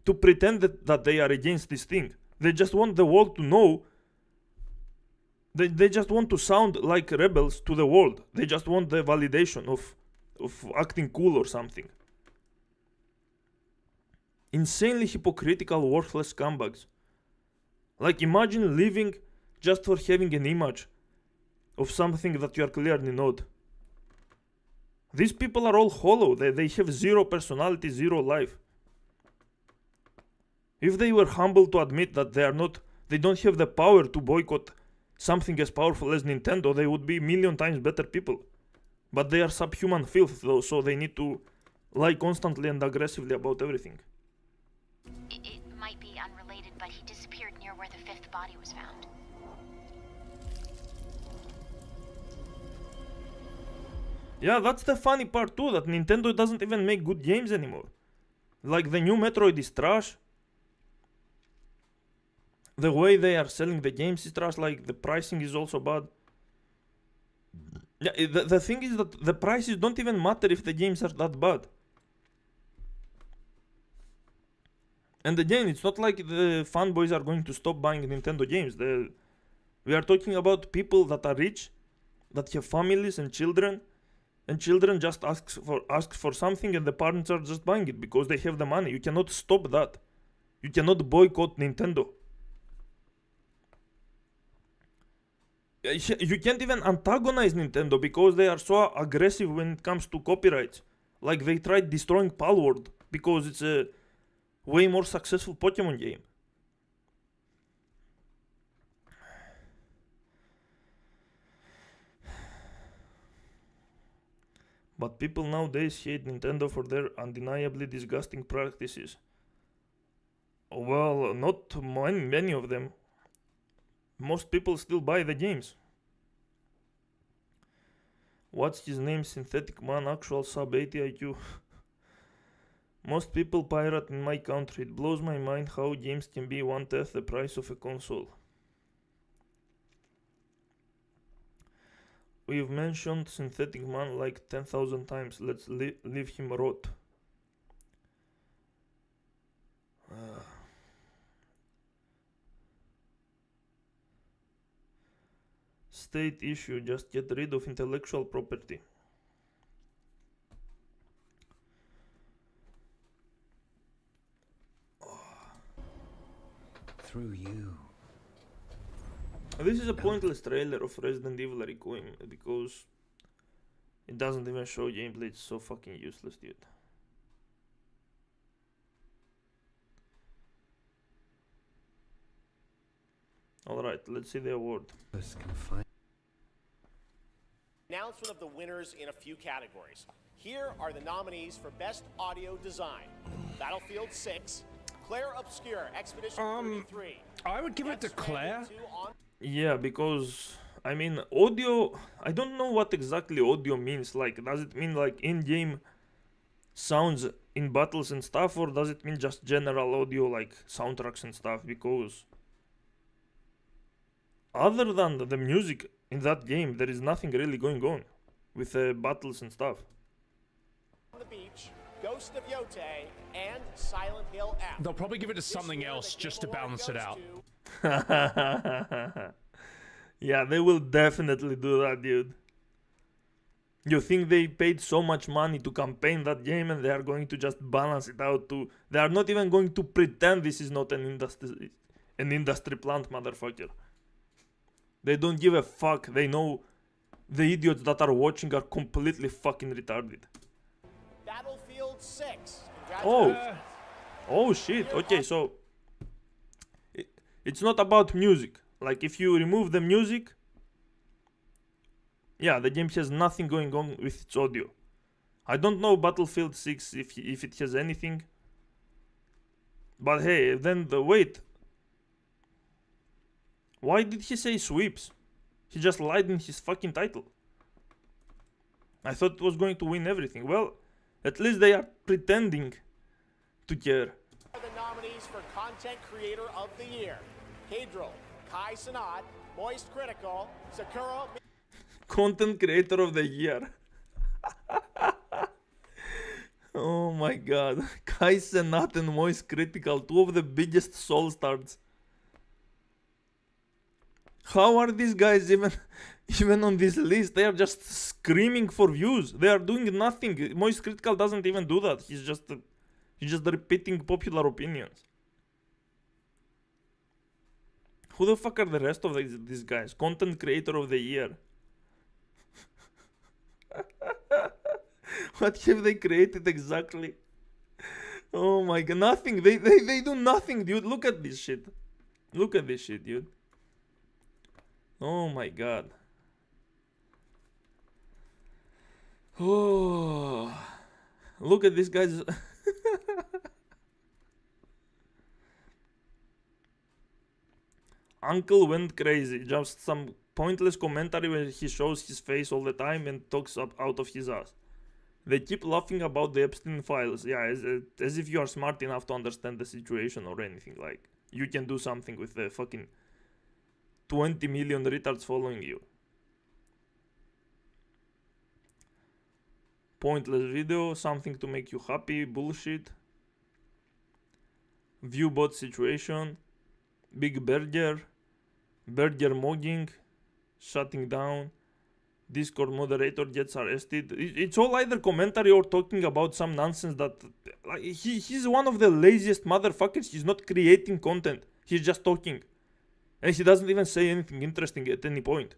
to pretend that they are against this thing. They just want the world to know. They just want to sound like rebels to the world. They just want the validation of acting cool or something. Insanely hypocritical, worthless scumbags. Like, imagine living just for having an image of something that you are clearly not. These people are all hollow. They have zero personality, zero life. If they were humble to admit that they don't have the power to boycott something as powerful as Nintendo, they would be a million times better people. But they are subhuman filth though, so they need to lie constantly and aggressively about everything. It might be unrelated, but he disappeared near where the fifth body was found. Yeah, that's the funny part too, that Nintendo doesn't even make good games anymore. Like, the new Metroid is trash. The way they are selling the games is trash, like the pricing is also bad. Yeah, the thing is that the prices don't even matter if the games are that bad. And again, it's not like the fanboys are going to stop buying Nintendo games. We are talking about people that are rich, that have families and children just ask for something, and the parents are just buying it because they have the money. You cannot stop that. You cannot boycott Nintendo. You can't even antagonize Nintendo because they are so aggressive when it comes to copyrights. Like, they tried destroying Palworld because it's a way more successful Pokemon game. But people nowadays hate Nintendo for their undeniably disgusting practices. Well, not many of them. Most people still buy the games. What's his name? Synthetic Man, actual sub 80 IQ. Most people pirate in my country. It blows my mind how games can be 1/10 the price of a console. We've mentioned Synthetic Man like 10,000 times. Let's leave him rot. State issue, just get rid of intellectual property. Through you. This is a pointless trailer of Resident Evil Requiem because it doesn't even show gameplay. It's so fucking useless, dude. Alright, let's see the award. Announcement of the winners in a few categories. Here are the nominees for Best Audio Design. Battlefield 6, Claire Obscure, Expedition 33. I would give it to Claire. Yeah, because, I mean, audio, I don't know what exactly audio means. Like, does it mean like in-game sounds in battles and stuff, or does it mean just general audio like soundtracks and stuff? Because other than the music in that game, there is nothing really going on with battles and stuff. On the Beach, Ghost of Yote, and Silent Hill F. They'll probably give it to something else just to balance it out. Yeah, they will definitely do that, dude. You think they paid so much money to campaign that game and they are going to just balance it out to... They are not even going to pretend this is not an industry plant, motherfucker. They don't give a fuck. They know the idiots that are watching are completely fucking retarded. Battlefield 6. Oh. Oh shit. Okay, so it's not about music. Like if you remove the music, yeah, the game has nothing going on with its audio. I don't know Battlefield 6 if it has anything. But hey, then wait. Why did he say sweeps? He just lied in his fucking title. I thought it was going to win everything. Well, at least they are pretending to care. The nominees for Content Creator of the Year: Kadril, Kai Sanat, Moist Critical, Sakura. Content Creator of the Year. Oh my god. Kai Senat and Moist Critical, two of the biggest soul stars. How are these guys even on this list? They are just screaming for views. They are doing nothing. Moist Critical doesn't even do that. He's just repeating popular opinions. Who the fuck are the rest of these guys? Content Creator of the Year. What have they created exactly? Oh my god, nothing. They do nothing, dude. Look at this shit. Look at this shit, dude. Oh my god. Oh, look at this guy's. Uncle went crazy. Just some pointless commentary where he shows his face all the time and talks out of his ass. They keep laughing about the Epstein files. Yeah, as if you are smart enough to understand the situation or anything. Like, you can do something with the fucking 20 million retards following you. Pointless video, something to make you happy, bullshit. Viewbot situation. Big burger. Burger mogging. Shutting down. Discord moderator gets arrested. It's all either commentary or talking about some nonsense that... Like, he's one of the laziest motherfuckers. He's not creating content. He's just talking. And he doesn't even say anything interesting at any point.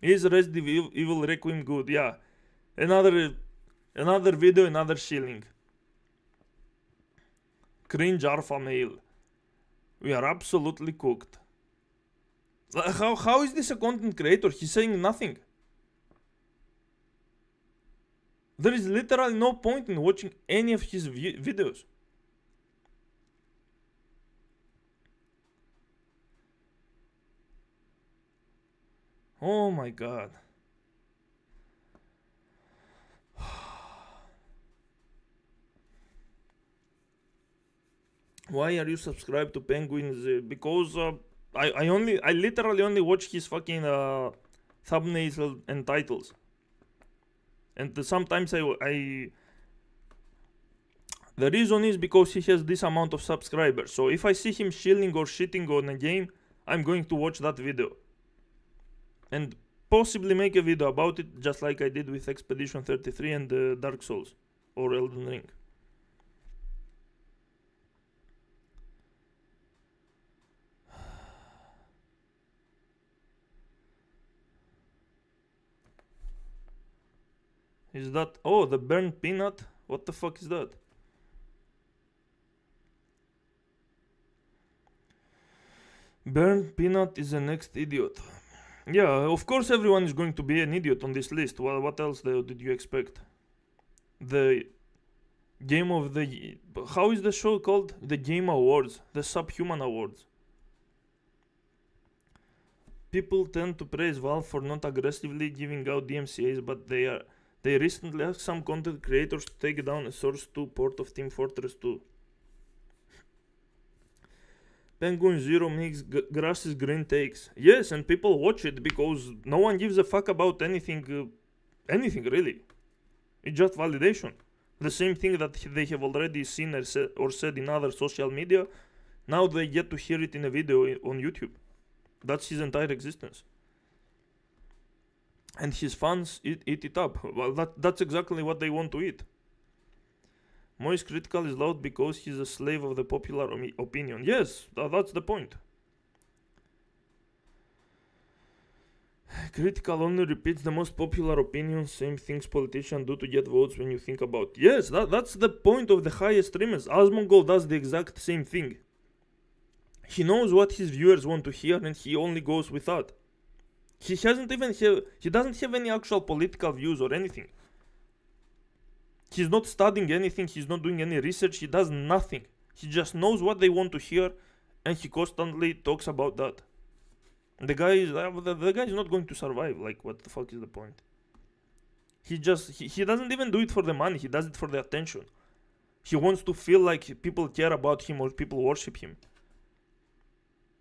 Is Resident Evil Requiem good? Yeah. Another video, another shilling. Cringe alpha male. We are absolutely cooked. How is this a content creator? He's saying nothing. There is literally no point in watching any of his videos. Oh my god. Why are you subscribed to Penguins? Because I literally only watch his fucking thumbnails and titles. And sometimes the reason is because he has this amount of subscribers. So if I see him shilling or shitting on a game, I'm going to watch that video. And possibly make a video about it, just like I did with Expedition 33 and Dark Souls or Elden Ring. Is that... Oh, the burnt peanut? What the fuck is that? Burnt peanut is the next idiot. Yeah, of course everyone is going to be an idiot on this list. Well, what else did you expect? The game of the... How is the show called? The Game Awards. The Subhuman Awards. People tend to praise Valve for not aggressively giving out DMCAs, but they recently asked some content creators to take down a Source 2 port of Team Fortress 2. Penguin Zero makes grasses green takes. Yes, and people watch it because no one gives a fuck about anything, anything really. It's just validation. The same thing that they have already seen or said in other social media, now they get to hear it in a video on YouTube. That's his entire existence. And his fans eat it up. Well, that's exactly what they want to eat. Moist Critical is loud because he's a slave of the popular opinion. Yes, that's the point. Critical only repeats the most popular opinions, same things politicians do to get votes when you think about. Yes, that's the point of the highest streamers. Asmongold does the exact same thing. He knows what his viewers want to hear and he only goes with that. He doesn't have any actual political views or anything. He's not studying anything, he's not doing any research, he does nothing. He just knows what they want to hear and he constantly talks about that. The guy is not going to survive. Like, what the fuck is the point? He doesn't even do it for the money, he does it for the attention. He wants to feel like people care about him or people worship him.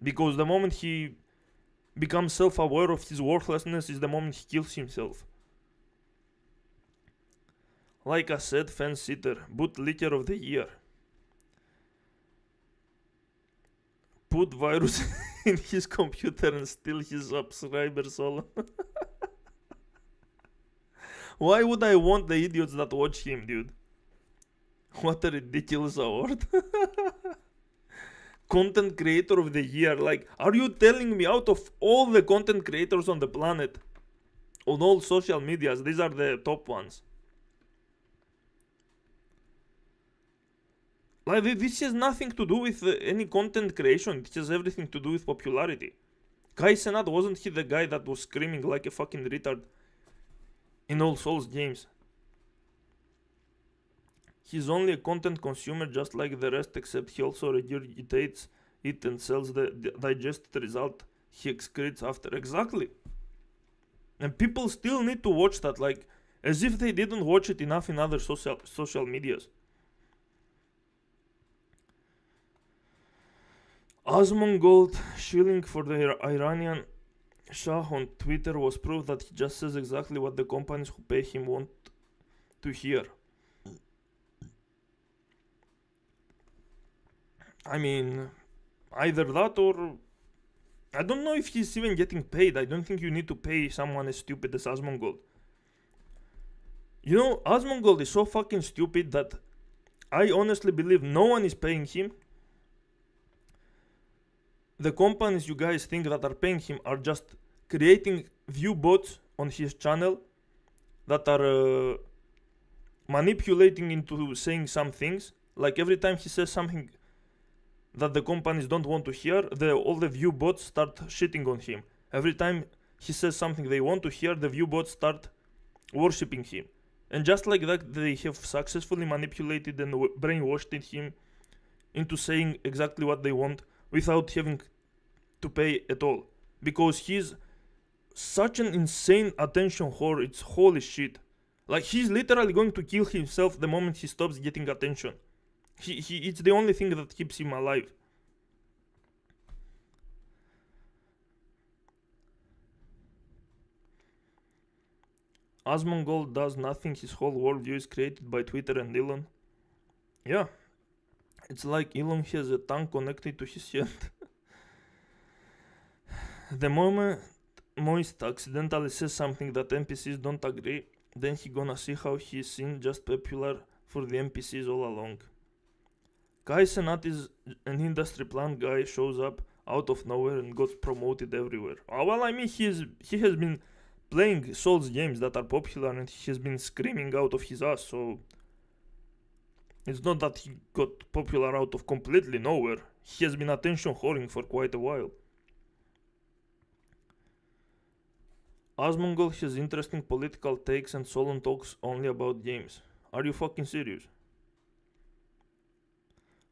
Because the moment he becomes self-aware of his worthlessness is the moment he kills himself. Like I said, fan-sitter, bootlicker of the year. Put virus in his computer and steal his subscribers all. Why would I want the idiots that watch him, dude? What a ridiculous award. Content creator of the year. Like, are you telling me out of all the content creators on the planet, on all social medias, these are the top ones? Like, this has nothing to do with any content creation. It has everything to do with popularity. Kai Cenat, wasn't he the guy that was screaming like a fucking retard in All Souls games? He's only a content consumer just like the rest, except he also regurgitates it and sells the digested result he excretes after. Exactly. And people still need to watch that, like, as if they didn't watch it enough in other social medias. Asmongold shilling for the Iranian Shah on Twitter was proof that he just says exactly what the companies who pay him want to hear. I mean, either that or I don't know if he's even getting paid. I don't think you need to pay someone as stupid as Asmongold. You know, Asmongold is so fucking stupid that I honestly believe no one is paying him. The companies you guys think that are paying him are just creating view bots on his channel that are manipulating into saying some things. Like, every time he says something that the companies don't want to hear, all the view bots start shitting on him. Every time he says something they want to hear, the view bots start worshipping him. And just like that, they have successfully manipulated and brainwashed him into saying exactly what they want without having to pay at all. Because he's such an insane attention whore, it's holy shit. Like, he's literally going to kill himself the moment he stops getting attention. It's the only thing that keeps him alive. Asmongold does nothing, his whole worldview is created by Twitter and Elon. Yeah. It's like Elon has a tongue connected to his head. The moment Moist accidentally says something that NPCs don't agree, then he gonna see how he's seen just popular for the NPCs all along. Kai Cenat is an industry plant guy, shows up out of nowhere and got promoted everywhere. Well, I mean, he has been playing Souls games that are popular and he has been screaming out of his ass, so it's not that he got popular out of completely nowhere. He has been attention whoring for quite a while. Asmongold has interesting political takes and Solon talks only about games. Are you fucking serious?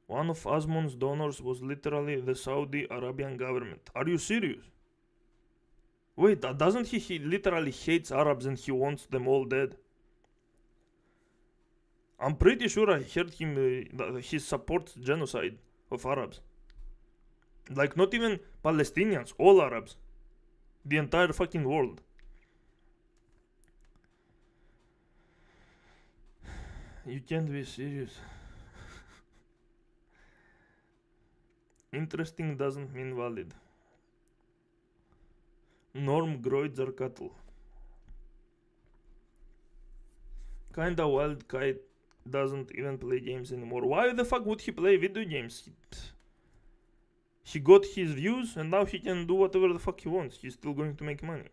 One of Asmon's donors was literally the Saudi Arabian government. Are you serious? Wait, doesn't he literally hates Arabs and he wants them all dead? I'm pretty sure I heard him that he supports genocide of Arabs. Like, not even Palestinians, all Arabs. The entire fucking world. You can't be serious. Interesting doesn't mean valid. Norm groids are cattle. Kinda wild guy doesn't even play games anymore. Why the fuck would he play video games? He got his views and now he can do whatever the fuck he wants. He's still going to make money.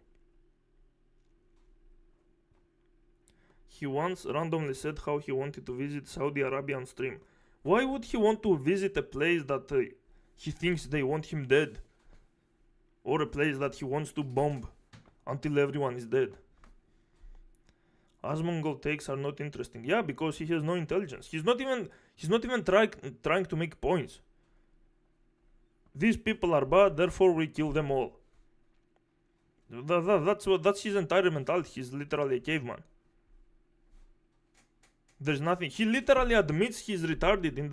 He once randomly said how he wanted to visit Saudi Arabia on stream. Why would he want to visit a place that he thinks they want him dead? Or a place that he wants to bomb until everyone is dead? Asmongold takes are not interesting. Yeah, because he has no intelligence. He's not even trying to make points. These people are bad, therefore we kill them all. That's his entire mentality. He's literally a caveman. There's nothing. He literally admits he's retarded in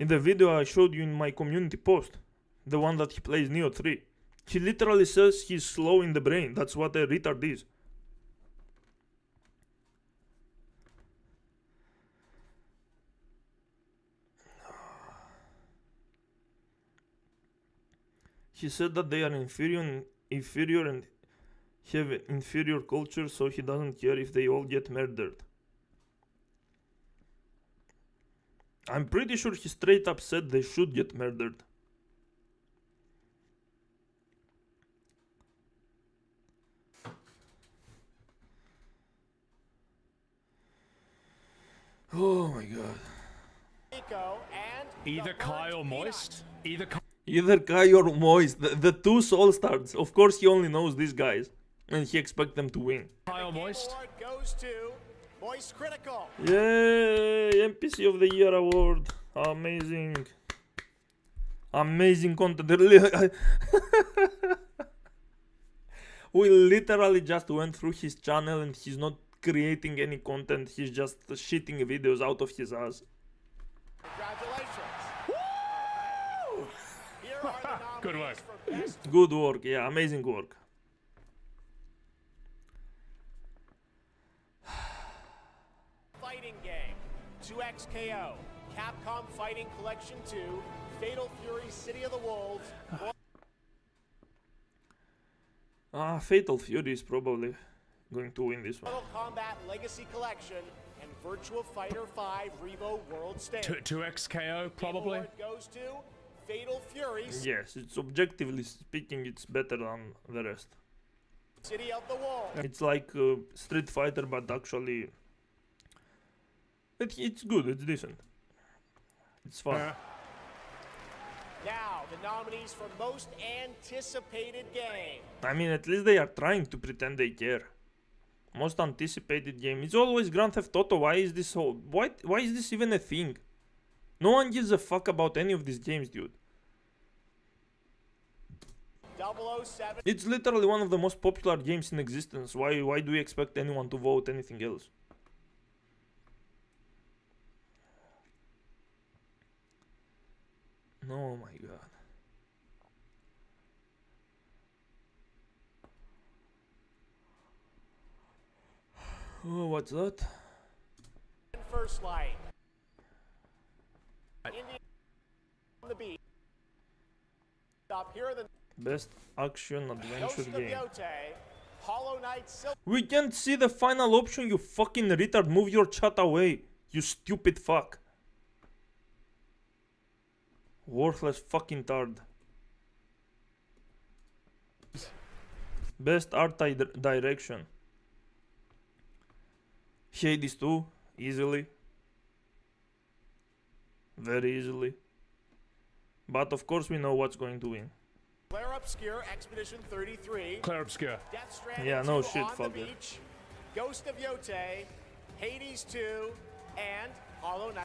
the video I showed you in my community post, the one that he plays Neo 3. He literally says he's slow in the brain. That's what a retard is. He said that they are inferior and have inferior culture, so he doesn't care if they all get murdered. I'm pretty sure he straight up said they should get murdered. Oh my god. Either Kai or Moist? Either Kai or Moist. The two soul stars. Of course he only knows these guys. And he expects them to win. Kai or Moist? Goes to Moist Critical. Yay! NPC of the Year award. Amazing. Amazing content. We literally just went through his channel and he's not creating any content. He's just shitting videos out of his ass. Congratulations. Woo! Here are the Good work. for best Good work. Yeah, amazing work. fighting game. 2XKO. Capcom Fighting Collection 2. Fatal Fury City of the Wolves. Fatal Fury is probably going to win this one. Mortal Kombat Legacy Collection and Virtua Fighter 5 Revo World Stage. 2XKO probably. Award goes to Fatal Fury Yes, it's objectively speaking, it's better than the rest. City of the Wolves. It's like Street Fighter, but actually it's good, it's decent. It's fun. Now, the nominees for most anticipated game. I mean, at least they are trying to pretend they care. Most anticipated game. It's always Grand Theft Auto. Why is this so? Why is this even a thing? No one gives a fuck about any of these games, dude. 007. It's literally one of the most popular games in existence. Why do we expect anyone to vote anything else? Oh my god. Oh, what's that? First Light. Indian on the beat. Stop here. The Best action adventure Ghost of game. Yote, Hollow Knight Silver. We can't see the final option, you fucking retard. Move your chat away, you stupid fuck. Worthless fucking tard. Best art direction. Hades 2, easily. Very easily. But of course we know what's going to win. Claire Obscure Expedition 33. Claire Obscure. Death Stranding Yeah, no 2 shit, on the fucker. beach. Ghost of Yote, Hades 2, and Hollow Knight.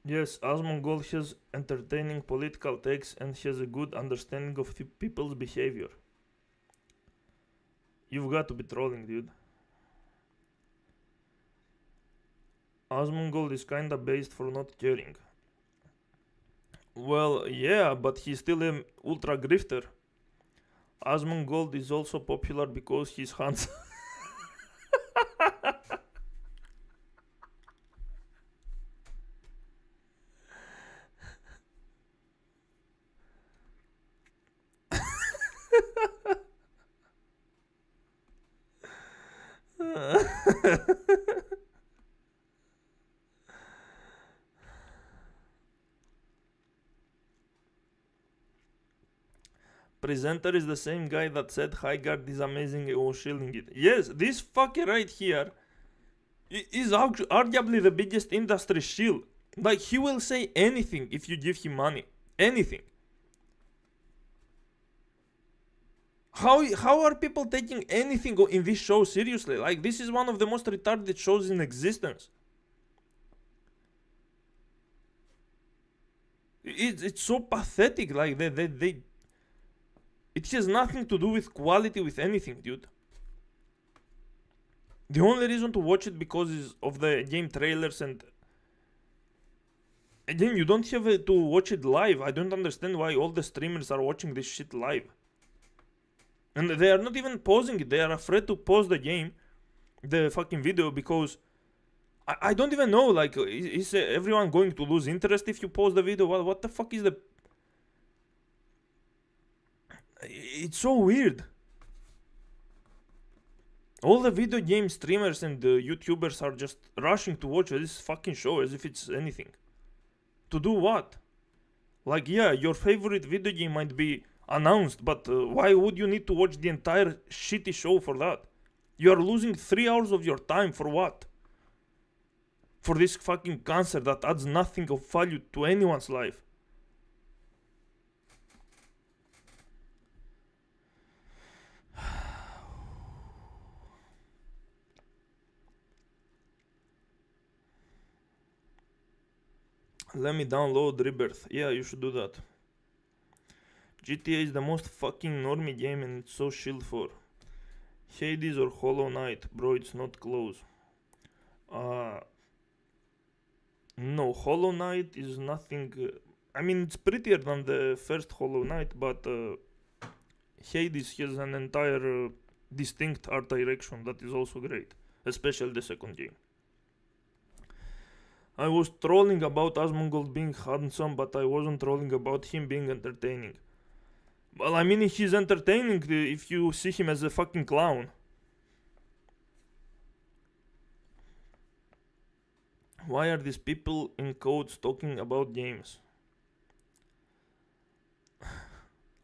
Yes, Asmongold has entertaining political takes and has a good understanding of people's behavior. You've got to be trolling, dude. Asmongold is kinda based for not caring. Well, yeah, but he's still an ultra grifter. Asmongold is also popular because he's handsome. presenter is the same guy that said Highguard is amazing and was shilling it. Yes, this fucker right here is arguably the biggest industry shill. Like, he will say anything if you give him money. Anything. How are people taking anything in this show seriously? Like, this is one of the most retarded shows in existence. It's so pathetic. Like, it has nothing to do with quality, with anything, dude. The only reason to watch it because of the game trailers, and again, you don't have to watch it live. I don't understand why all the streamers are watching this shit live. And they are not even pausing it. They are afraid to pause the game, the fucking video, because I don't even know, like, is everyone going to lose interest if you pause the video? What the fuck is the... It's so weird. All the video game streamers and YouTubers are just rushing to watch this fucking show as if it's anything. To do what? Like, yeah, your favorite video game might be announced, but why would you need to watch the entire shitty show for that? You are losing 3 hours of your time for what? For this fucking cancer that adds nothing of value to anyone's life. Let me download Rebirth. Yeah, you should do that. GTA is the most fucking normie game and it's so shield for. Hades or Hollow Knight? Bro, it's not close. No, Hollow Knight is nothing... I mean, it's prettier than the first Hollow Knight, but Hades has an entire distinct art direction that is also great. Especially the second game. I was trolling about Asmongold being handsome, but I wasn't trolling about him being entertaining. Well, I mean, he's entertaining if you see him as a fucking clown. Why are these people in codes talking about games?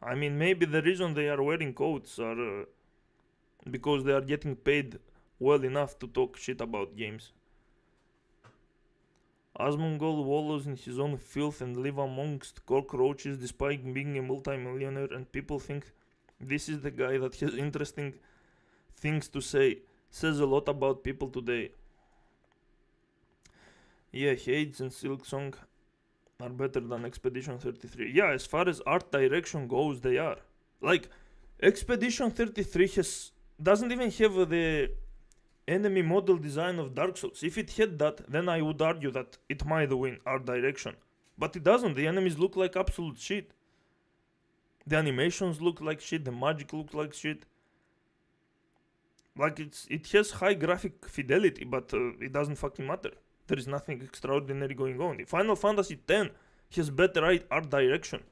I mean, maybe the reason they are wearing coats are because they are getting paid well enough to talk shit about games. Asmongold wallows in his own filth and live amongst cockroaches despite being a multi-millionaire, and people think this is the guy that has interesting things to say. Says a lot about people today. Yeah, Hades and Silksong are better than Expedition 33. Yeah, as far as art direction goes, they are. Like, Expedition 33 doesn't even have the enemy model design of Dark Souls. If it had that, then I would argue that it might win art direction. But it doesn't. The enemies look like absolute shit. The animations look like shit. The magic looks like shit. Like, it has high graphic fidelity, but it doesn't fucking matter. There is nothing extraordinary going on. Final Fantasy X has better art direction.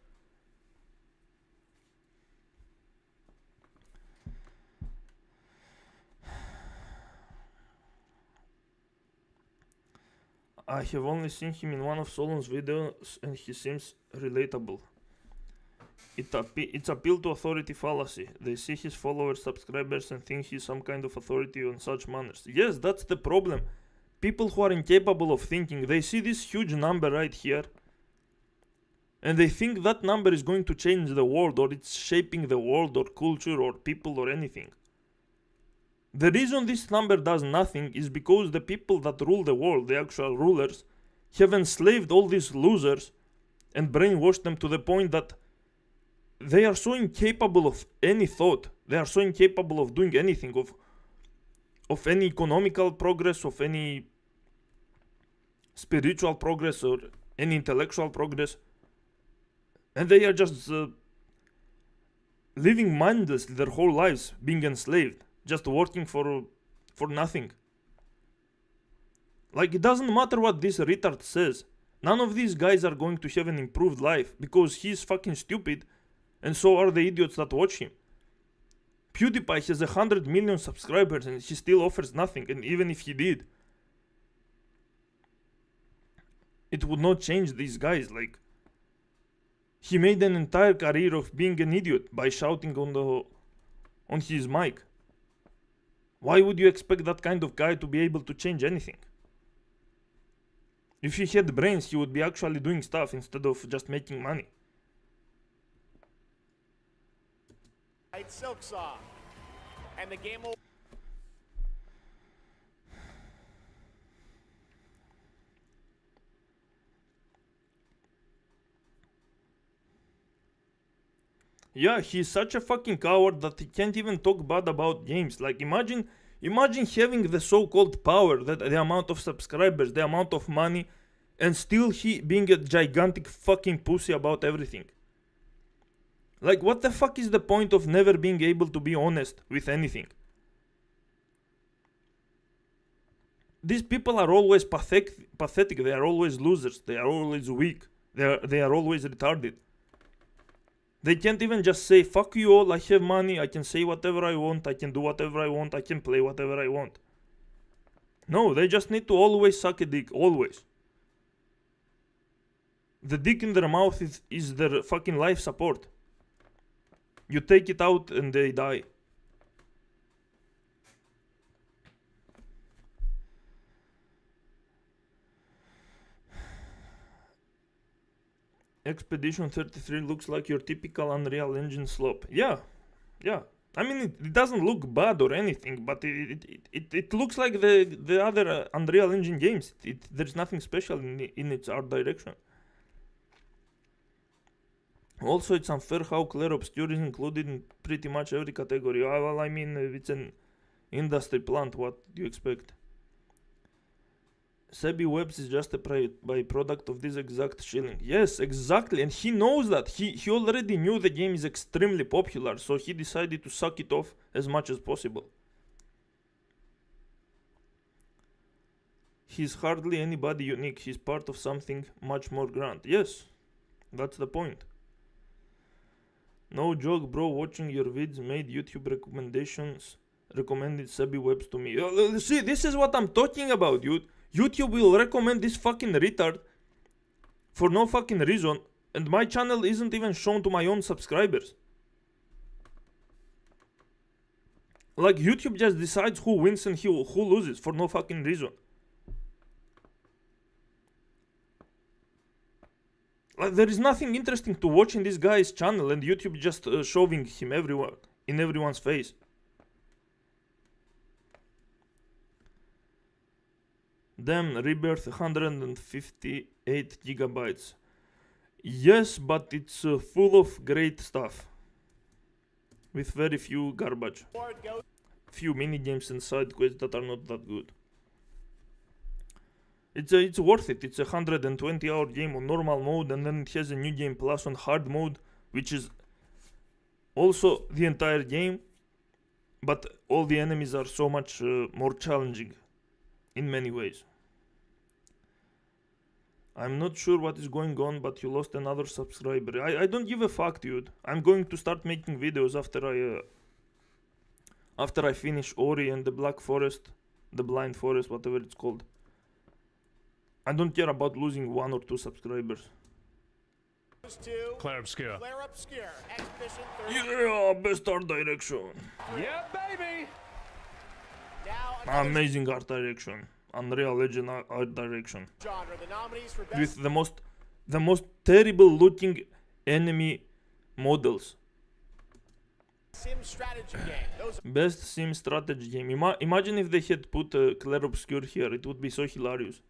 I have only seen him in one of Solon's videos and he seems relatable. It's appeal to authority fallacy. They see his followers, subscribers and think he's some kind of authority on such manners. Yes, that's the problem. People who are incapable of thinking, they see this huge number right here and they think that number is going to change the world, or it's shaping the world or culture or people or anything. The reason this number does nothing is because the people that rule the world, the actual rulers, have enslaved all these losers and brainwashed them to the point that they are so incapable of any thought. They are so incapable of doing anything, of any economical progress, of any spiritual progress or any intellectual progress. And they are just living mindlessly their whole lives, being enslaved. Just working for nothing. Like, it doesn't matter what this retard says. None of these guys are going to have an improved life because he's fucking stupid and so are the idiots that watch him. PewDiePie has 100 million subscribers and he still offers nothing, and even if he did, it would not change these guys. Like, He made an entire career of being an idiot by shouting on his mic. Why would you expect that kind of guy to be able to change anything? If he had brains, he would be actually doing stuff instead of just making money. Silk Saw. And the game will... Yeah, he's such a fucking coward that he can't even talk bad about games. Like, imagine having the so-called power, that the amount of subscribers, the amount of money, and still he being a gigantic fucking pussy about everything. Like, what the fuck is the point of never being able to be honest with anything? These people are always pathetic. They are always losers. They are always weak. They are always retarded. They can't even just say, fuck you all, I have money, I can say whatever I want, I can do whatever I want, I can play whatever I want. No, they just need to always suck a dick, always. The dick in their mouth is their fucking life support. You take it out and they die. Expedition 33 looks like your typical Unreal Engine slop. Yeah. I mean, it doesn't look bad or anything, but it looks like the other Unreal Engine games. There's nothing special in its art direction. Also, it's unfair how Claire Obscure is included in pretty much every category. Well, I mean, it's an industry plant. What do you expect? Sebi Webs is just a byproduct of this exact shilling. Yes, exactly, and he knows that. He already knew the game is extremely popular, so he decided to suck it off as much as possible. He's hardly anybody unique. He's part of something much more grand. Yes, that's the point. No joke, bro. Watching your vids made YouTube recommended Sebi Webs to me. See, this is what I'm talking about, dude. YouTube will recommend this fucking retard for no fucking reason, and my channel isn't even shown to my own subscribers. Like, YouTube just decides who wins and who loses for no fucking reason. Like, there is nothing interesting to watch in this guy's channel, and YouTube just shoving him everywhere, in everyone's face. Damn, Rebirth 158 gigabytes. Yes, but it's full of great stuff. With very few garbage. Few mini games and side quests that are not that good. It's worth it. It's a 120-hour game on normal mode, and then it has a new game plus on hard mode, which is also the entire game, but all the enemies are so much more challenging in many ways. I'm not sure what is going on, but you lost another subscriber. I don't give a fuck, dude. I'm going to start making videos after I finish Ori and the Black Forest, the Blind Forest, whatever it's called. I don't care about losing 1 or 2 subscribers. Claire Obscure. Expedition 33. Yeah, best art direction. Yeah, baby. Amazing art direction. Unreal Engine art direction. Genre. The nominees for With the most terrible looking enemy models. Sim strategy game. Best sim strategy game. Imagine if they had put Claire Obscure here. It would be so hilarious.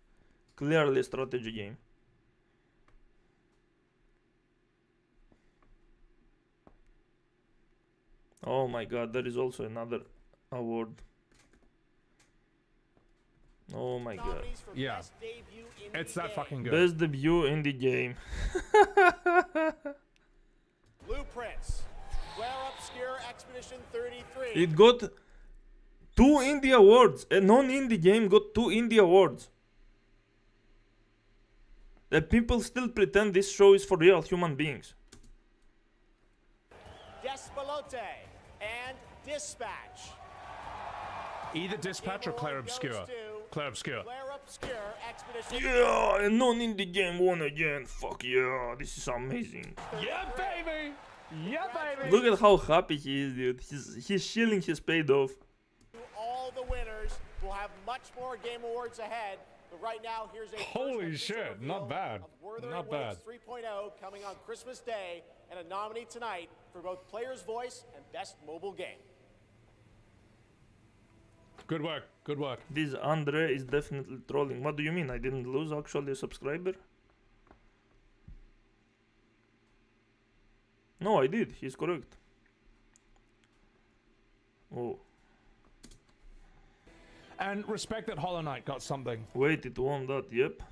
Clearly a strategy game. Oh my god, there is also another award. Oh my god. Yeah. It's that fucking good. Best debut in the game. Blueprints. Claire Obscure Expedition 33. It got 2 indie awards. A non-indie game got 2 indie awards. The people still pretend this show is for real human beings. Despalote and Dispatch. Either Dispatch or Claire Obscure. Claire Obscure. Claire Obscure Expedition. Yeah, and non-indie game won again. Fuck yeah, this is amazing. Yeah, baby. Yeah, baby. Look at how happy he is, dude. He's chilling his paid off. All the winners will have much more Game Awards ahead. But right now, here's a Holy shit, not bad. Not bad. 3.0 coming on Christmas Day, and a nominee tonight for both Player's Voice and Best Mobile Game. Good work. Good work. This Andre is definitely trolling. What do you mean? I didn't lose actually a subscriber? No, I did. He's correct. Oh. And respect that Hollow Knight got something. Wait, it won that. Yep.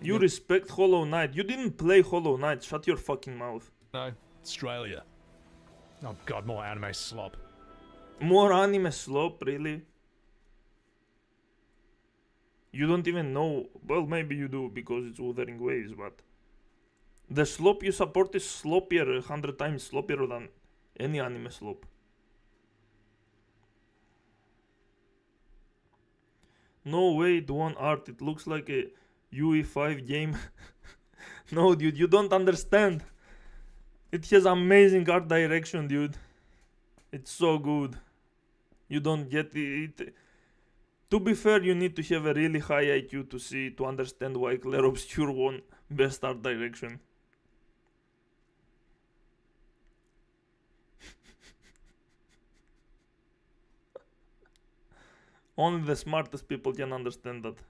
You respect Hollow Knight. You didn't play Hollow Knight. Shut your fucking mouth. No. Australia. Oh god, more anime slop. More anime slop, really? You don't even know. Well, maybe you do because it's Wuthering Waves, but the slop you support is sloppier, 100 times sloppier than any anime slop. No way it won art. It looks like a UE5 game. No, dude, you don't understand. It has amazing art direction, dude. It's so good. You don't get it. To be fair, you need to have a really high IQ to understand why Claire Obscure won Best Art Direction. Only the smartest people can understand that.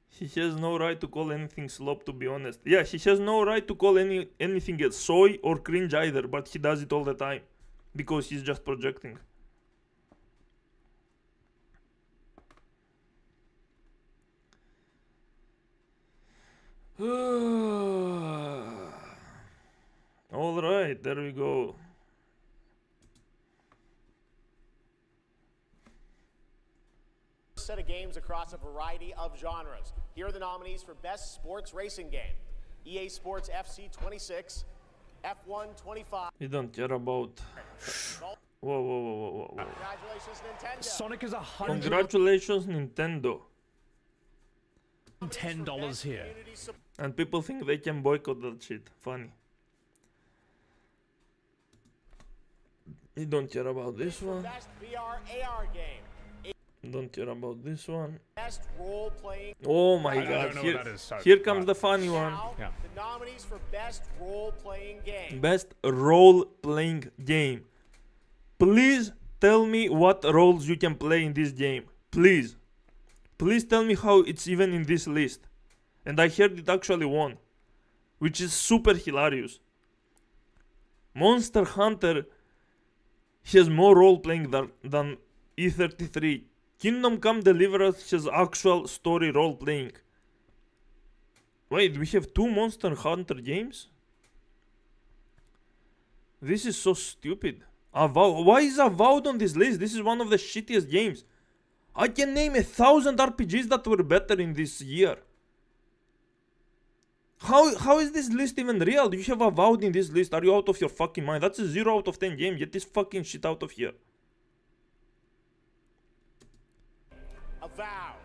He has no right to call anything slop, to be honest. Yeah, he has no right to call anything else soy or cringe either, but he does it all the time. Because he's just projecting. Alright, there we go. Set of games across a variety of genres. Here are the nominees for Best Sports Racing Game. EA Sports FC 26, F1 25. You don't care about... Whoa. Congratulations, Nintendo. Sonic is Congratulations, Nintendo. $10 here. And people think they can boycott that shit. Funny. You don't care about this one. Best VR AR game. Don't care about this one. Best role-playing. Oh my I god, don't know here, what that is, so here comes the funny one. Yeah. The nominees for Best Role-Playing Game. Best role-playing game. Please tell me what roles you can play in this game. Please. Please tell me how it's even in this list. And I heard it actually won. Which is super hilarious. Monster Hunter has more role-playing than E33. Kingdom Come Deliverance has actual story role-playing. Wait, we have 2 Monster Hunter games? This is so stupid. Why is Avowed on this list? This is one of the shittiest games. I can name 1,000 RPGs that were better in this year. How is this list even real? You have Avowed in this list. Are you out of your fucking mind? That's a 0 out of 10 game. Get this fucking shit out of here. Avowed.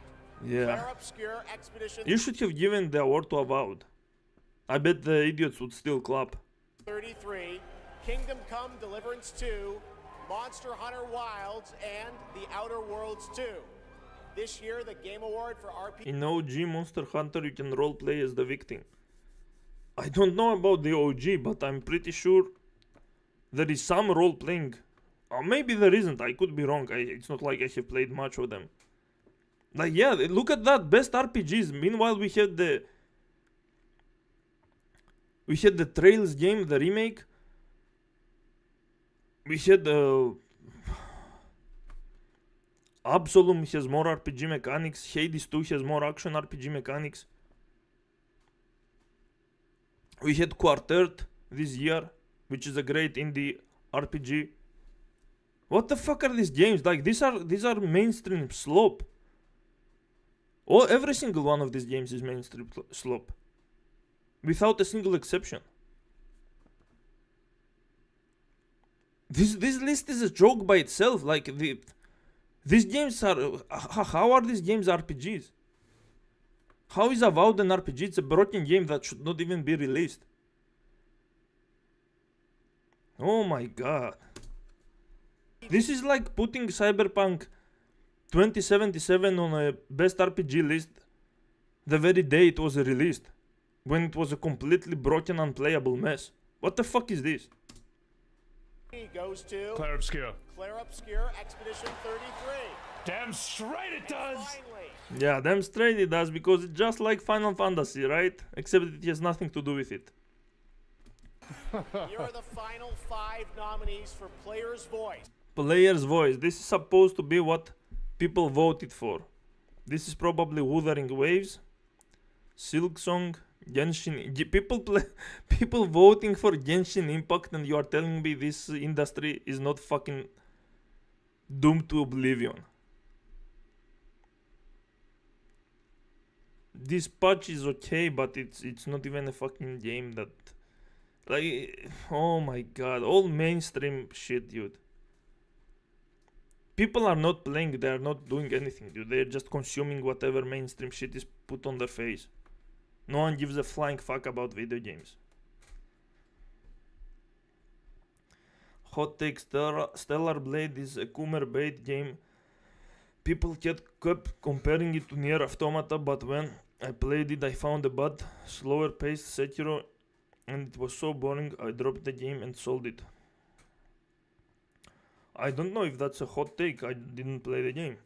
Yeah. Claire Obscure Expedition. You should have given the award to Avowed. I bet the idiots would still clap. 33, Kingdom Come Deliverance 2, Monster Hunter Wilds, and The Outer Worlds 2. This year, the Game Award for RPG. In OG Monster Hunter, you can roleplay as the victim. I don't know about the OG, but I'm pretty sure there is some role-playing. Or maybe there isn't, I could be wrong. It's not like I have played much of them. Like, yeah, look at that, best RPGs. Meanwhile, we had the Trails game, the remake. We had Absolum has more RPG mechanics. Hades 2 has more action RPG mechanics. We had Quartet this year, which is a great indie RPG. What the fuck are these games? Like, these are mainstream slop. Every single one of these games is mainstream slop. Without a single exception. This list is a joke by itself. Like, These games are... how are these games RPGs? How is Avowed an RPG? It's a broken game that should not even be released. Oh my god. This is like putting Cyberpunk 2077 on a best RPG list the very day it was released, when it was a completely broken, unplayable mess. What the fuck is this? Goes to Claire Obscure. Claire Obscure, Expedition 33. Damn straight it does! Yeah, damn straight it does, because it's just like Final Fantasy, right? Except it has nothing to do with it. Here are the final 5 nominees for Player's Voice. Player's Voice. This is supposed to be what people voted for. This is probably Wuthering Waves, Silk Song, Genshin. People voting for Genshin Impact, and you are telling me this industry is not fucking doomed to oblivion. This patch is okay, but it's not even a fucking game that, like, oh my god, all mainstream shit, dude. People are not playing, they are not doing anything, dude. They're just consuming whatever mainstream shit is put on their face. No one gives a flying fuck about video games. Hot take: Stellar Blade is a Coomer bait game. People kept comparing it to Nier Automata, but when I played it I found a bad, slower paced Sekiro, and it was so boring I dropped the game and sold it. I don't know if that's a hot take, I didn't play the game.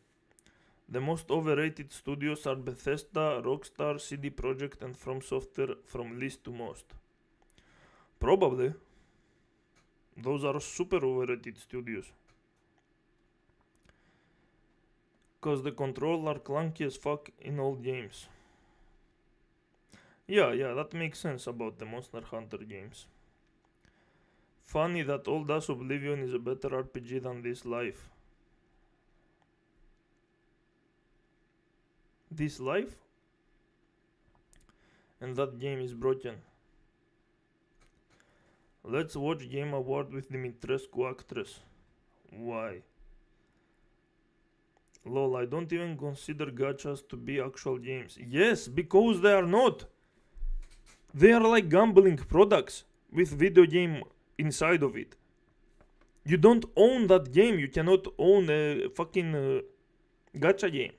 The most overrated studios are Bethesda, Rockstar, CD Projekt and From Software, from least to most. Probably. Those are super overrated studios. Cause the controls are clunky as fuck in old games. Yeah, that makes sense about the Monster Hunter games. Funny that Old Ass Oblivion is a better RPG than This Life. This Life? And that game is broken. Let's watch Game Award with Dimitrescu actress. Why? Lol, I don't even consider gachas to be actual games. Yes, because they are not. They are like gambling products with video game inside of it. You don't own that game. You cannot own a fucking gacha game.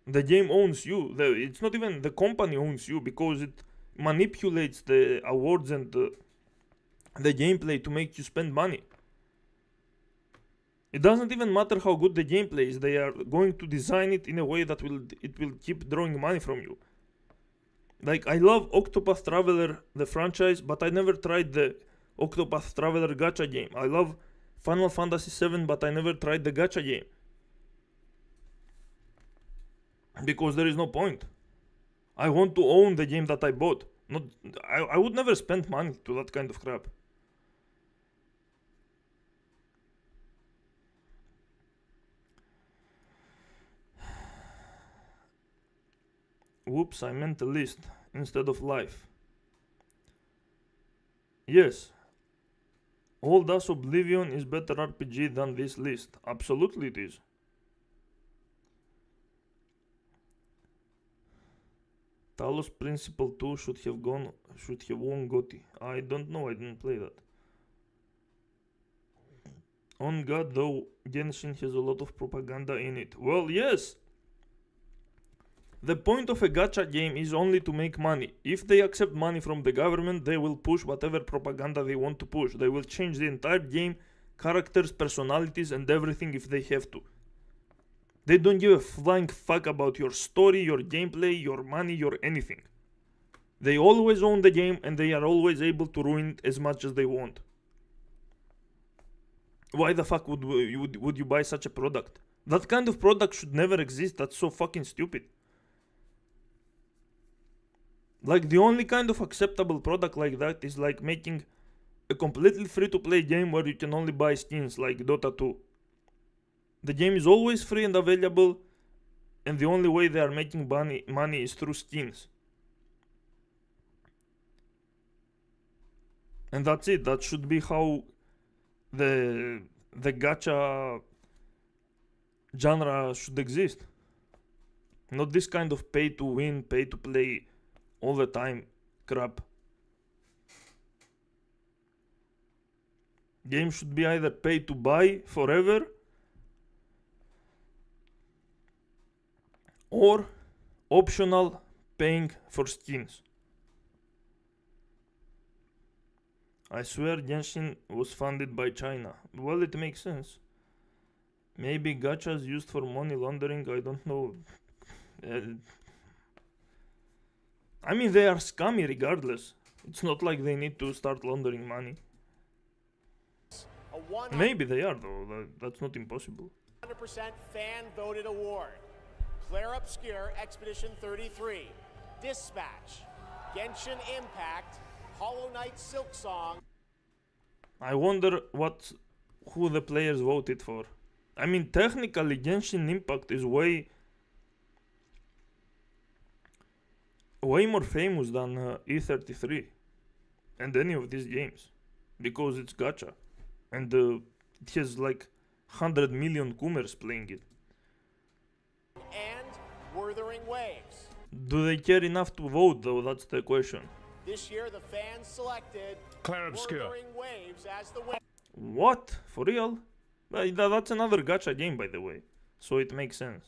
The game owns you. It's not even the company owns you, because it manipulates the awards and the gameplay to make you spend money. It doesn't even matter how good the gameplay is. They are going to design it in a way that it will keep drawing money from you. Like, I love Octopath Traveler, the franchise, but I never tried the Octopath Traveler gacha game. I love Final Fantasy VII, but I never tried the gacha game. Because there is no point. I want to own the game that I bought. I would never spend money to that kind of crap. Whoops, I meant a list instead of life. Yes. Old Ass Oblivion is better RPG than this list. Absolutely it is. Talos Principle 2 should have won GOTY. I don't know, I didn't play that. On God though, Genshin has a lot of propaganda in it. Well, yes! The point of a gacha game is only to make money. If they accept money from the government, they will push whatever propaganda they want to push. They will change the entire game, characters, personalities and everything if they have to. They don't give a flying fuck about your story, your gameplay, your money, your anything. They always own the game and they are always able to ruin it as much as they want. Why the fuck would you buy such a product? That kind of product should never exist. That's so fucking stupid. Like, the only kind of acceptable product like that is like making a completely free-to-play game where you can only buy skins, like Dota 2. The game is always free and available, and the only way they are making money is through skins. And that's it. That should be how the gacha genre should exist. Not this kind of pay to win, pay to play all the time crap. Games should be either pay to buy forever or optional paying for skins. I swear Genshin was funded by China. Well, it makes sense. Maybe gachas used for money laundering, I don't know. I mean, they are scummy regardless. It's not like they need to start laundering money. Maybe they are though, that's not impossible. 100% fan voted award. Claire Obscure, Expedition 33. Dispatch, Genshin Impact, Hollow Knight Silk Song. I wonder who the players voted for. I mean, technically Genshin Impact is way more famous than E33 and any of these games because it's gacha and it has like 100 million Kumers playing it. And Wuthering Waves. Do they care enough to vote though? That's the question. This year the fans selected Claire Obscure. Wuthering Waves as the winner. What? For real? That's another gacha game, by the way, so it makes sense.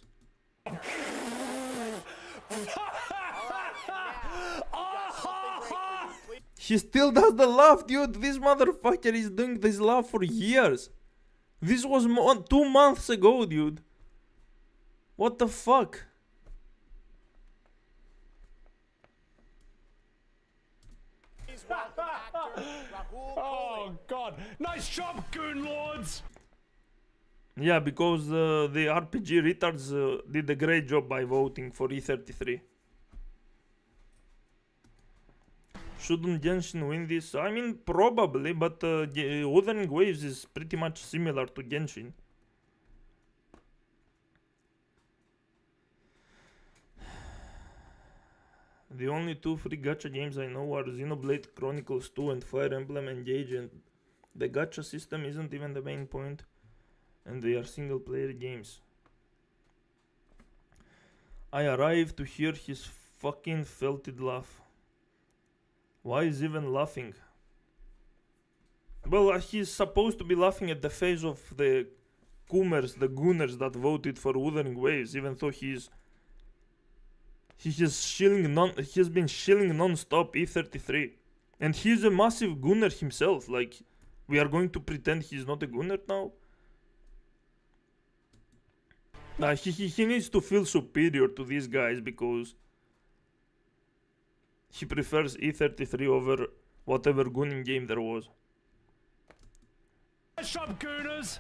He still does the laugh, dude. This motherfucker is doing this laugh for years. This was 2 months ago, dude. What the fuck? Oh god, nice job, Goon Lords! Yeah, because the RPG retards did a great job by voting for E33. Shouldn't Genshin win this? I mean, probably, but Wuthering Waves is pretty much similar to Genshin. The only 2 free gacha games I know are Xenoblade Chronicles 2 and Fire Emblem Engage, and the gacha system isn't even the main point, and they are single player games. I arrived to hear his fucking felted laugh. Why is even laughing? Well, he's supposed to be laughing at the face of the Kumers, the Gooners that voted for Wuthering Waves, even though he has been shilling non-stop E33. And he's a massive Gooner himself. Like, we are going to pretend he's not a Gooner now? He needs to feel superior to these guys because he prefers E33 over whatever Gooning game there was. Nice job, Gooners!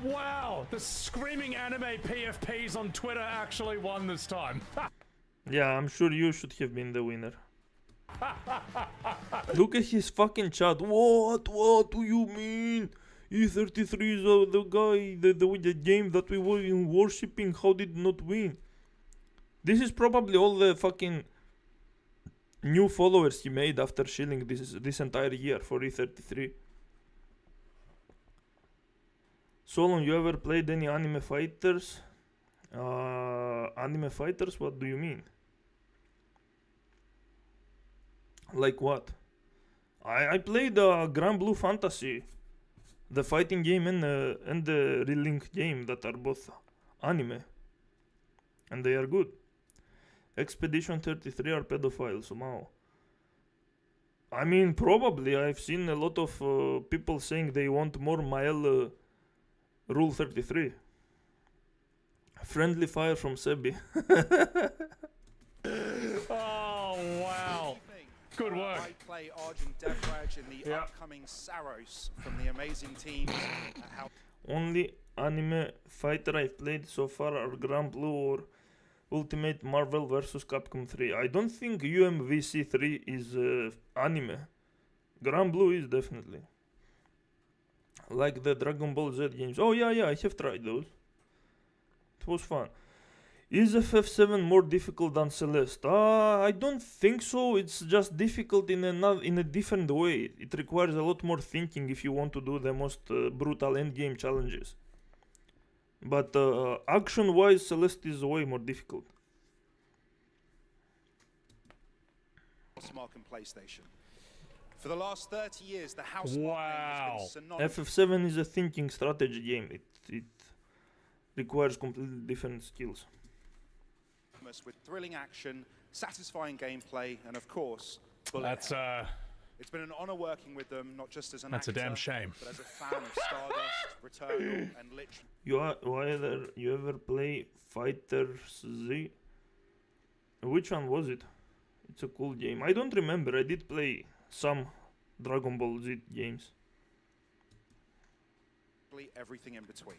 Wow, the screaming anime PFPs on Twitter actually won this time. Yeah, I'm sure you should have been the winner. Look at his fucking chat. What do you mean? E33 is the guy, the game that we were worshipping. How did not win? This is probably all the fucking new followers he made after shilling this entire year for E33. Solon, you ever played any anime fighters? Anime fighters? What do you mean? Like what? I played Grand Blue Fantasy, the fighting game and the Relink game that are both anime, and they are good. Expedition 33 are pedophiles somehow. I mean, probably. I've seen a lot of people saying they want more Mael Rule 33. Friendly fire from Sebi. Oh, wow. Good work. I play Arjun Devraj in the upcoming Saros from the amazing teams. Only anime fighter I've played so far are Grand Blue or Ultimate Marvel vs. Capcom 3. I don't think UMVC 3 is anime. Grand Blue is definitely. Like the Dragon Ball Z games. Oh yeah, I have tried those. It was fun. Is FF7 more difficult than Celeste? I don't think so. It's just difficult in a different way. It requires a lot more thinking if you want to do the most brutal endgame challenges. But action-wise, Celeste is way more difficult. Mark and PlayStation. For the last 30 years, the house name has been synonymous FF7 is a thinking strategy game. It requires completely different skills. with thrilling action, satisfying gameplay, and of course, bullets. It's been an honor working with them, not just as an actor, a damn shame. but as a fan of Stardust, Returnal, and literally. You ever play Fighter Z? Which one was it? It's a cool game. I don't remember. I did play some Dragon Ball Z games. Everything in between.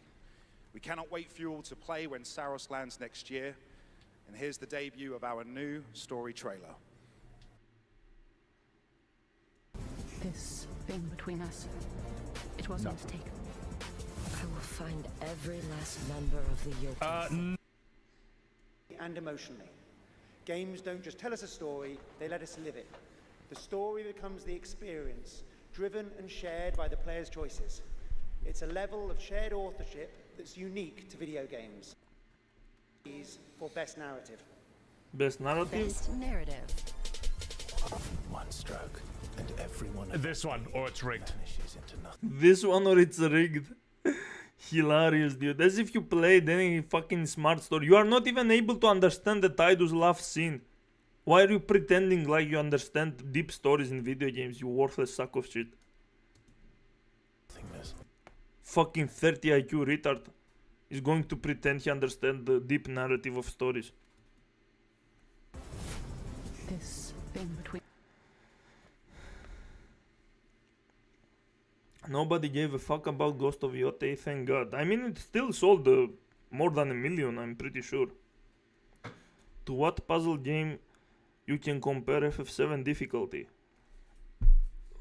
We cannot wait for you all to play when Saros lands next year. And here's the debut of our new story trailer. This thing between us, it was a mistake. I will find every last member of the Yoki. And emotionally. Games don't just tell us a story, they let us live it. The story becomes the experience, driven and shared by the player's choices. It's a level of shared authorship that's unique to video games. For best narrative. Best narrative? Best narrative. One stroke, and everyone. This one, or it's rigged. This one or it's rigged. Hilarious, dude. As if you played any fucking smart story. You are not even able to understand the Tidus laugh scene. Why are you pretending like you understand deep stories in video games, you worthless sack of shit? Fucking 30 IQ retard is going to pretend he understands the deep narrative of stories. This thing between. Nobody gave a fuck about Ghost of Yote, thank God. I mean, it still sold more than 1 million, I'm pretty sure. To what puzzle game you can compare FF7 difficulty?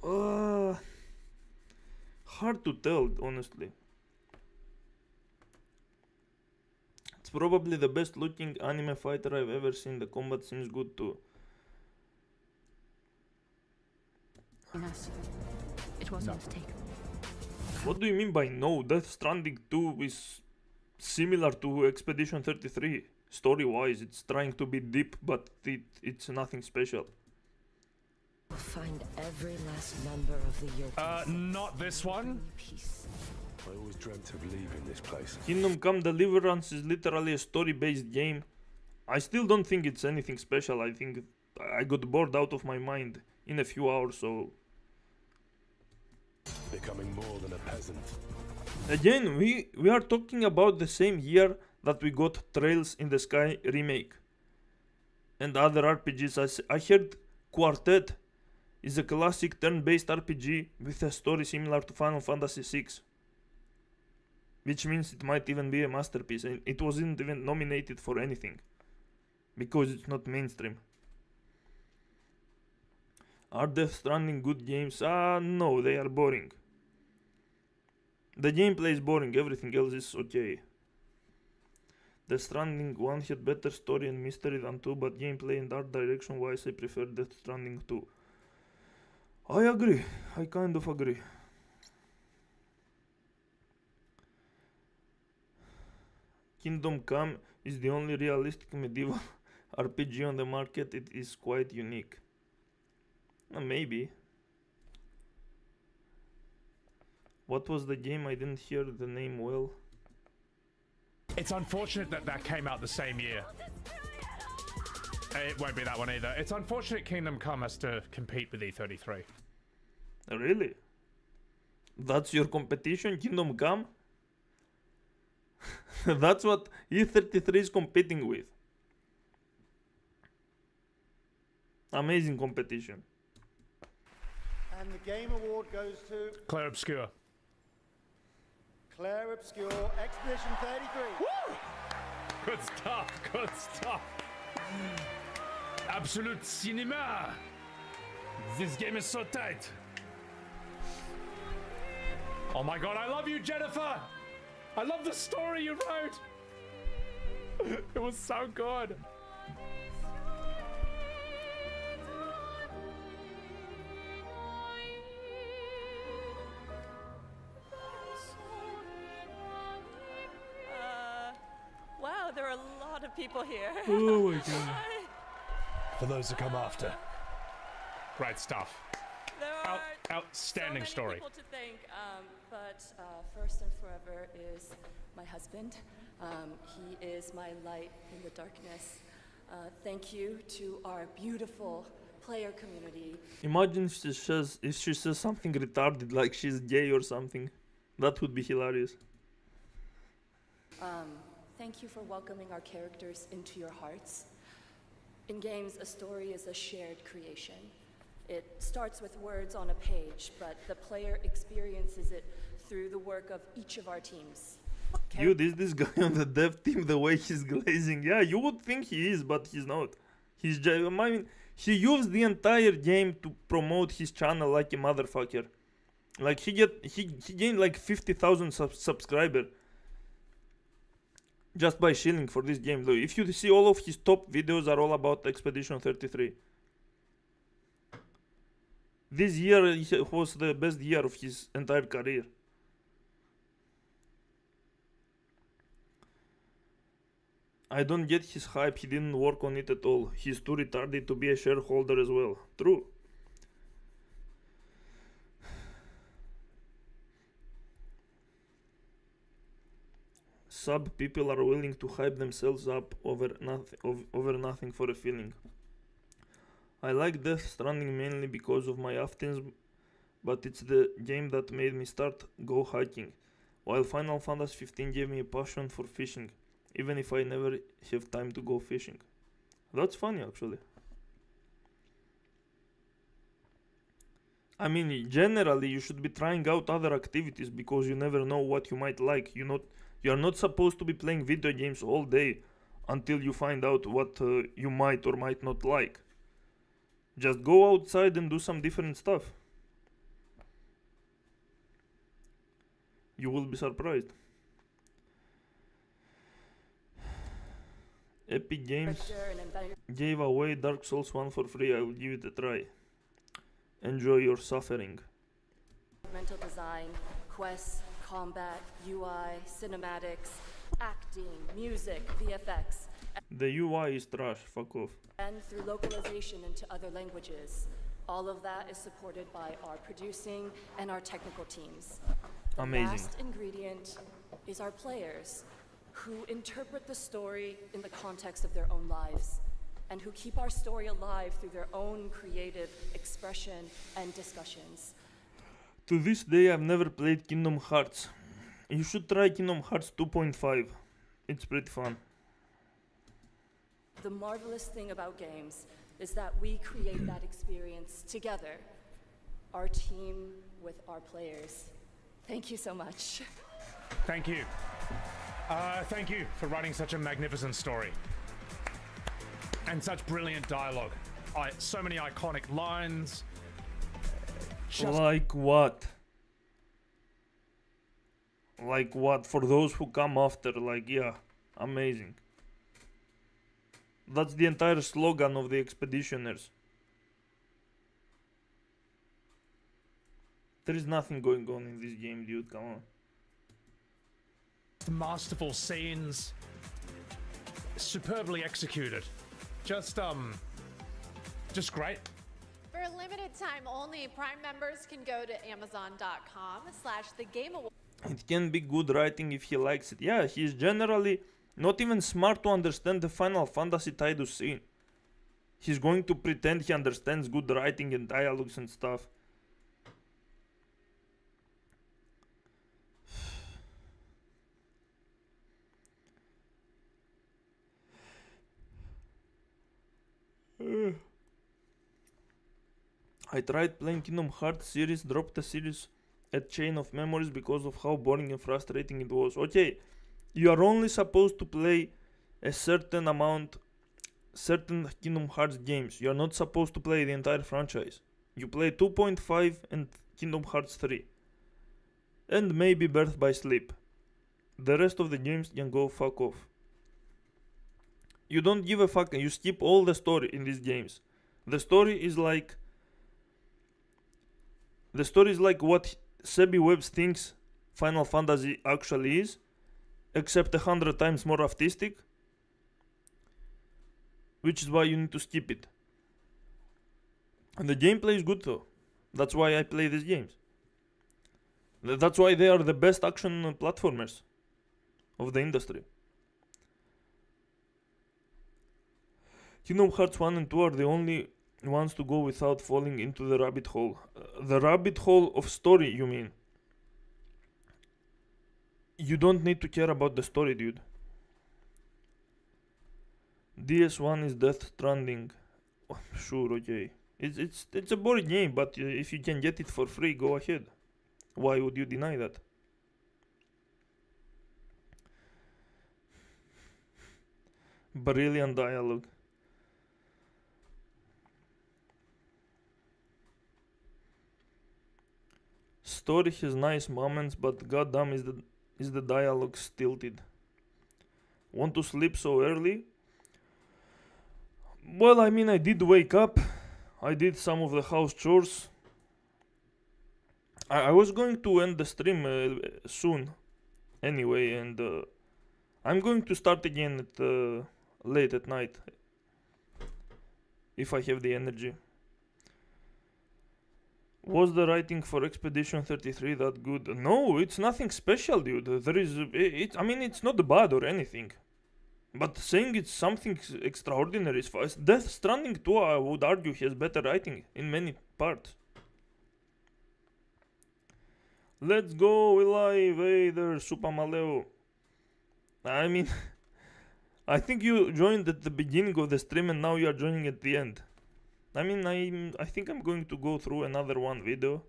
Hard to tell, honestly. It's probably the best looking anime fighter I've ever seen. The combat seems good too. It was a mistake. What do you mean by no? Death Stranding 2 is similar to Expedition 33. Story-wise, it's trying to be deep, but it's nothing special. Find every last member of the Yoki. Not this one. I always dreamt of leaving this place. Kingdom Come Deliverance is literally a story-based game. I still don't think it's anything special. I think I got bored out of my mind in a few hours, so... Becoming more than a peasant. Again, we are talking about the same year that we got Trails in the Sky remake. And other RPGs. I heard Quartet is a classic turn-based RPG with a story similar to Final Fantasy VI. Which means it might even be a masterpiece, and it wasn't even nominated for anything. Because it's not mainstream. Are Death Stranding good games? No, they are boring. The gameplay is boring, everything else is okay. Death Stranding 1 had better story and mystery than 2, but gameplay and art direction wise I prefer Death Stranding 2. I agree, I kind of agree. Kingdom Come is the only realistic medieval RPG on the market. It is quite unique. Maybe. What was the game? I didn't hear the name well. It's unfortunate that came out the same year. It won't be that one either. It's unfortunate Kingdom Come has to compete with E33. Really? That's your competition, Kingdom Come? That's what E33 is competing with. Amazing competition. And the Game Award goes to Claire Obscure. Claire Obscure, Expedition 33. Woo! Good stuff, good stuff. Absolute cinema. This game is so tight. Oh my god, I love you, Jennifer. I love the story you wrote. It was so good. of people here. Oh my God. For those to come after. Great stuff. There are Outstanding so many story. people to thank, but first and forever is my husband. He is my light in the darkness. Thank you to our beautiful player community. Imagine if she says something retarded, like she's gay or something. That would be hilarious. Thank you for welcoming our characters into your hearts. In games, a story is a shared creation. It starts with words on a page, but the player experiences it through the work of each of our teams. Dude, is this guy on the dev team the way he's glazing? Yeah, you would think he is, but he's not. I mean, he used the entire game to promote his channel like a motherfucker. Like he gained like 50,000 subscribers just by shilling for this game. Though, if you see, all of his top videos are all about Expedition 33. This year was the best year of his entire career. I don't get his hype, he didn't work on it at all. He's too retarded to be a shareholder as well. True. Sub people are willing to hype themselves up over nothing for a feeling. I like Death Stranding mainly because of my Aftins, but it's the game that made me start go hiking, while Final Fantasy 15 gave me a passion for fishing, even if I never have time to go fishing. That's funny, actually. I mean, generally you should be trying out other activities because you never know what you might like. You are not supposed to be playing video games all day until you find out what you might or might not like. Just go outside and do some different stuff. You will be surprised. Epic Games gave away Dark Souls 1 for free. I will give it a try. Enjoy your suffering. Mental design, quests, combat, UI, cinematics, acting, music, VFX. The UI is trash, fuck off. And through localization into other languages. All of that is supported by our producing and our technical teams. The Amazing. last ingredient is our players, who interpret the story in the context of their own lives, and who keep our story alive through their own creative expression and discussions. To this day, I've never played Kingdom Hearts. You should try Kingdom Hearts 2.5. It's pretty fun. The marvelous thing about games is that we create that experience together, our team with our players. Thank you so much. Thank you. Thank you for writing such a magnificent story. And such brilliant dialogue. So many iconic lines. Like what? Like what? For those who come after, like, yeah, amazing. That's the entire slogan of the Expeditioners. There is nothing going on in this game, dude, come on. Masterful scenes. Superbly executed. Just great. For a limited time only, Prime members can go to Amazon.com/thegameawards. It can be good writing if he likes it. Yeah, he's generally not even smart to understand the Final Fantasy title scene. He's going to pretend he understands good writing and dialogues and stuff. I tried playing Kingdom Hearts series, dropped the series at Chain of Memories because of how boring and frustrating it was. Okay, you are only supposed to play a certain Kingdom Hearts games. You are not supposed to play the entire franchise. You play 2.5 and Kingdom Hearts 3. And maybe Birth by Sleep. The rest of the games can go fuck off. You don't give a fuck and you skip all the story in these games. The story is like what Sebi Webbs thinks Final Fantasy actually is, except 100 times more artistic. which is why you need to skip it. And the gameplay is good though. That's why I play these games. That's why they are the best action platformers of the industry. Kingdom Hearts 1 and 2 are the only ones to go without falling into the rabbit hole. The rabbit hole of story, you mean? You don't need to care about the story, dude. DS1 is Death Stranding. Sure, okay. It's a boring game, but if you can get it for free, go ahead. Why would you deny that? Brilliant dialogue. Story has nice moments, but goddamn is the dialogue stilted. Want to sleep so early? Well, I mean, I did wake up. I did some of the house chores. I was going to end the stream soon. Anyway, and I'm going to start again at late at night. If I have the energy. Was the writing for Expedition 33 that good? No, it's nothing special, dude. There is, I mean, it's not bad or anything. But saying it's something extraordinary is fast. Death Stranding 2, I would argue, has better writing in many parts. Let's go, Eli Vader, Super Maleo. I mean, I think you joined at the beginning of the stream and now you are joining at the end. I mean, I think I'm going to go through another one video.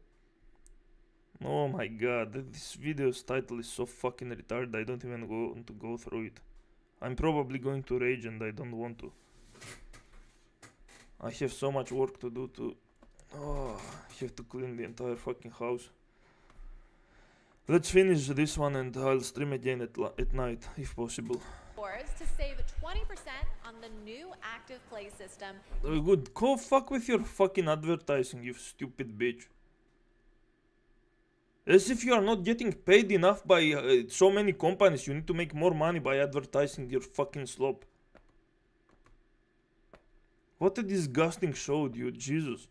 Oh my god, this video's title is so fucking retarded, I don't even want to go through it. I'm probably going to rage and I don't want to. I have so much work to do to... Oh, I have to clean the entire fucking house. Let's finish this one and I'll stream again at night, if possible. To save 20% on the new active play system. Good, go fuck with your fucking advertising, you stupid bitch. As if you are not getting paid enough by so many companies, you need to make more money by advertising your fucking slop. What a disgusting show, dude, Jesus.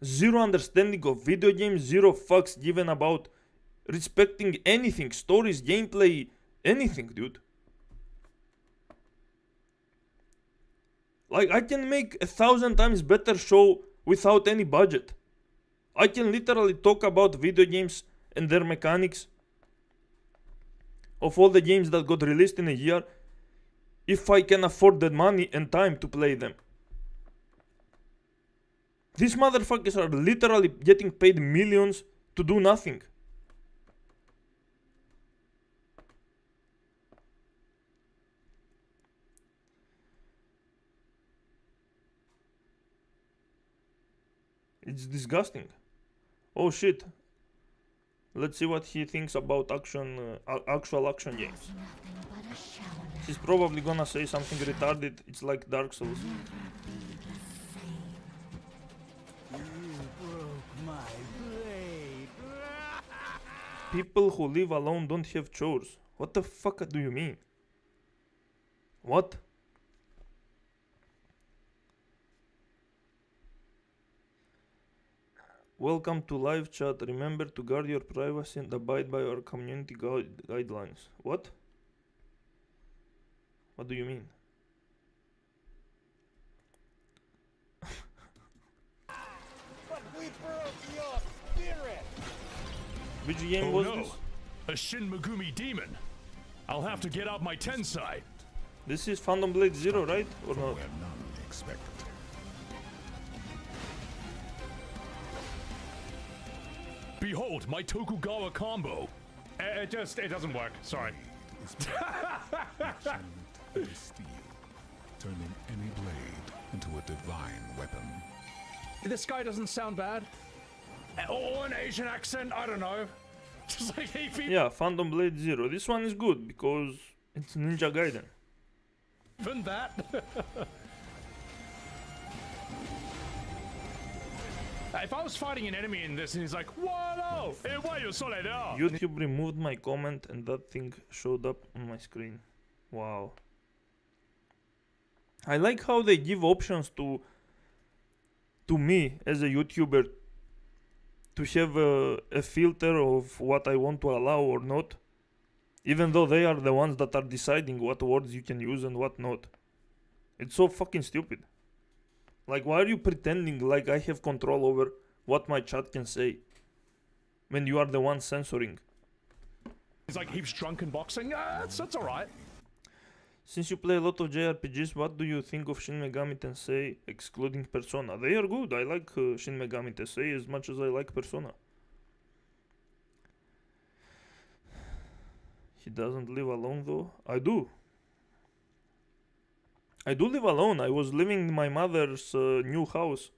Zero understanding of video games, zero fucks given about respecting anything, stories, gameplay, anything, dude. Like, I can make 1,000 times better show without any budget. I can literally talk about video games and their mechanics of all the games that got released in a year if I can afford the money and time to play them. These motherfuckers are literally getting paid millions to do nothing. It's disgusting. Oh shit. Let's see what he thinks about actual action games. He's probably gonna say something retarded. It's like Dark Souls. People who live alone don't have chores. What the fuck do you mean? What? Welcome to live chat. Remember to guard your privacy and abide by our community guidelines. What? What do you mean? But we broke your spirit. Which game was this? A Shin Megumi demon. I'll have to get out my Tensai. This is Phantom Blade Zero, right? Or not? Where none expected. Behold, my Tokugawa combo. It doesn't work. Sorry. Steel, turning any blade into a divine weapon. This guy doesn't sound bad. Or an Asian accent, I don't know. Just like yeah, Phantom Blade Zero. This one is good because it's Ninja Gaiden. Even that. If I was fighting an enemy in this and he's like, "Whoa, why you so late?" YouTube removed my comment and that thing showed up on my screen. Wow. I like how they give options to me as a YouTuber to have a filter of what I want to allow or not, even though they are the ones that are deciding what words you can use and what not. It's so fucking stupid. Like, why are you pretending like I have control over what my chat can say when you are the one censoring? He's like heaps drunk and boxing. That's alright. Since you play a lot of JRPGs, what do you think of Shin Megami Tensei excluding Persona? They are good. I like Shin Megami Tensei as much as I like Persona. He doesn't live alone though. I do. I do live alone. I was living in my mother's new house.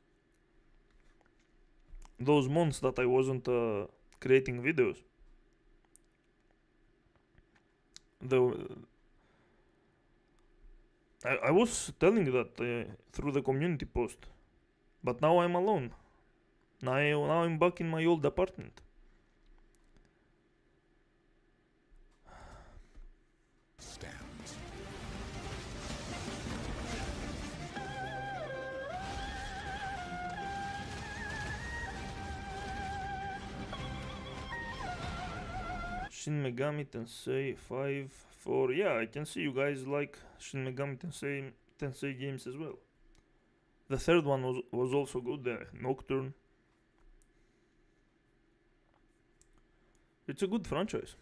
Those months that I wasn't creating videos. I was telling that through the community post. But now I'm alone. Now I'm back in my old apartment. Shin Megami Tensei 5, 4. Yeah, I can see you guys like Shin Megami Tensei games as well. The third one was also good, the Nocturne. It's a good franchise.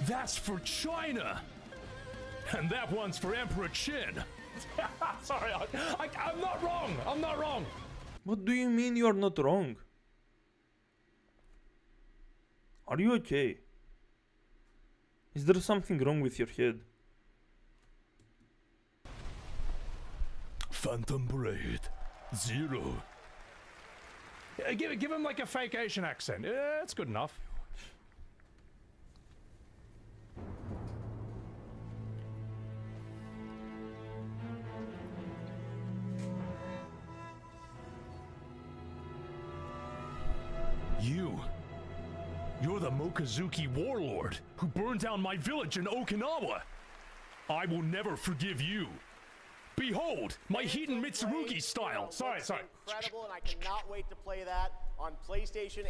That's for China! And that one's for Emperor Qin! Sorry, I'm not wrong! I'm not wrong! What do you mean you are not wrong? Are you okay? Is there something wrong with your head? Phantom Braid. Zero. Give him like a fake Asian accent. Yeah, that's good enough. You're the Mokazuki warlord who burned down my village in Okinawa. I will never forgive you. Behold, my Hiden Mitsurugi style. Sorry. Incredible, and I cannot wait to play that on PlayStation.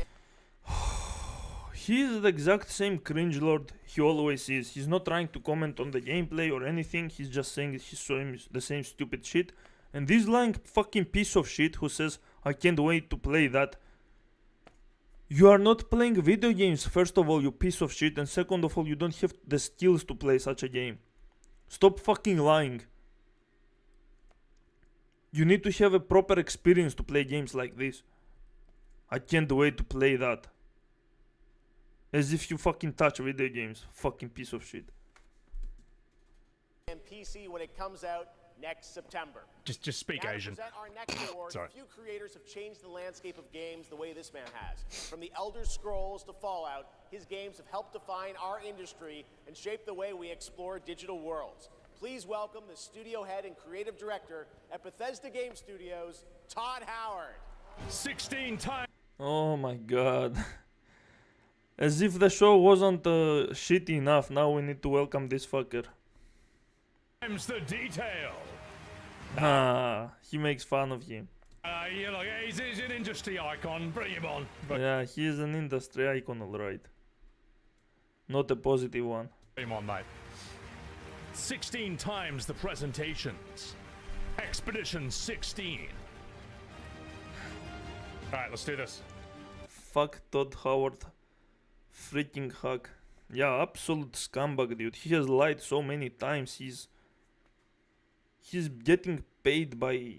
He is the exact same cringe lord he always is. He's not trying to comment on the gameplay or anything. He's just saying the same stupid shit. And this lying fucking piece of shit who says, I can't wait to play that. You are not playing video games, first of all, you piece of shit, and second of all, you don't have the skills to play such a game. Stop fucking lying. You need to have a proper experience to play games like this. I can't wait to play that. As if you fucking touch video games, fucking piece of shit. And PC when it comes out next September. Just speak now Asian. To present our next award, Sorry. few creators have changed the landscape of games the way this man has. From the Elder Scrolls to Fallout, his games have helped define our industry and shape the way we explore digital worlds. Please welcome the studio head and creative director at Bethesda Game Studios, Todd Howard. 16 times. Oh my god. As if the show wasn't shitty enough, now we need to welcome this fucker. The detail. He makes fun of him. Yeah, look, he's an industry icon. Bring him on. Yeah, he is an industry icon, alright. Not a positive one. Bring him on, mate. 16 times the presentations. Expedition 16. Alright, let's do this. Fuck Todd Howard. Freaking hack. Yeah, absolute scumbag, dude. He has lied so many times. He's getting paid by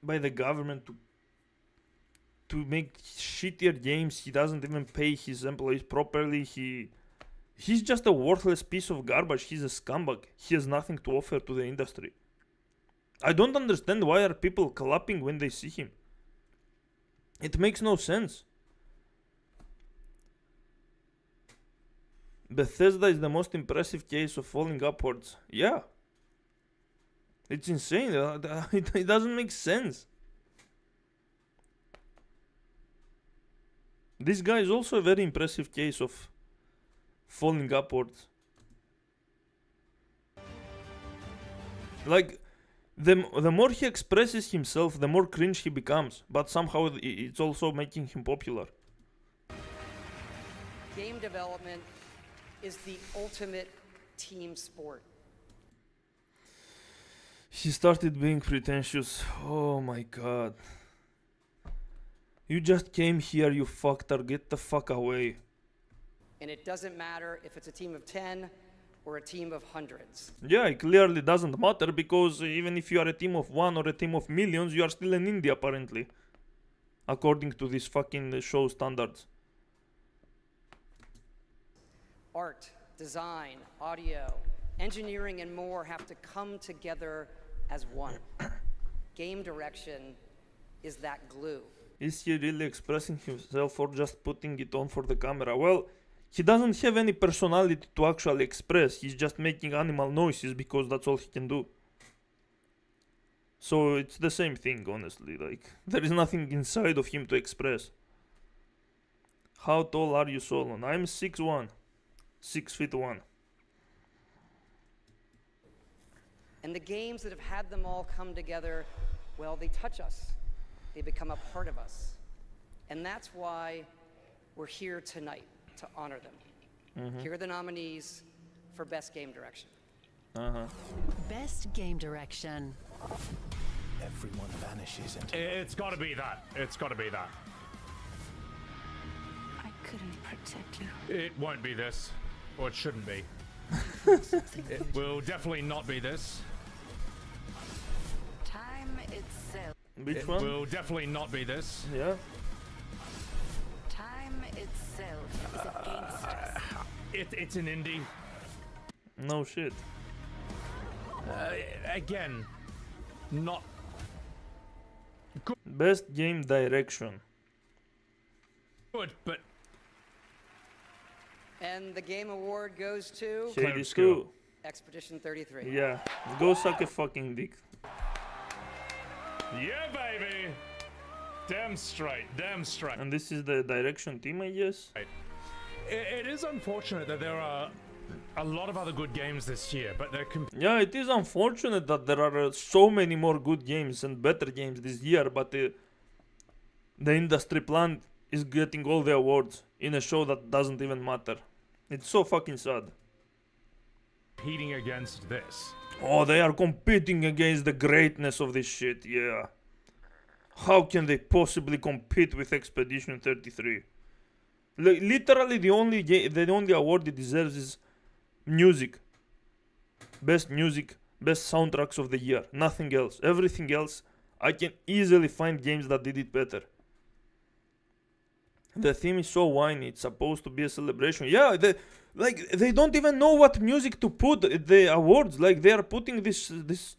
the government to make shittier games. He doesn't even pay his employees properly. He's just a worthless piece of garbage. He's a scumbag. He has nothing to offer to the industry. I don't understand why are people clapping when they see him. It makes no sense. Bethesda is the most impressive case of falling upwards. Yeah. It's insane. It doesn't make sense. This guy is also a very impressive case of falling upwards. Like, the more he expresses himself, the more cringe he becomes. But somehow it's also making him popular. Game development is the ultimate team sport. He started being pretentious. Oh my god. You just came here, you fucker. Get the fuck away. And it doesn't matter if it's a team of 10 or a team of hundreds. Yeah, it clearly doesn't matter, because even if you are a team of one or a team of millions, you are still an indie apparently. According to these fucking show standards. Art, design, audio, engineering, and more have to come together as one. Game direction is that glue. Is he really expressing himself or just putting it on for the camera? Well, he doesn't have any personality to actually express. He's just making animal noises because that's all he can do. So it's the same thing, honestly. Like, there is nothing inside of him to express. How tall are you, Solon? I'm 6'1". 6'1". And the games that have had them all come together, well, they touch us. They become a part of us. And that's why we're here tonight, to honor them. Here are the nominees for Best Game Direction. Best Game Direction. Everyone vanishes into... It's gotta be that. It's gotta be that. I couldn't protect you. It won't be this. Or it shouldn't be. It will definitely not be this. Time itself. Which It one? will definitely not be this. Yeah. Time itself is against us. It's an indie. No shit. Again, not Best game direction. good, but And the Game Award goes to Hades 2. Expedition 33. Yeah. Go suck a fucking dick. yeah, baby. Damn straight, damn straight. And this is the direction team, I guess. It is unfortunate that there are a lot of other good games this year, but they're Yeah, it is unfortunate that there are so many more good games and better games this year, but the industry plant is getting all the awards in a show that doesn't even matter. It's so fucking sad. competing against this. Oh, they are competing against the greatness of this shit, yeah. How can they possibly compete with Expedition 33? Literally, the only award it deserves is music. Best music, best soundtracks of the year. Nothing else. Everything else, I can easily find games that did it better. The theme is so whiny. It's supposed to be a celebration. Yeah, they don't even know what music to put at the awards. Like, they are putting this.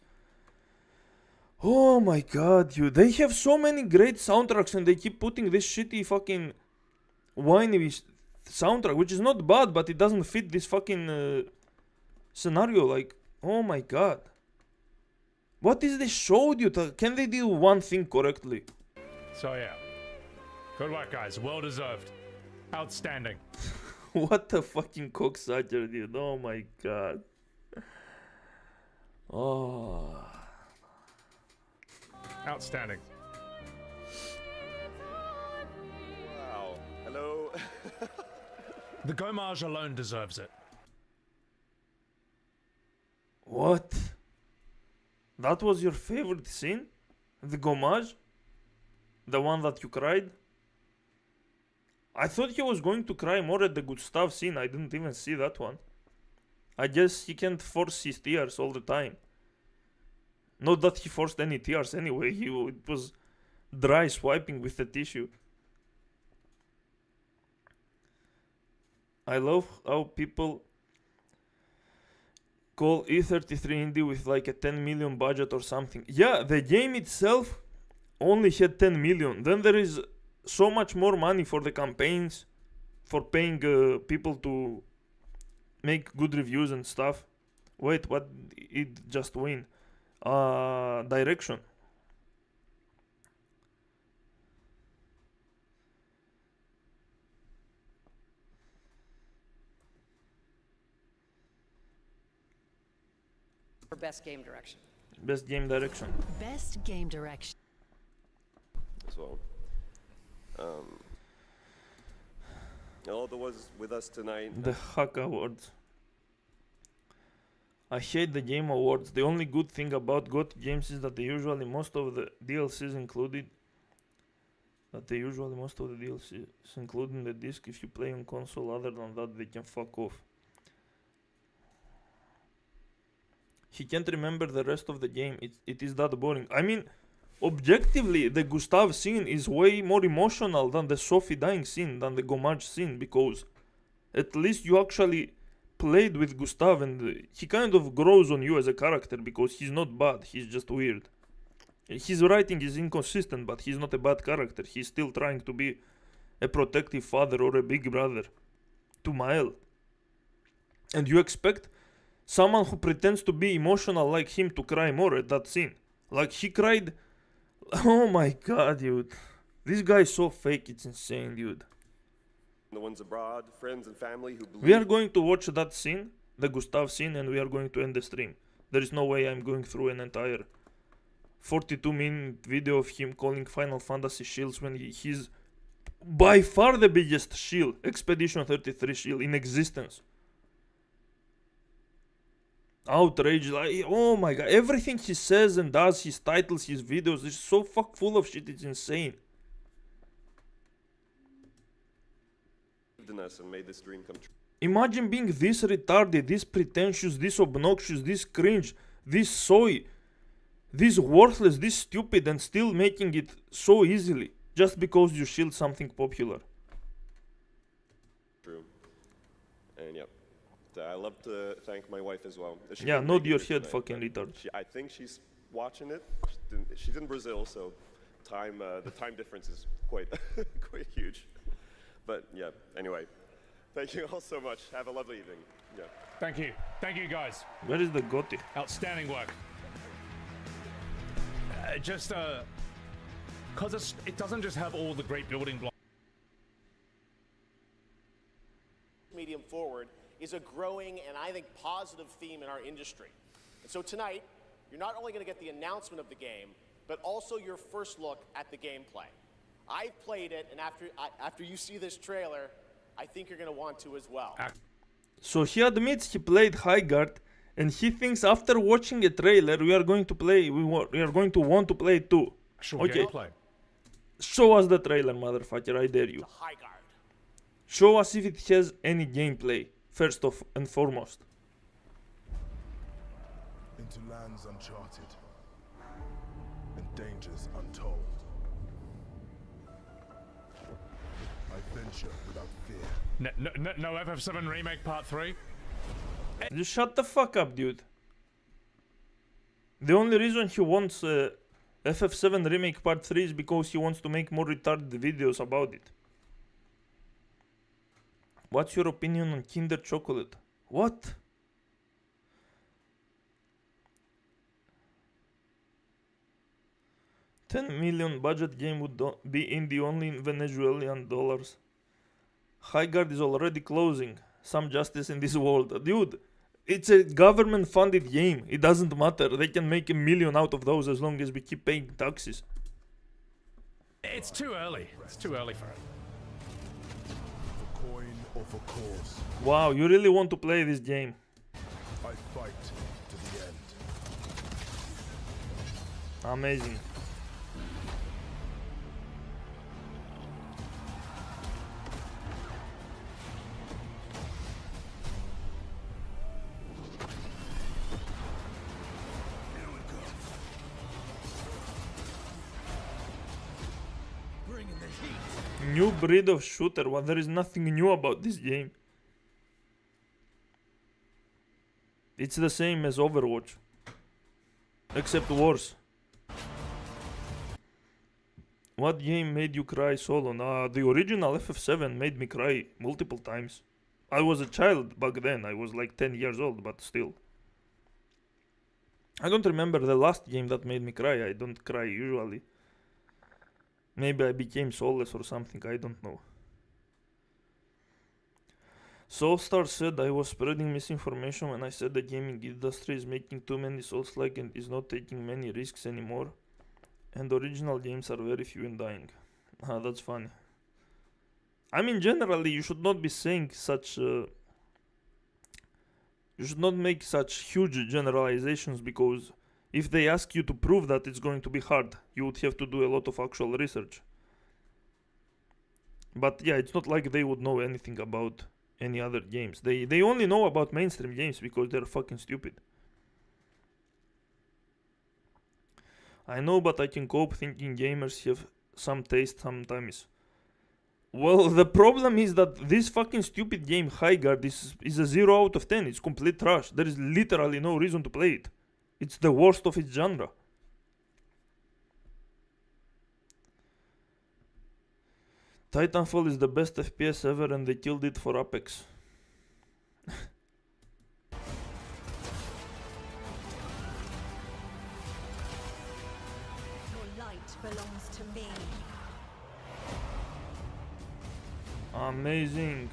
Oh my god, dude. They have so many great soundtracks and they keep putting this shitty fucking whiny soundtrack, which is not bad, but it doesn't fit this fucking scenario. Like, oh my god. What is this show, dude? Can they do one thing correctly? So yeah. Good work, guys. Well deserved. Outstanding. What a fucking cocksucker, dude. Oh my god. Oh. Outstanding. Wow. Hello. The Gomage alone deserves it. What? That was your favorite scene? The Gomage? The one that you cried? I thought he was going to cry more at the Gustav scene. I didn't even see that one. I guess he can't force his tears all the time. Not that he forced any tears anyway. It was dry swiping with the tissue. I love how people call E33 indie with like a 10 million budget or something. Yeah, the game itself only had 10 million. Then there is so much more money for the campaigns, for paying people to make good reviews and stuff. Wait, what? It just win. Direction. best game direction. Best game direction. Best game direction. As well. All that was with us tonight. The Hack Awards. I hate the Game Awards. The only good thing about GOTY games is that they usually most of the DLCs included. In the disc if you play on console. Other than that, they can fuck off. He can't remember the rest of the game. It is that boring. I mean, objectively, the Gustav scene is way more emotional than the Sophie dying scene, than the Gomage scene, because at least you actually played with Gustav and he kind of grows on you as a character, because he's not bad, he's just weird. His writing is inconsistent, but he's not a bad character. He's still trying to be a protective father or a big brother to Mael. And you expect someone who pretends to be emotional like him to cry more at that scene. Like he cried. Oh my god, dude. This guy is so fake, it's insane, dude. The ones abroad, friends and family who believe. We are going to watch that scene, the Gustav scene, and we are going to end the stream. There is no way I'm going through an entire 42-minute video of him calling Final Fantasy shields when he's by far the biggest shield, Expedition 33 shield in existence. Outrage, like, oh my god, everything he says and does, his titles, his videos, is so fuck full of shit, it's insane. In us and made this dream come true. Imagine being this retarded, this pretentious, this obnoxious, this cringe, this soy, this worthless, this stupid, and still making it so easily just because you shield something popular. True. And yep. I love to thank my wife as well. Yeah, nod your head, fucking retard. I think she's watching it. She's in Brazil, so the time difference is quite quite huge. But yeah, anyway, thank you all so much. Have a lovely evening. Yeah. Thank you guys. Where is the GOTY? Outstanding work. Just because it doesn't just have all the great building blocks. Medium forward is a growing and I think positive theme in our industry. And so tonight, you're not only going to get the announcement of the game, but also your first look at the gameplay. I've played it, and after you see this trailer, I think you're going to want to as well. So he admits he played Highguard, and he thinks after watching a trailer we are going to play. We are going to want to play it too. Sure, okay. Gameplay. Show us the trailer, motherfucker! I dare you. Show us if it has any gameplay. First and foremost. Into lands uncharted and dangers untold. I venture without fear. No FF7 Remake Part 3? Just shut the fuck up, dude. The only reason he wants FF7 Remake Part 3 is because he wants to make more retarded videos about it. What's your opinion on Kinder Chocolate? What? $10 million budget game would be indie only in Venezuelan dollars. Highguard is already closing. Some justice in this world. Dude, it's a government funded game. It doesn't matter. They can make $1 million out of those as long as we keep paying taxes. It's too early. It's too early for it. For coin or for cause. Wow, you really want to play this game. I fight to the end. Amazing. New breed of shooter. Well, there is nothing new about this game. It's the same as Overwatch, except worse. What game made you cry solo? Nah, the original FF7 made me cry multiple times. I was a child back then. I was like 10 years old, but still. I don't remember the last game that made me cry. I don't cry usually. Maybe I became soulless or something, I don't know. Soulstar said I was spreading misinformation when I said the gaming industry is making too many Souls-like and is not taking many risks anymore. And original games are very few and dying. Ah, that's funny. I mean, generally, you should not be saying such... you should not make such huge generalizations, because if they ask you to prove that it's going to be hard, you would have to do a lot of actual research. But yeah, it's not like they would know anything about any other games. They only know about mainstream games because they're fucking stupid. I know, but I can cope thinking gamers have some taste sometimes. Well, the problem is that this fucking stupid game, Highguard, is a 0 out of 10. It's complete trash. There is literally no reason to play it. It's the worst of its genre. Titanfall is the best FPS ever and they killed it for Apex. Your light belongs to me. Amazing.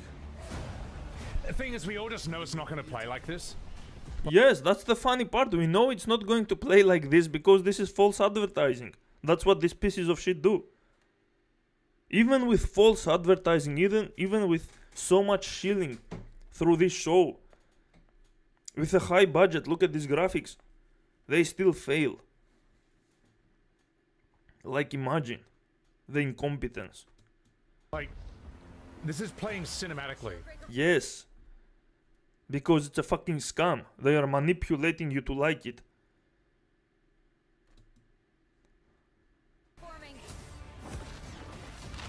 The thing is, we all just know it's not going to play like this. Yes, that's the funny part. We know it's not going to play like this because this is false advertising. That's what these pieces of shit do. Even with false advertising, even with so much shilling through this show, with a high budget, look at these graphics, they still fail. Like, imagine the incompetence. Like, this is playing cinematically. Yes. Because it's a fucking scam. They are manipulating you to like it.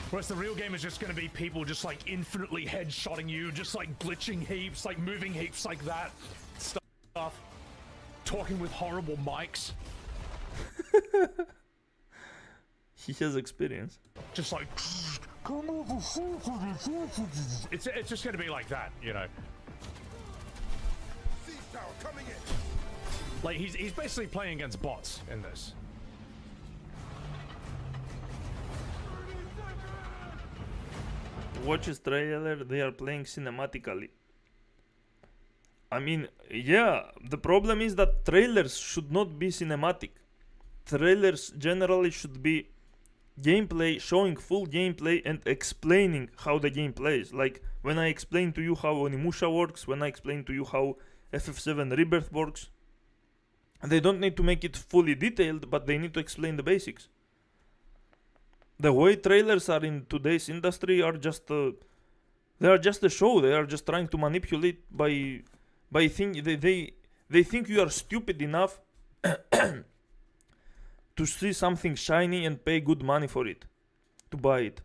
Whereas the real game is just going to be people just like infinitely headshotting you, just like glitching heaps, like moving heaps like that. Stuff. Talking with horrible mics. He has experience. Just like... It's just going to be like that, you know. Like, he's basically playing against bots in this. Watch his trailer, they are playing cinematically. I mean, yeah, the problem is that trailers should not be cinematic. Trailers generally should be gameplay, showing full gameplay and explaining how the game plays. Like, when I explain to you how Onimusha works, when I explain to you how FF7 Rebirth works, they don't need to make it fully detailed, but they need to explain the basics. The way trailers are in today's industry are just they are just a show. They are just trying to manipulate by they think you are stupid enough to see something shiny and pay good money for it, to buy it.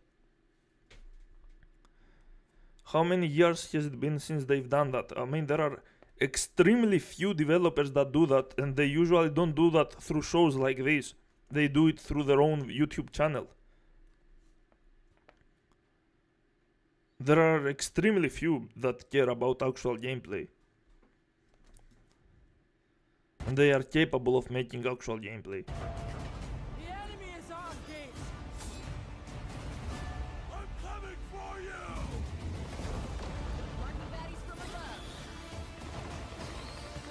How many years has it been since they've done that? I mean, there are extremely few developers that do that, and they usually don't do that through shows like this. They do it through their own YouTube channel. There are extremely few that care about actual gameplay. And they are capable of making actual gameplay. The enemy is on gate. I'm coming for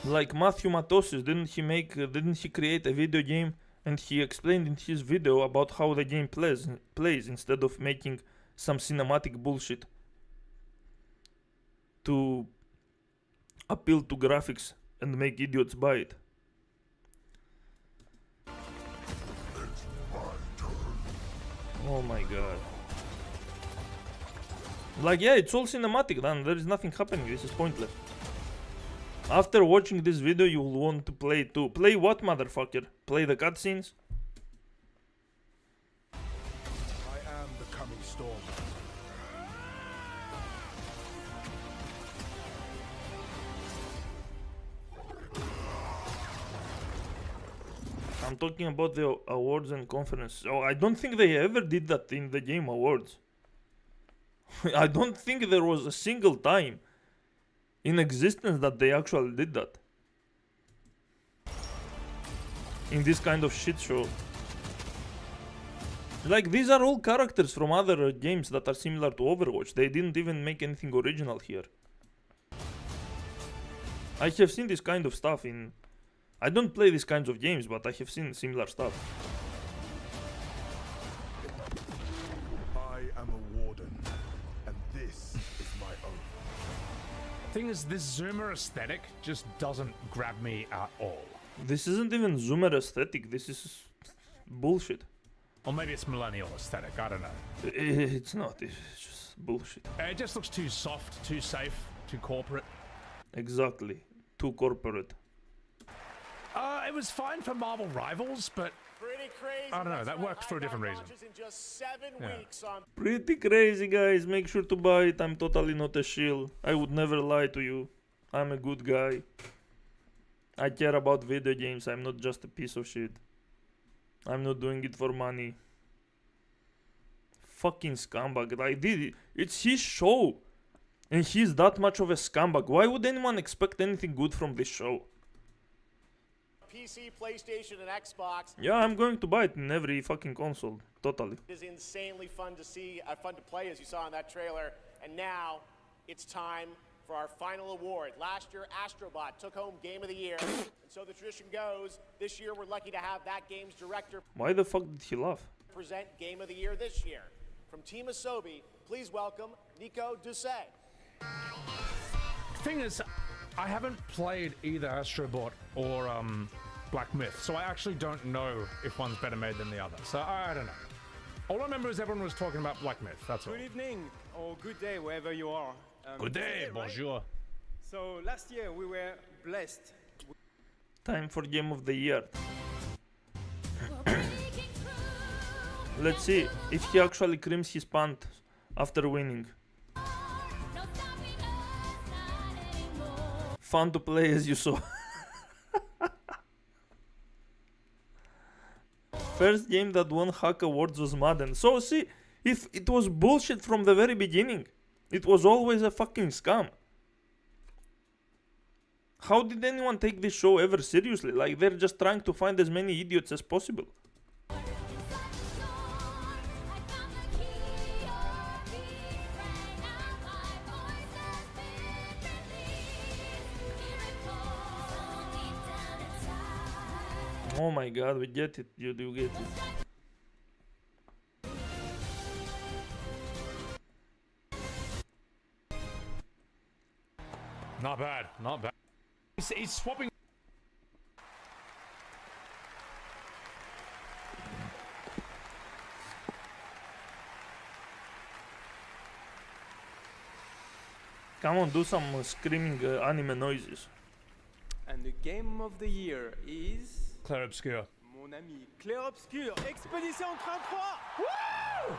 you. Like Matthew Matosis, didn't he create a video game and he explained in his video about how the game plays instead of making some cinematic bullshit to appeal to graphics and make idiots buy it. Oh my god. Like, yeah, it's all cinematic, then there is nothing happening. This is pointless. After watching this video, you will want to play too. Play what, motherfucker? Play the cutscenes? I am the coming storm. I'm talking about the awards and conferences. Oh, I don't think they ever did that in the Game Awards. I don't think there was a single time in existence that they actually did that. In this kind of shit show. Like, these are all characters from other games that are similar to Overwatch. They didn't even make anything original here. I have seen this kind of stuff in... I don't play these kinds of games, but I have seen similar stuff. I am a warden, and this is my own. Thing is, this Zoomer aesthetic just doesn't grab me at all. This isn't even Zoomer aesthetic, this is bullshit. Or maybe it's millennial aesthetic, I don't know. It's not, it's just bullshit. It just looks too soft, too safe, too corporate. Exactly, too corporate. It was fine for Marvel Rivals, but I don't know, that worked for a different reason. Pretty crazy, guys. Make sure to buy it. I'm totally not a shill. I would never lie to you. I'm a good guy. I care about video games. I'm not just a piece of shit. I'm not doing it for money. Fucking scumbag. Like, it's his show. And he's that much of a scumbag. Why would anyone expect anything good from this show? PC, PlayStation, and Xbox. Yeah, I'm going to buy it in every fucking console. Totally. It is insanely fun to see, fun to play, as you saw in that trailer. And now, it's time for our final award. Last year, Astrobot took home Game of the Year. And so the tradition goes, this year we're lucky to have that game's director Why the fuck did he laugh? present Game of the Year this year. From Team Asobi, please welcome Nico Doucet. Thing is, I haven't played either Astrobot or Black Myth, so I actually don't know if one's better made than the other. So I don't know. All I remember is everyone was talking about Black Myth, that's all. Good evening, or good day, wherever you are. Good day, bonjour. Right? So last year we were blessed. Time for Game of the Year. Let's see if he actually creams his pants after winning. Fun to play, as you saw. First game that won Hack Awards was Madden. So see, if it was bullshit from the very beginning, it was always a fucking scam. How did anyone take this show ever seriously? Like, they're just trying to find as many idiots as possible. Oh my god, we get it, you do get it. Not bad, not bad. He's swapping. Come on, do some screaming anime noises. And the Game of the Year is... Clair Obscur. Mon ami, Clair Obscur, Expédition 33! Woo!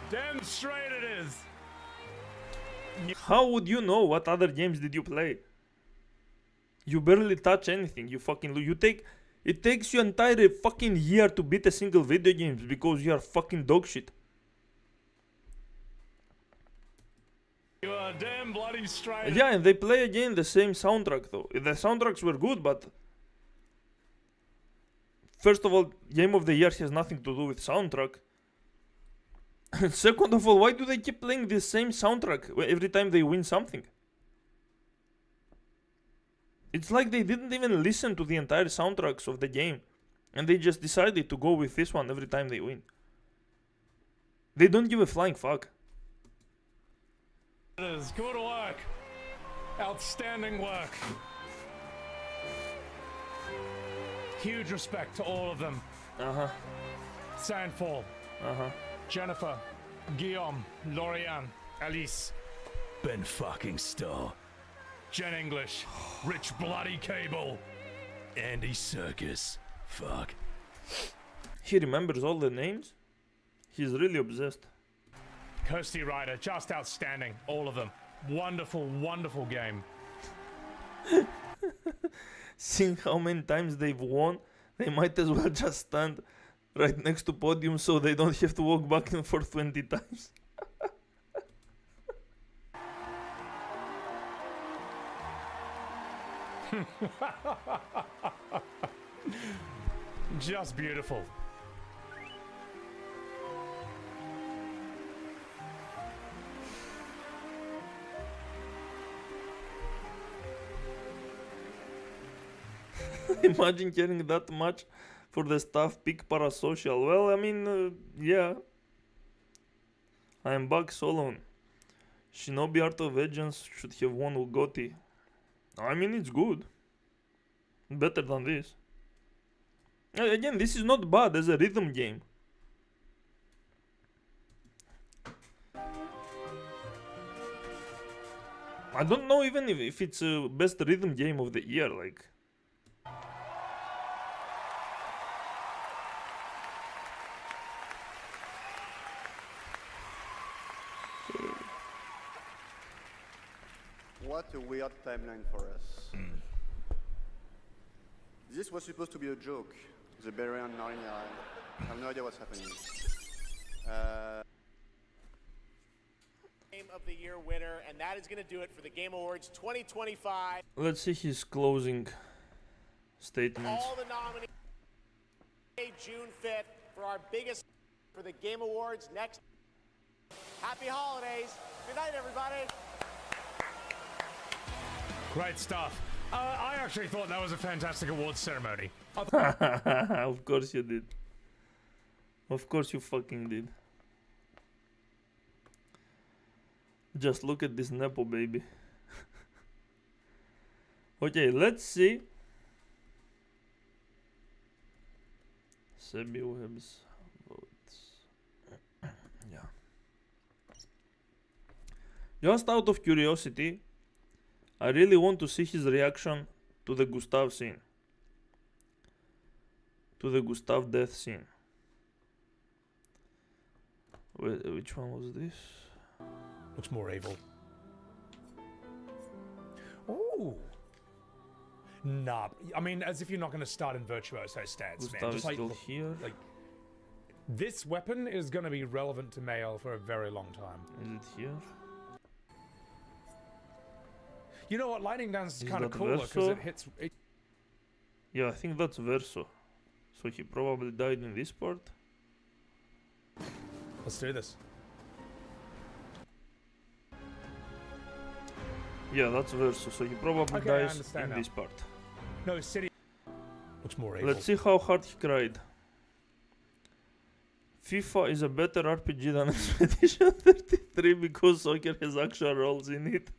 Damn straight it is! How would you know what other games did you play? You barely touch anything, you fucking it takes you entire fucking year to beat a single video game because you are fucking dog shit. You are damn bloody straight. Yeah, and they play again the same soundtrack though. The soundtracks were good, but first of all, Game of the Year has nothing to do with soundtrack. And second of all, why do they keep playing the same soundtrack every time they win something? It's like they didn't even listen to the entire soundtracks of the game, and they just decided to go with this one every time they win. They don't give a flying fuck. It is good work. Outstanding work. Huge respect to all of them. Uh-huh. Sandfall. Uh-huh. Jennifer. Guillaume. Lorianne. Alice. Ben fucking Starr. Jen English. Rich Bloody Cable. Andy Serkis. Fuck. He remembers all the names? He's really obsessed. Kirsty Ryder, just outstanding, all of them. Wonderful, wonderful game. Seeing how many times they've won, they might as well just stand right next to podium so they don't have to walk back and forth 20 times. Just beautiful. Imagine caring that much for the stuff pick parasocial. Well, I mean, yeah. I am back Solon. Shinobi Art of Vengeance should have won Gotti. I mean, it's good. Better than this. Again, this is not bad as a rhythm game. I don't know even if it's a best rhythm game of the year, like. What a weird timeline for us. This was supposed to be a joke. The Berian Narnia. I have no idea what's happening. Game of the Year winner, and that is going to do it for the Game Awards 2025. Let's see his closing statements. All the nominees June 5th for our biggest for the Game Awards next. Happy holidays. Good night, everybody. Great stuff. I actually thought that was a fantastic awards ceremony. Of course you did. Of course you fucking did. Just look at this Nepo baby. Okay, let's see. Sebi Web's votes. Yeah. Just out of curiosity, I really want to see his reaction to the Gustav scene. To the Gustav death scene. Which one was this? Looks more evil. Ooh. Nah, I mean, as if you're not going to start in Virtuoso stance, man. Gustav Just is like, still here. Like, this weapon is going to be relevant to Mael for a very long time. Is it here? You know what? Lightning Dance is Is kind of that cooler because Verso? it hits. Yeah, I think that's Verso. So he probably died in this part. Let's do this. Yeah, that's Verso. So he probably Okay, I dies understand in now. this part. No, City looks more evil. Let's see how hard he cried. FIFA is a better RPG than Expedition 33 because soccer has actual roles in it.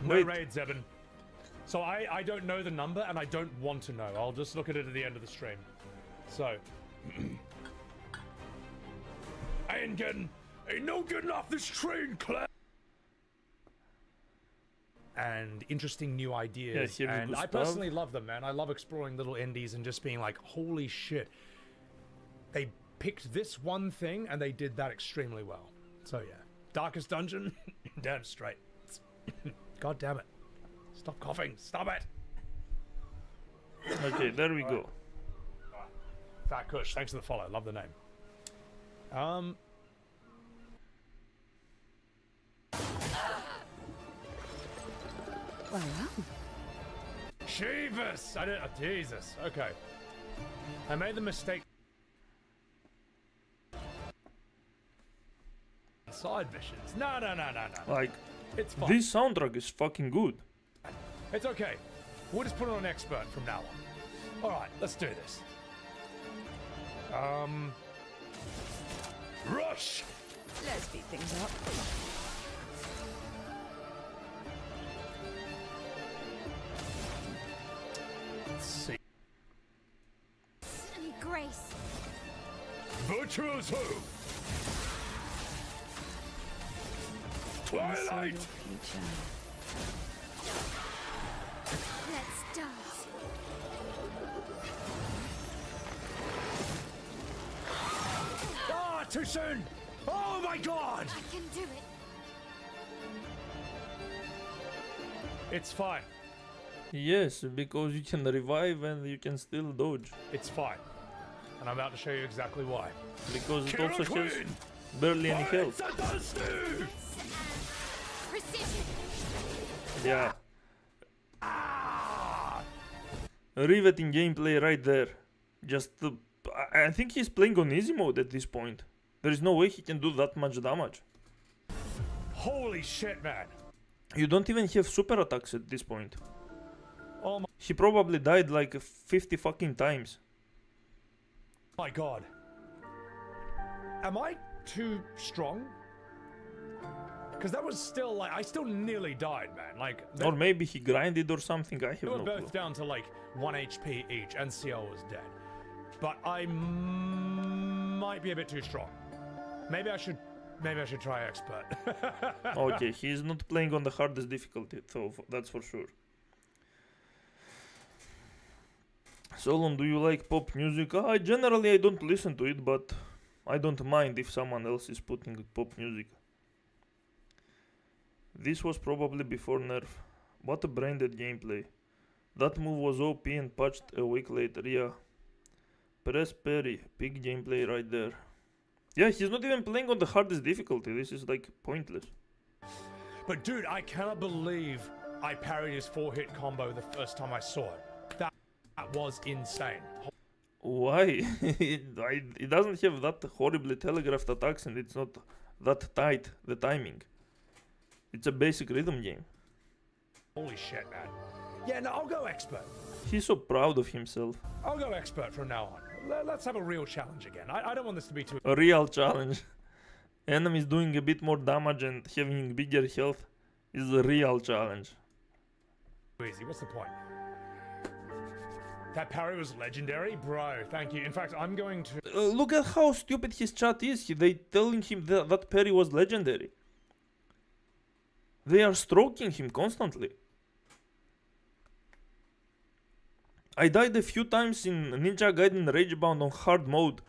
No Wait. raid, Zebin. So I don't know the number and I don't want to know. I'll just look at it at the end of the stream. So. I ain't no getting off this train, Claire. And interesting new ideas. Yeah, here's and I Gustav. personally love them, man. I love exploring little indies and just being like, holy shit. They picked this one thing and they did that extremely well. So yeah. Darkest Dungeon? Damn straight. God damn it. Stop coughing. Stop it. Okay, there we go. Fat Kush, thanks for the follow. Love the name. Jeebus! I didn't. Oh, Jesus. Okay. I made the mistake. Side missions. No. Like, It's fine. this soundtrack is fucking good. It's okay. We'll just put it on expert from now on. Alright, let's do this. Rush! Let's speed things up. Let's see. And grace. Virtuoso! Twilight! Let's dance. Ah, too soon! Oh my god! I can do it. It's fine. Yes, because you can revive and you can still dodge. It's fine. And I'm about to show you exactly why. Because it Killer also has Queen! barely any health. Precision. Yeah. riveting gameplay right there. Just, I think he's playing on easy mode at this point. There is no way he can do that much damage. Holy shit, man. You don't even have super attacks at this point. Oh He probably died like 50 fucking times. my god. Am I too strong? Because that was still like, I still nearly died, man. Like, Or maybe he grinded or something, I have we were no both clue. down to like 1 HP each, and CL was dead. But I might be a bit too strong. Maybe I should try expert. Okay, he's not playing on the hardest difficulty, so that's for sure. Solon, do you like pop music? Generally I don't listen to it, but I don't mind if someone else is putting pop music. This was probably before nerf. What a brain-dead gameplay. That move was OP and patched a week later, yeah. Press parry, big gameplay right there. Yeah, he's not even playing on the hardest difficulty, this is like pointless. But dude, I cannot believe I parried his 4-hit combo the first time I saw it. That was insane. Why? It doesn't have that horribly telegraphed attacks and it's not that tight, the timing. It's a basic rhythm game. Holy shit, man. Yeah, no, I'll go expert. He's so proud of himself. I'll go expert from now on. Let's have a real challenge again. I don't want this to be too... A real challenge. Enemies doing a bit more damage and having bigger health is a real challenge. Easy, what's the point? That parry was legendary? Bro, thank you. In fact, I'm going to... Look at how stupid his chat is. They telling him that parry was legendary. They are stroking him constantly. I died a few times in Ninja Gaiden Ragebound on hard mode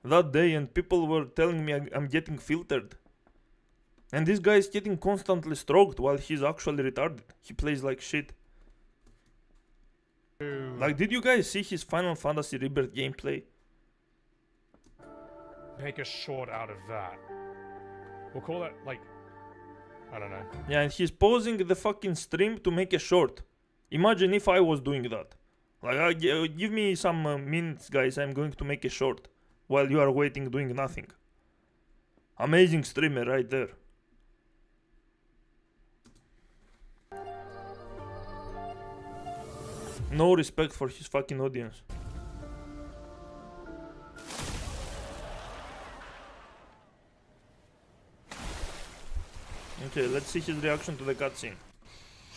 that day and people were telling me I'm getting filtered. And this guy is getting constantly stroked while he's actually retarded. He plays like shit. Like, did you guys see his Final Fantasy Rebirth gameplay? Make a short out of that. We'll call that, like... I don't know. Yeah, and he's pausing the fucking stream to make a short. Imagine if I was doing that. Like, give me some minutes, guys. I'm going to make a short while you are waiting, doing nothing. Amazing streamer right there. No respect for his fucking audience. Okay, let's see his reaction to the cutscene.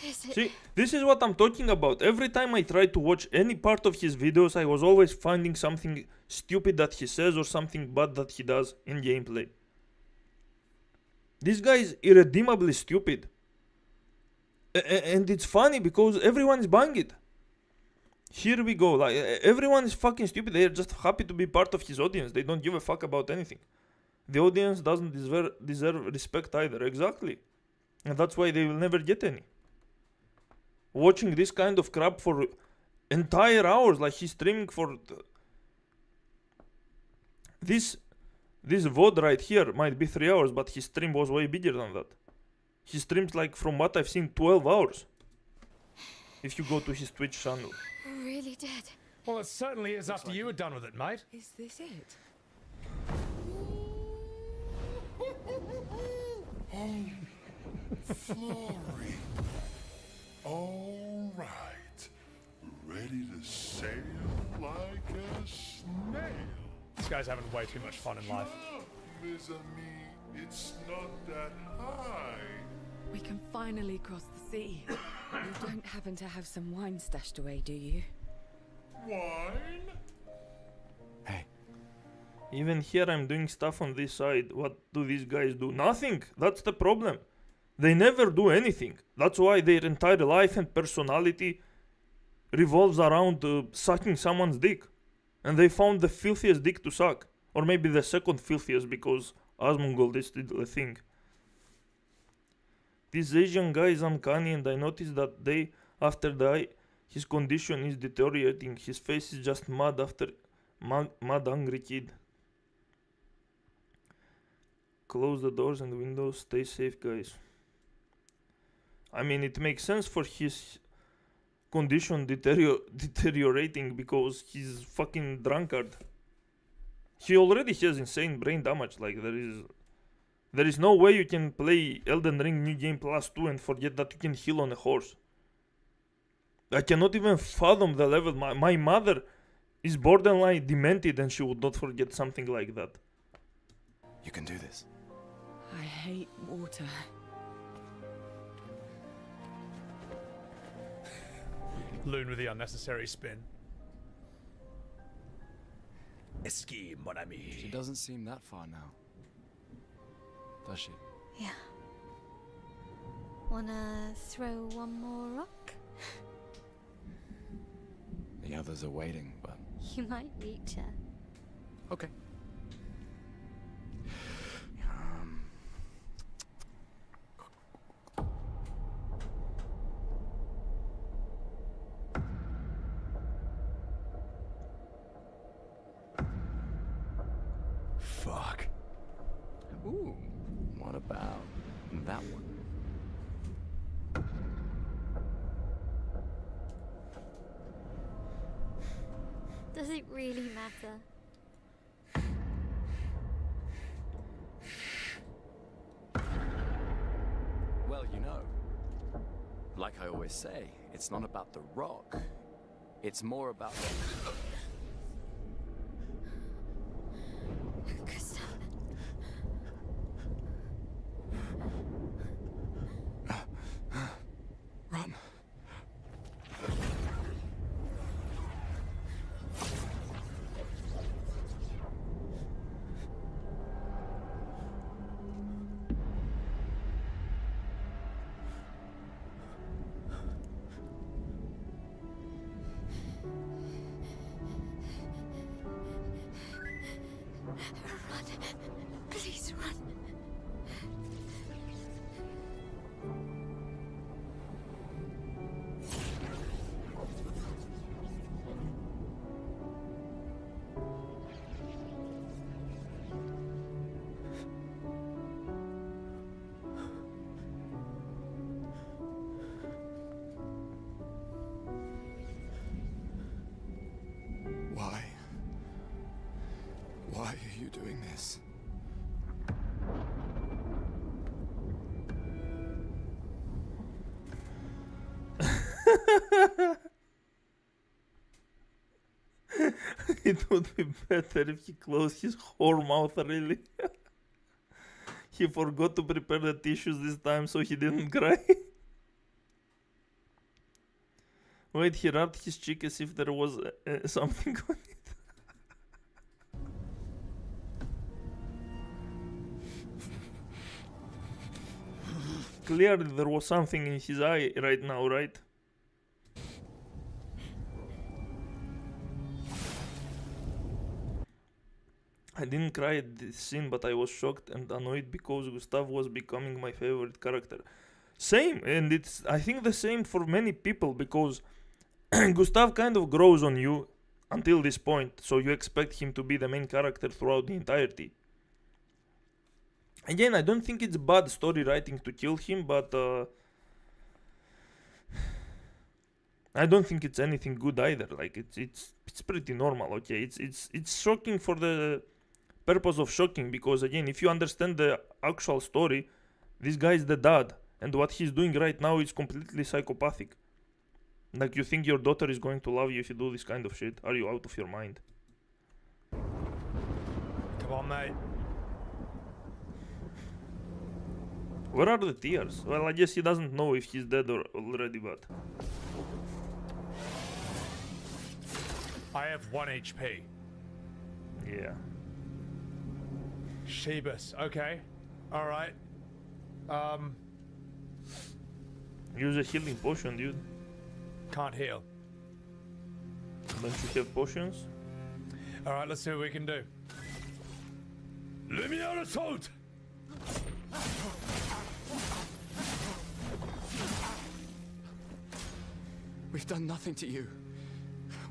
See, this is what I'm talking about. Every time I try to watch any part of his videos, I was always finding something stupid that he says or something bad that he does in gameplay. This guy is irredeemably stupid. And it's funny because everyone is buying it. Here we go, like, everyone is fucking stupid. They are just happy to be part of his audience. They don't give a fuck about anything. The audience doesn't deserve respect either, exactly. And that's why they will never get any. Watching this kind of crap for entire hours, like he's streaming for... This VOD right here might be 3 hours, but his stream was way bigger than that. He streams, like, from what I've seen, 12 hours. If you go to his Twitch channel. Really dead. Well, it certainly is after you were done with it, mate. Is this it? Oh, Flory. All right. Ready to sail like a snail. This guy's having way too much fun in life. Mes amis, it's not that high. We can finally cross the sea. You don't happen to have some wine stashed away, do you? Wine? Hey. Even here I'm doing stuff on this side. What do these guys do? Nothing. That's the problem. They never do anything. That's why their entire life and personality revolves around sucking someone's dick. And they found the filthiest dick to suck. Or maybe the second filthiest because Asmongold is still a thing. This Asian guy is uncanny and I noticed that day after the his condition is deteriorating. His face is just mad after mad angry kid. Close the doors and windows. Stay safe, guys. I mean, it makes sense for his condition deteriorating because he's fucking drunkard. He already has insane brain damage. Like there is no way you can play Elden Ring New Game Plus 2 and forget that you can heal on a horse. I cannot even fathom the level. My mother is borderline demented and she would not forget something like that. You can do this. I hate water. Loon with the unnecessary spin. Escape, mon ami. She doesn't seem that far now. Does she? Yeah. Wanna throw one more rock? The others are waiting, but... You might reach her. Okay. Fuck. Ooh, what about that one? Does it really matter? Well, you know, like I always say, it's not about the rock. It's more about... Run. Run. Please run. Why? Why are you doing this? It would be better if he closed his whore mouth, really. He forgot to prepare the tissues this time, so he didn't cry. Wait, he rubbed his cheek as if there was something on it. Clearly there was something in his eye right now, right? I didn't cry at this scene, but I was shocked and annoyed because Gustav was becoming my favorite character. Same, and it's I think the same for many people because Gustav kind of grows on you until this point, so you expect him to be the main character throughout the entirety. Again, I don't think it's bad story writing to kill him, but I don't think it's anything good either. Like it's pretty normal. Okay, it's shocking for the purpose of shocking because again, if you understand the actual story, this guy is the dad, and what he's doing right now is completely psychopathic. Like you think your daughter is going to love you if you do this kind of shit? Are you out of your mind? Come on, mate. Where are the tears? Well, I guess he doesn't know if he's dead or already, but... I have 1 HP. Yeah. Shebus, okay. Alright. Use a healing potion, dude. Can't heal. Don't you have potions? Alright, let's see what we can do. Let me out of out! We've done nothing to you.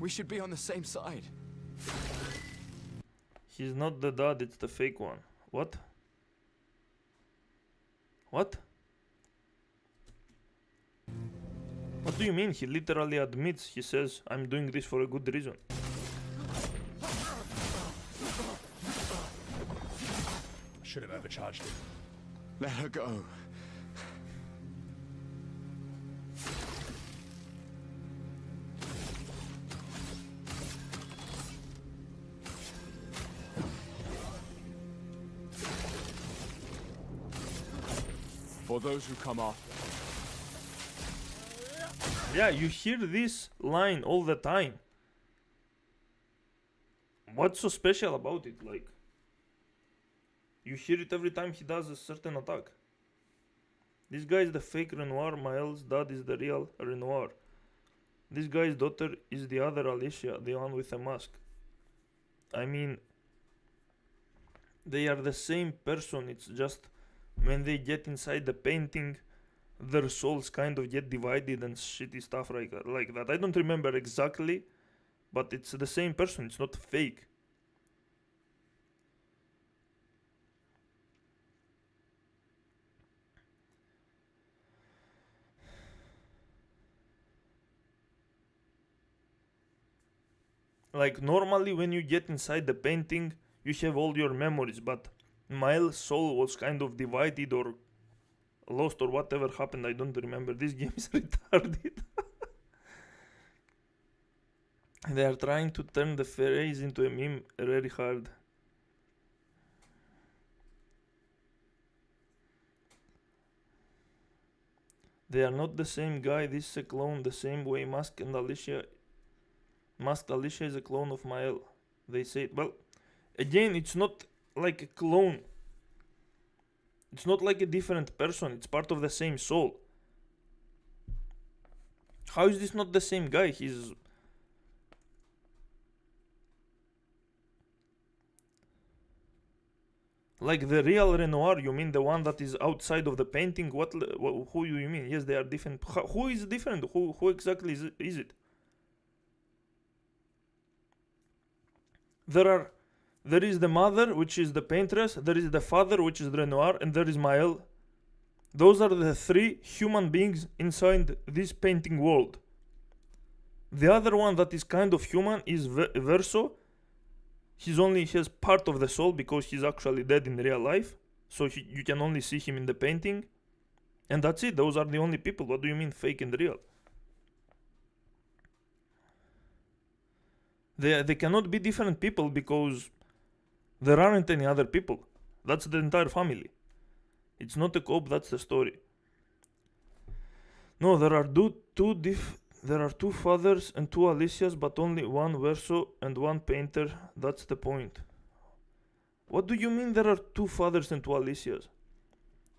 We should be on the same side. He's not the dad, it's the fake one. What? What? What do you mean? He literally admits, he says, I'm doing this for a good reason. Should have overcharged it. Let her go. For those who come after. Yeah, you hear this line all the time. What's so special about it? Like, you hear it every time he does a certain attack. This guy is the fake Renoir, Miles' dad is the real Renoir. This guy's daughter is the other Alicia, the one with the mask. I mean, they are the same person, it's just when they get inside the painting, their souls kind of get divided and shitty stuff like that. I don't remember exactly, but it's the same person, it's not fake. Like, normally when you get inside the painting, you have all your memories, but Miles' soul was kind of divided or lost or whatever happened, I don't remember. This game is retarded. They are trying to turn the phrase into a meme very hard. They are not the same guy, this is a clone, the same way Masked Alicia is a clone of Mael. They say, well, again, it's not like a clone. It's not like a different person, it's part of the same soul. How is this not the same guy? He's... Like the real Renoir, you mean the one that is outside of the painting? Who you mean? Yes, they are different. Who is different? Who exactly is it? There is the mother, which is the paintress, there is the father, which is the Renoir, and there is Mael. Those are the three human beings inside this painting world. The other one that is kind of human is Verso. He has part of the soul because he's actually dead in real life. So you can only see him in the painting. And that's it. Those are the only people. What do you mean fake and real? They cannot be different people because there aren't any other people. That's the entire family. It's not a cope, that's the story. No, there are two fathers and two Alicias, but only one Verso and one painter. That's the point. What do you mean there are two fathers and two Alicias?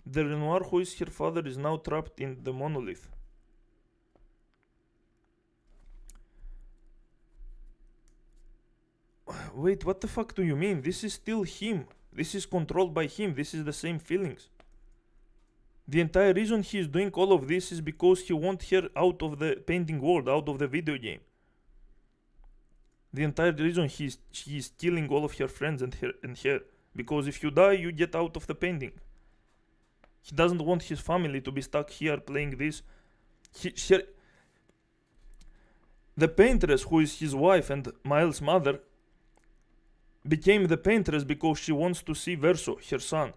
The Renoir who is her father is now trapped in the monolith. Wait, what the fuck do you mean? This is still him. This is controlled by him. This is the same feelings. The entire reason he is doing all of this is because he wants her out of the painting world, out of the video game. The entire reason he is killing all of her friends and her. Because if you die, you get out of the painting. He doesn't want his family to be stuck here playing this. The paintress, who is his wife and Miles' mother, became the paintress because she wants to see Verso, her son.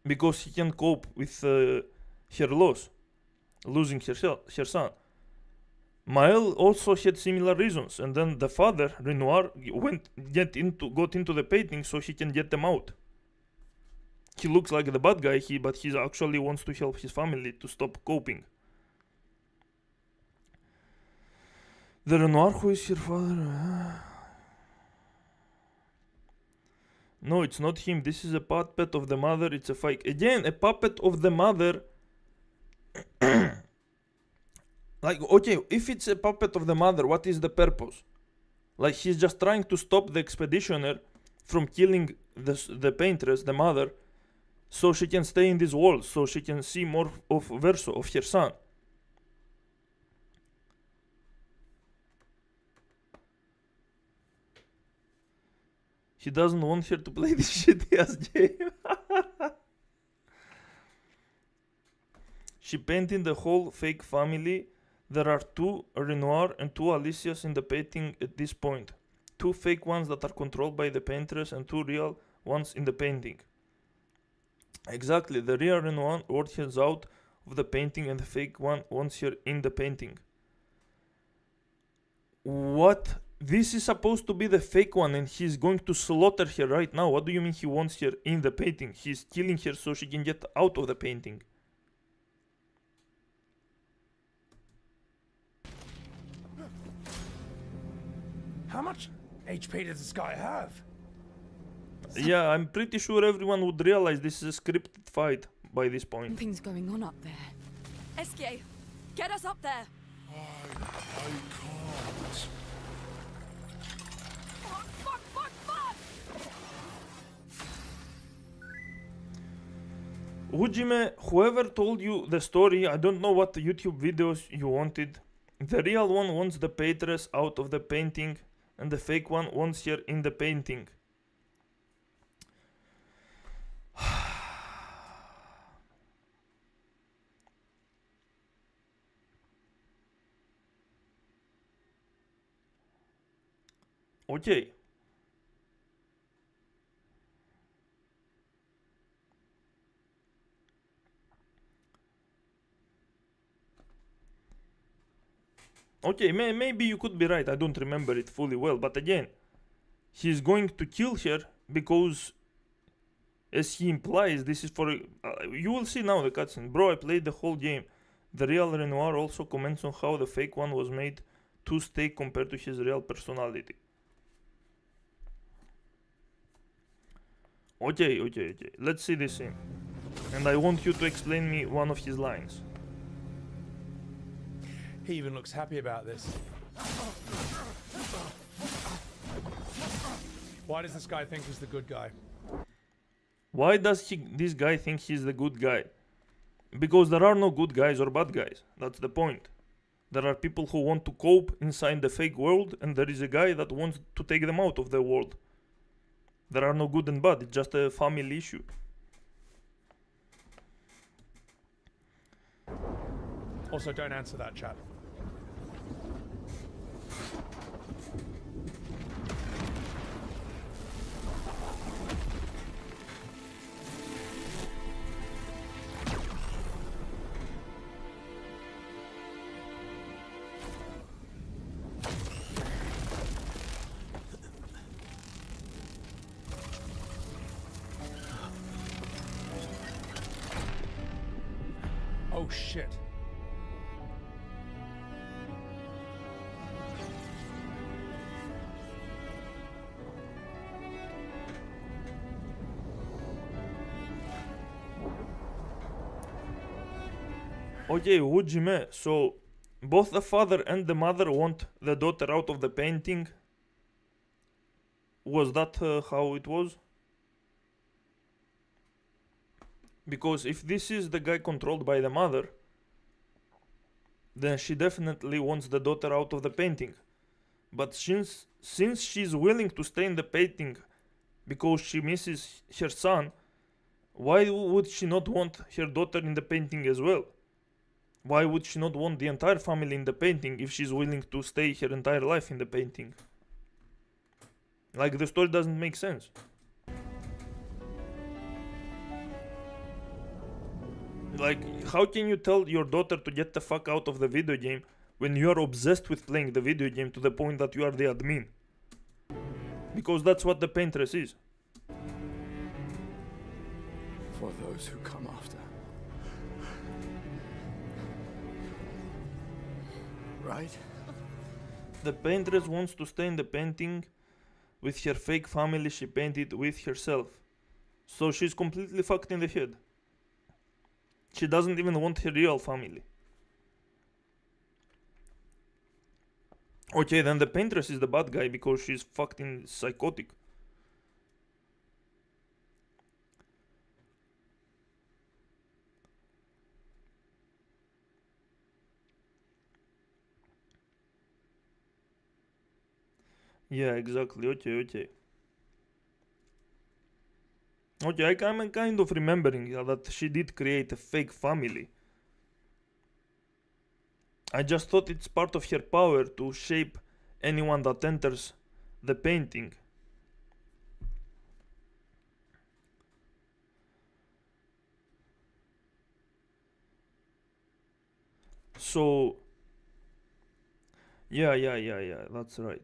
Because he can cope with her loss, losing her son. Mael also had similar reasons, and then the father, Renoir, got into the painting so he can get them out. He looks like the bad guy, but he actually wants to help his family to stop coping. The Renoir who is your father... No, it's not him. This is a puppet of the mother. It's a fake. Again, a puppet of the mother. Like, okay, if it's a puppet of the mother, what is the purpose? Like, he's just trying to stop the expeditioner from killing the paintress, the mother, so she can stay in this world, so she can see more of Verso, of her son. He doesn't want her to play this shitty ass game. She painted the whole fake family. There are 2 Renoir and 2 Alicias in the painting at this point. 2 fake ones that are controlled by the paintress and 2 real ones in the painting. Exactly, the real Renoir wants her out of the painting and the fake one wants her in the painting. What? This is supposed to be the fake one and he's going to slaughter her right now. What do you mean he wants her in the painting? He's killing her so she can get out of the painting. How much HP does this guy have? Yeah, I'm pretty sure everyone would realize this is a scripted fight by this point. Something's going on up there. Eskie, get us up there. I can't. Ujime, whoever told you the story, I don't know what YouTube videos you wanted. The real one wants the paintress out of the painting and the fake one wants her in the painting. Okay. Okay, maybe you could be right. I don't remember it fully well. But again, he's going to kill her because, as he implies, this is for... you will see now the cutscene. Bro, I played the whole game. The real Renoir also comments on how the fake one was made too steak compared to his real personality. Okay. Let's see this scene. And I want you to explain me one of his lines. He even looks happy about this. Why does this guy think he's the good guy? Why does this guy think he's the good guy? Because there are no good guys or bad guys. That's the point. There are people who want to cope inside the fake world, and there is a guy that wants to take them out of the world. There are no good and bad. It's just a family issue. Also, don't answer that, chat. Oh shit. Okay, Ujime, so both the father and the mother want the daughter out of the painting. Was that how it was? Because if this is the guy controlled by the mother, then she definitely wants the daughter out of the painting. But since she's willing to stay in the painting because she misses her son, why would she not want her daughter in the painting as well? Why would she not want the entire family in the painting if she's willing to stay her entire life in the painting? Like, the story doesn't make sense. Like, how can you tell your daughter to get the fuck out of the video game when you are obsessed with playing the video game to the point that you are the admin? Because that's what the paintress is. For those who come after. Right? The paintress wants to stay in the painting with her fake family she painted with herself. So she's completely fucked in the head. She doesn't even want her real family. Okay, then the paintress is the bad guy because she's fucking psychotic. Yeah, exactly. Okay. Okay, I'm kind of remembering that she did create a fake family. I just thought it's part of her power to shape anyone that enters the painting. So, yeah, that's right.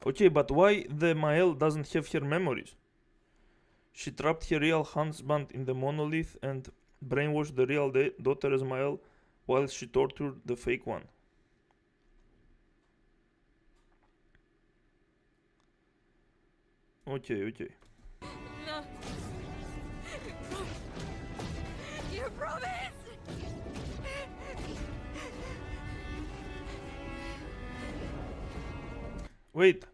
Okay, but why the Mael doesn't have her memories? She trapped her real husband in the monolith and brainwashed the real daughter as Mael while she tortured the fake one. Okay. No. You promised! Wait.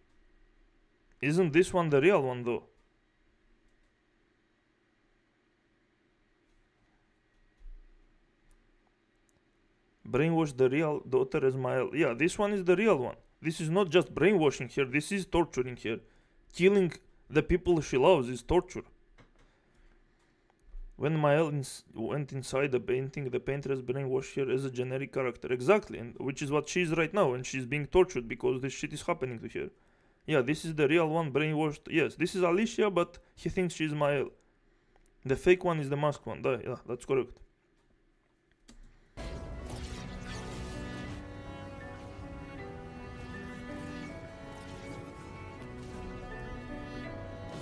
Isn't this one the real one though? Brainwash the real daughter as Mael. Yeah, this one is the real one. This is not just brainwashing her, this is torturing her. Killing the people she loves is torture. When Mael went inside the painting, the paintress brainwashed her as a generic character. Exactly, and which is what she is right now, and she's being tortured because this shit is happening to her. Yeah, this is the real one, brainwashed. Yes, this is Alicia, but he thinks she's Mael. The fake one is the masked one. Yeah, that's correct.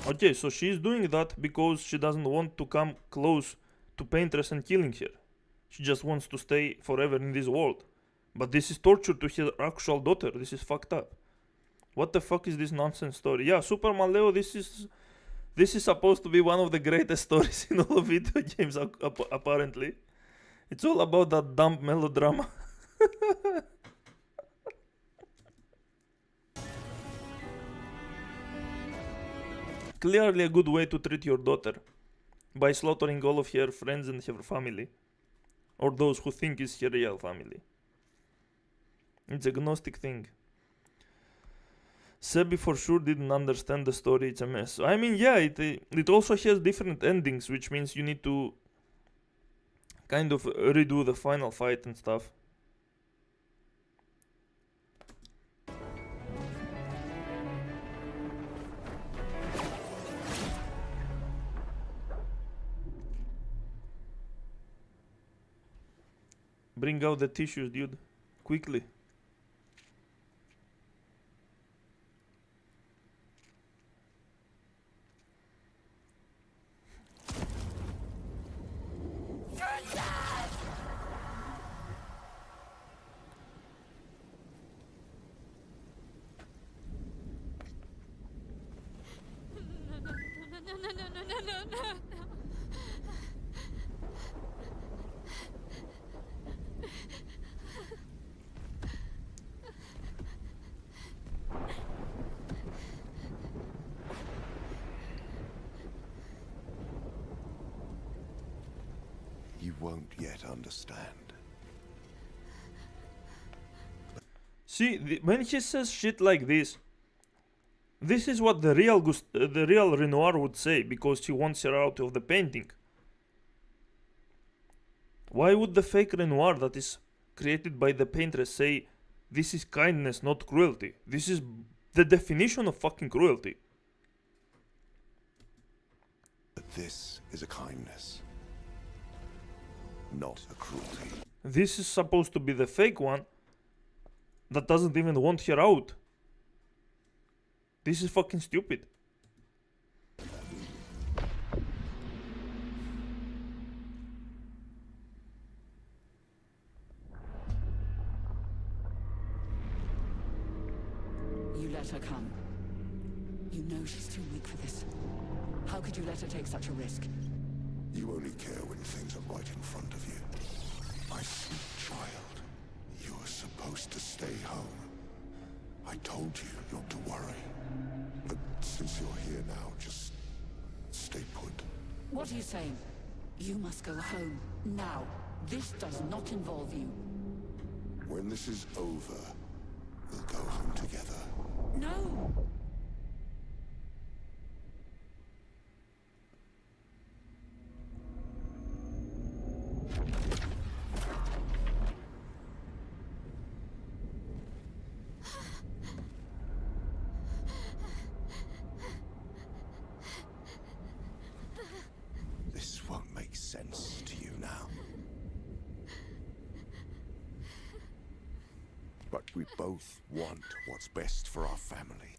Okay, so she's doing that because she doesn't want to come close to Paintress and killing her. She just wants to stay forever in this world. But this is torture to her actual daughter. This is fucked up. What the fuck is this nonsense story? Yeah, Super Maleo, this is supposed to be one of the greatest stories in all of video games, apparently. It's all about that dumb melodrama. Clearly a good way to treat your daughter, by slaughtering all of her friends and her family, or those who think is her real family. It's a gnostic thing. Sebi for sure didn't understand the story, it's a mess. I mean, yeah, it also has different endings, which means you need to kind of redo the final fight and stuff. Bring out the tissues, dude. Quickly. No. You won't yet understand. See, when he says shit like this is what the real Renoir would say, because he wants her out of the painting. Why would the fake Renoir that is created by the paintress say, this is kindness, not cruelty? This is the definition of fucking cruelty. But this is a kindness, not a cruelty. This is supposed to be the fake one that doesn't even want her out. This is fucking stupid. You let her come. You know she's too weak for this. How could you let her take such a risk? You only care when things are right in front of you. My sweet child, you are supposed to stay home. I told you not to worry. But since you're here now, just stay put. What are you saying? You must go home, now. This does not involve you. When this is over, we'll go home together. No! This won't make sense to you now. But we both want what's best for our family.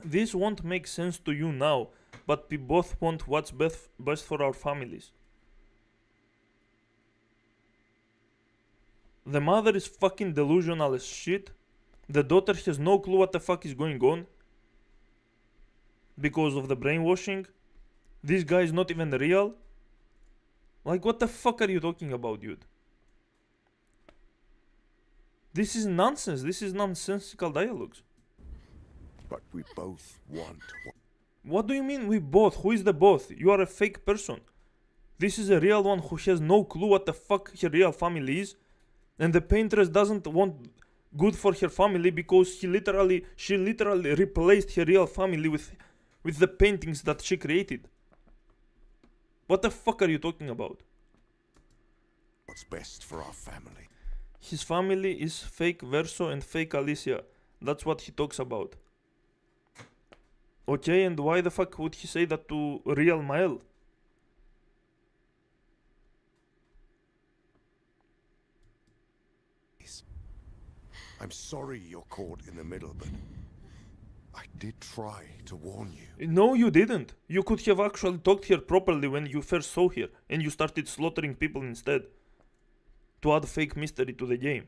This won't make sense to you now, but we both want what's best for our families. The mother is fucking delusional as shit. The daughter has no clue what the fuck is going on because of the brainwashing. This guy is not even real. Like, what the fuck are you talking about, dude? This is nonsense. This is nonsensical dialogues. But we both want What do you mean we both? Who is the both? You are a fake person. This is a real one who has no clue what the fuck her real family is. And the paintress doesn't want good for her family because she literally replaced her real family with the paintings that she created. What the fuck are you talking about? what's best for our family. His family is fake Verso and fake Alicia. That's what he talks about. Okay, and why the fuck would he say that to real Mael? I'm sorry you're caught in the middle, but I did try to warn you. No, you didn't. You could have actually talked here properly when you first saw her, and you started slaughtering people instead. To add fake mystery to the game.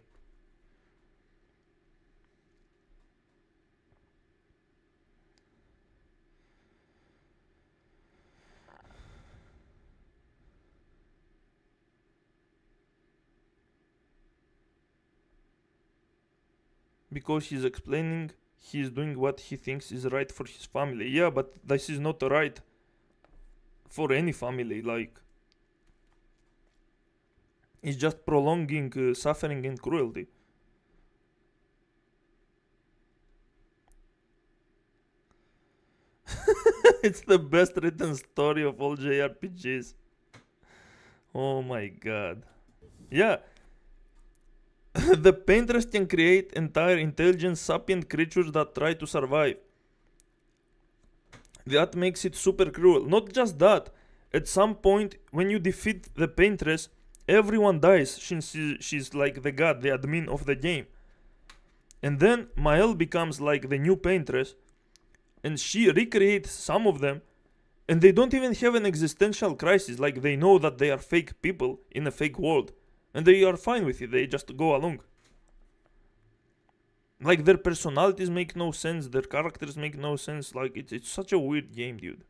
Because he's explaining he's doing what he thinks is right for his family. Yeah, but this is not right for any family. Like, it's just prolonging suffering and cruelty. It's the best written story of all JRPGs. Oh my god. Yeah. The painters can create entire intelligent sapient creatures that try to survive. That makes it super cruel. Not just that. At some point, when you defeat the paintress, everyone dies since she's like the god, the admin of the game. And then Mael becomes like the new paintress, and she recreates some of them, and they don't even have an existential crisis. Like, they know that they are fake people in a fake world. And they are fine with it, they just go along. Like, their personalities make no sense, their characters make no sense. Like, it's such a weird game, dude.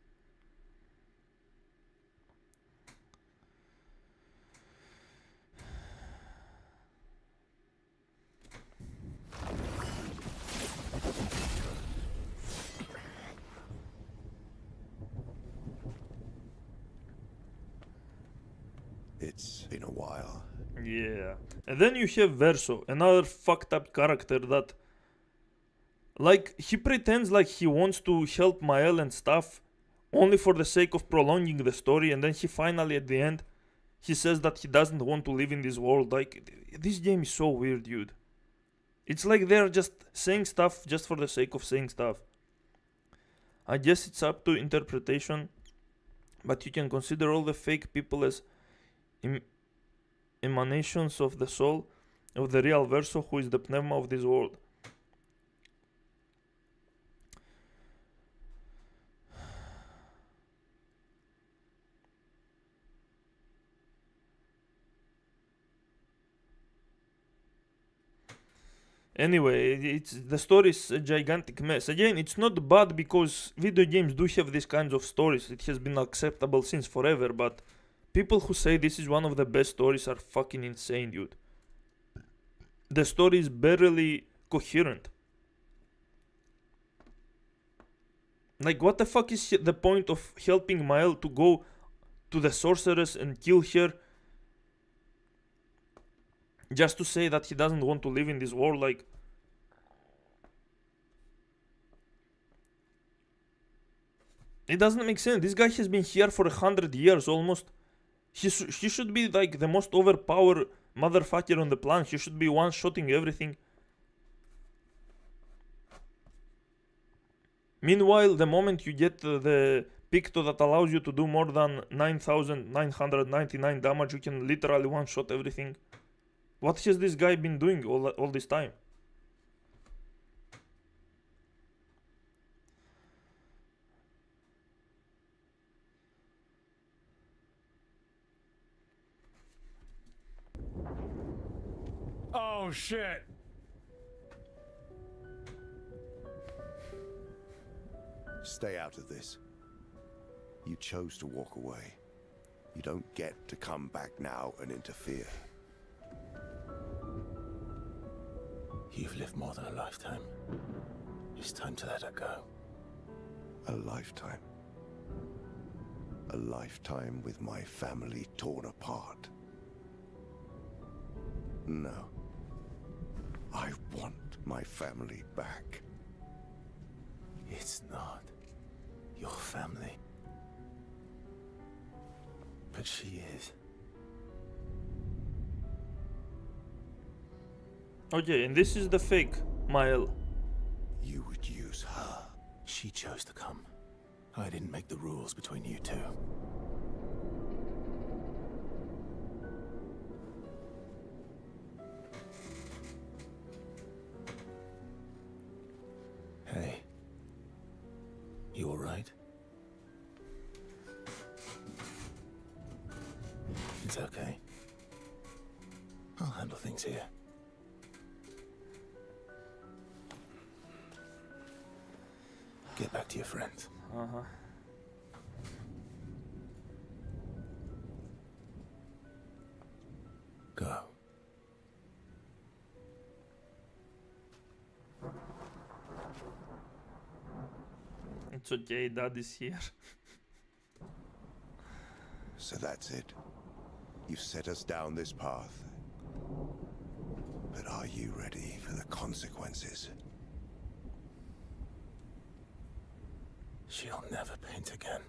It's been a while. Yeah. And then you have Verso, another fucked up character that, like, he pretends like he wants to help Mael and stuff only for the sake of prolonging the story, and then he finally at the end he says that he doesn't want to live in this world. Like, this game is so weird, dude. It's like they're just saying stuff just for the sake of saying stuff. I guess it's up to interpretation, but you can consider all the fake people as emanations of the soul of the real Verso, who is the pneuma of this world. Anyway, the story is a gigantic mess. Again, it's not bad because video games do have these kinds of stories. It has been acceptable since forever, but people who say this is one of the best stories are fucking insane, dude. The story is barely coherent. Like, what the fuck is the point of helping Mael to go to the sorceress and kill her just to say that he doesn't want to live in this world? Like, it doesn't make sense. This guy has been here for 100 years almost, He should be like the most overpowered motherfucker on the planet. He should be one-shotting everything. Meanwhile, the moment you get the Picto that allows you to do more than 9,999 damage, you can literally one-shot everything. What has this guy been doing all this time? Oh shit! Stay out of this. You chose to walk away. You don't get to come back now and interfere. You've lived more than a lifetime. It's time to let her go. A lifetime. A lifetime with my family torn apart. No. I want my family back. It's not your family. But she is. Okay, and this is the fake Mael. You would use her. She chose to come. I didn't make the rules between you two. Hey. You alright? It's okay. I'll handle things here. Get back to your friends. Uh-huh. Go. It's okay, Dad is here. So that's it. You've set us down this path. But are you ready for the consequences? She'll never paint again.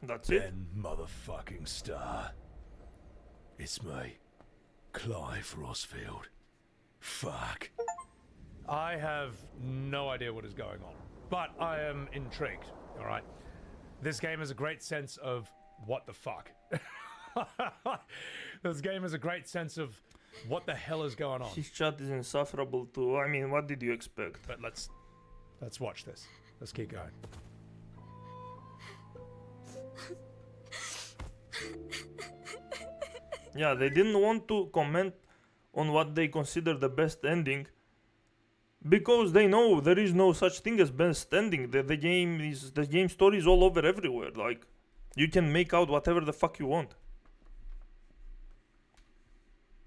That's it? Ben motherfucking Star. It's me, Clive Rossfield. Fuck. I have no idea what is going on, but I am intrigued, alright? This game has a great sense of what the fuck. This game has a great sense of what the hell is going on. His chat is insufferable too. I mean, what did you expect? But let's watch this. Let's keep going. Yeah, they didn't want to comment on what they consider the best ending because they know there is no such thing as best ending. The game story is all over everywhere. Like, you can make out whatever the fuck you want.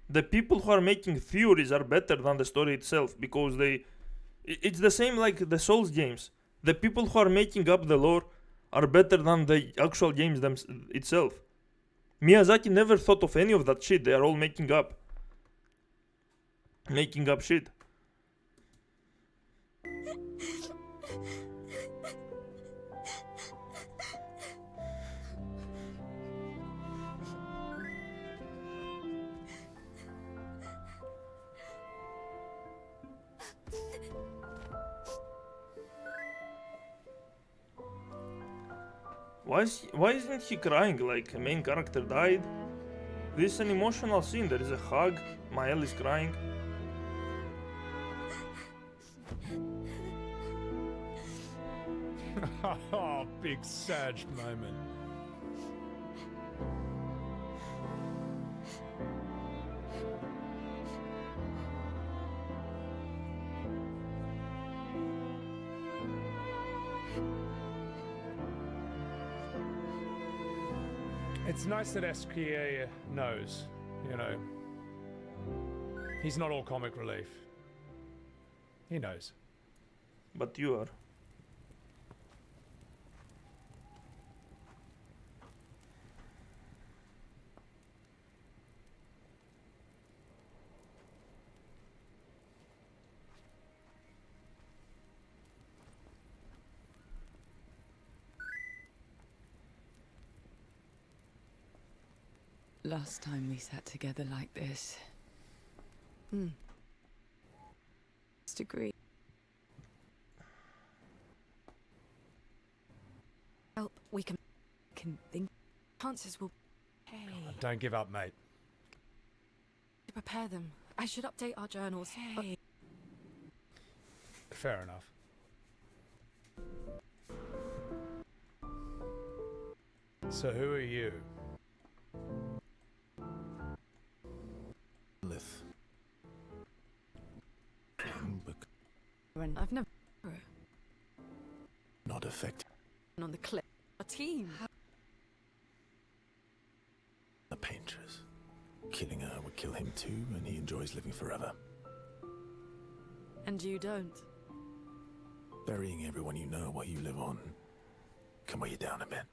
The people who are making theories are better than the story itself because it's the same like the Souls games. The people who are making up the lore are better than the actual games itself. Miyazaki never thought of any of that shit. They are all making up shit. Why isn't he crying like a main character died? This is an emotional scene. There is a hug. Mael is crying. Oh, big Sag moment. It's nice that SQA knows, you know. He's not all comic relief. He knows. But you are. Last time we sat together like this. Just agree. Help, we can think. Chances will. Hey. Don't give up, mate. To prepare them, I should update our journals. Hey. Fair enough. So who are you? Lith. I've never Not effective. on the cliff. A team. The painters. Killing her would kill him too, and he enjoys living forever. And you don't. Burying everyone you know while you live on can weigh you down a bit.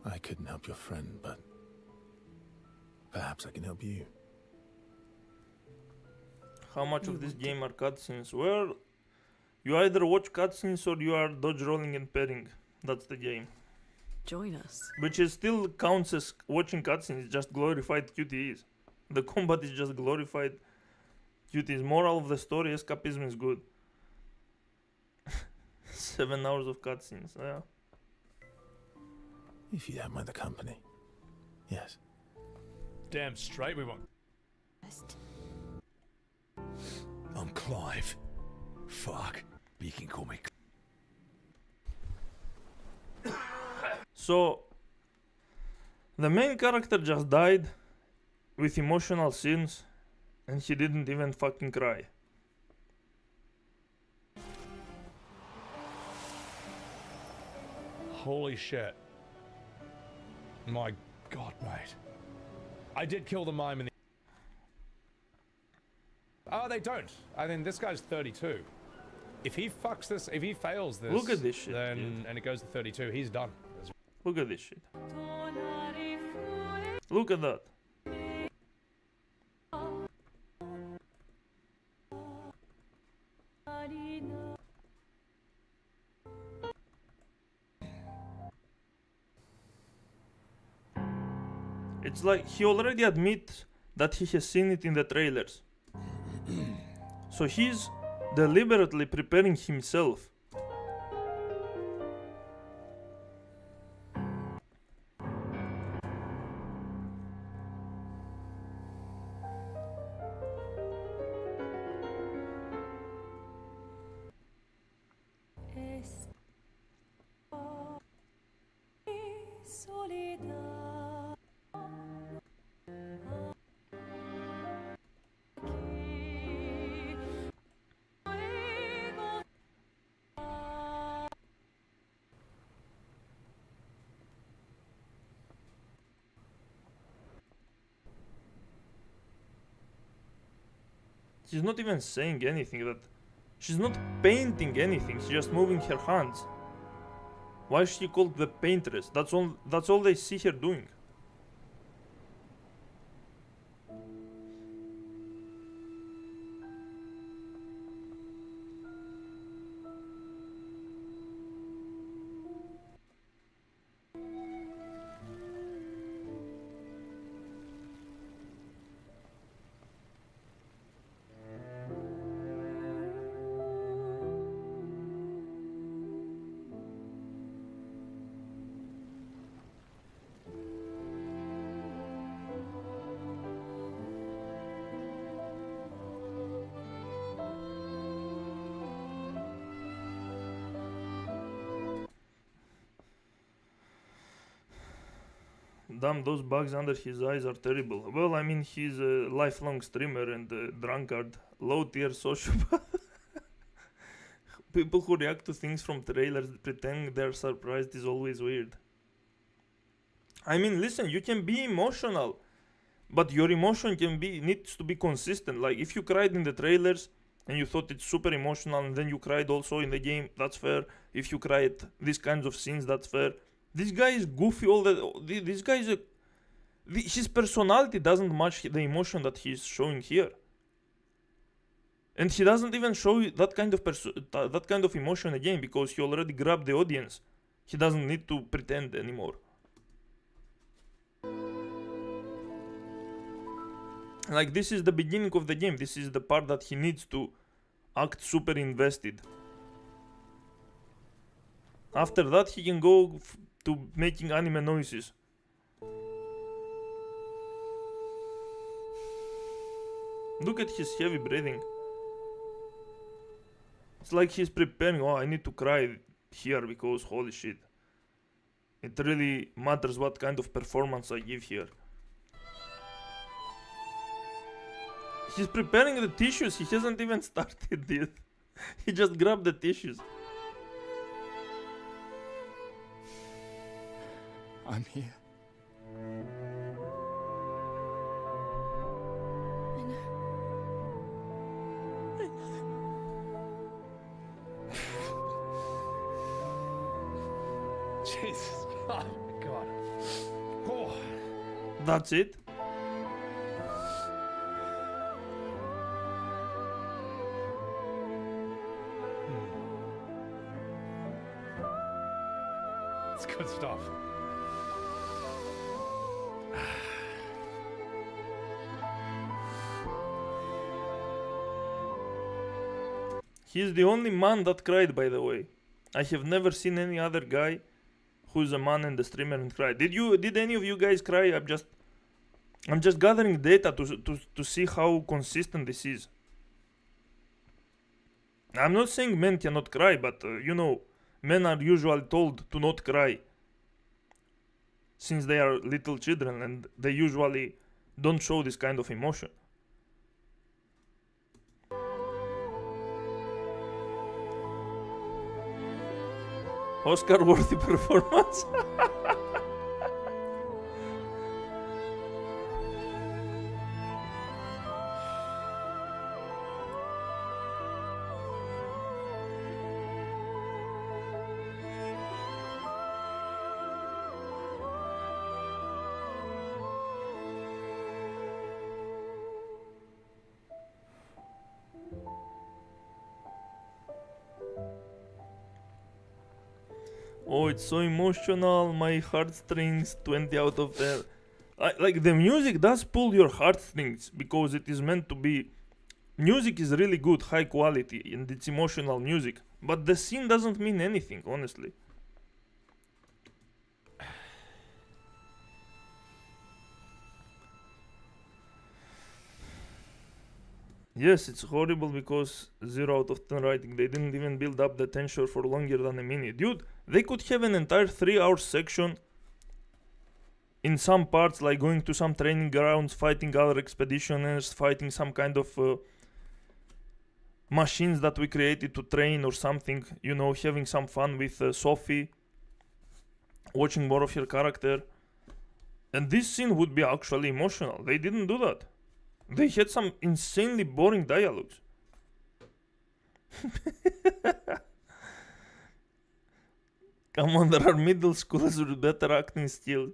I couldn't help your friend, but perhaps I can help you. How much of this game are cutscenes? Well, you either watch cutscenes or you are dodge rolling and parrying. That's the game. Join us. Which is still counts as watching cutscenes, just glorified QTEs. The combat is just glorified QTEs. Moral of the story, escapism is good. 7 hours of cutscenes, yeah. If you don't mind the company. Yes. Damn straight we won't. I'm Clive. Fuck. You can call me. So, the main character just died with emotional scenes, and he didn't even fucking cry. Holy shit. My god, mate. I did kill the mime in the... Oh, they don't. I mean, this guy's 32. If he fucks this, if he fails this... Look at this shit, then, dude. and it goes to 32, he's done. Look at this shit. Look at that. It's like he already admits that he has seen it in the trailers. So he's deliberately preparing himself. She's not even saying anything. That she's not painting anything. She's just moving her hands. Why is she called the paintress? That's all they see her doing. Damn, those bugs under his eyes are terrible. Well, I mean, he's a lifelong streamer and a drunkard, low-tier sociopath. People who react to things from trailers pretend they're surprised is always weird. I mean, listen, you can be emotional, but your emotion needs to be consistent. Like, if you cried in the trailers and you thought it's super emotional and then you cried also in the game, that's fair. If you cried these kinds of scenes, that's fair. This guy is goofy this guy is his personality doesn't match the emotion that he's showing here. And he doesn't even show that kind of emotion again because he already grabbed the audience. He doesn't need to pretend anymore. Like, this is the beginning of the game. This is the part that he needs to act super invested. After that, he can go to making anime noises. Look at his heavy breathing. It's like he's preparing. Oh, I need to cry here because holy shit. It really matters what kind of performance I give here. He's preparing the tissues. He hasn't even started yet. He just grabbed the tissues. I'm here. Jesus. Oh my god. Oh. That's it? It's good stuff. He's the only man that cried, by the way. I have never seen any other guy who's a man and a streamer and cry. Did any of you guys cry? I'm just gathering data to see how consistent this is. I'm not saying men cannot cry, but you know, men are usually told to not cry since they are little children, and they usually don't show this kind of emotion. Oscar-worthy performance. Oh, it's so emotional. My heartstrings, 20 out of 10. Like, the music does pull your heartstrings because it is meant to be. Music is really good, high quality, and it's emotional music. But the scene doesn't mean anything, honestly. Yes, it's horrible because 0 out of 10 writing. They didn't even build up the tension for longer than a minute. Dude, they could have an entire 3-hour section in some parts, like going to some training grounds, fighting other expeditioners, fighting some kind of machines that we created to train or something. You know, having some fun with Sophie, watching more of her character. And this scene would be actually emotional. They didn't do that. They had some insanely boring dialogues. Come on, there are middle schoolers with better acting skills.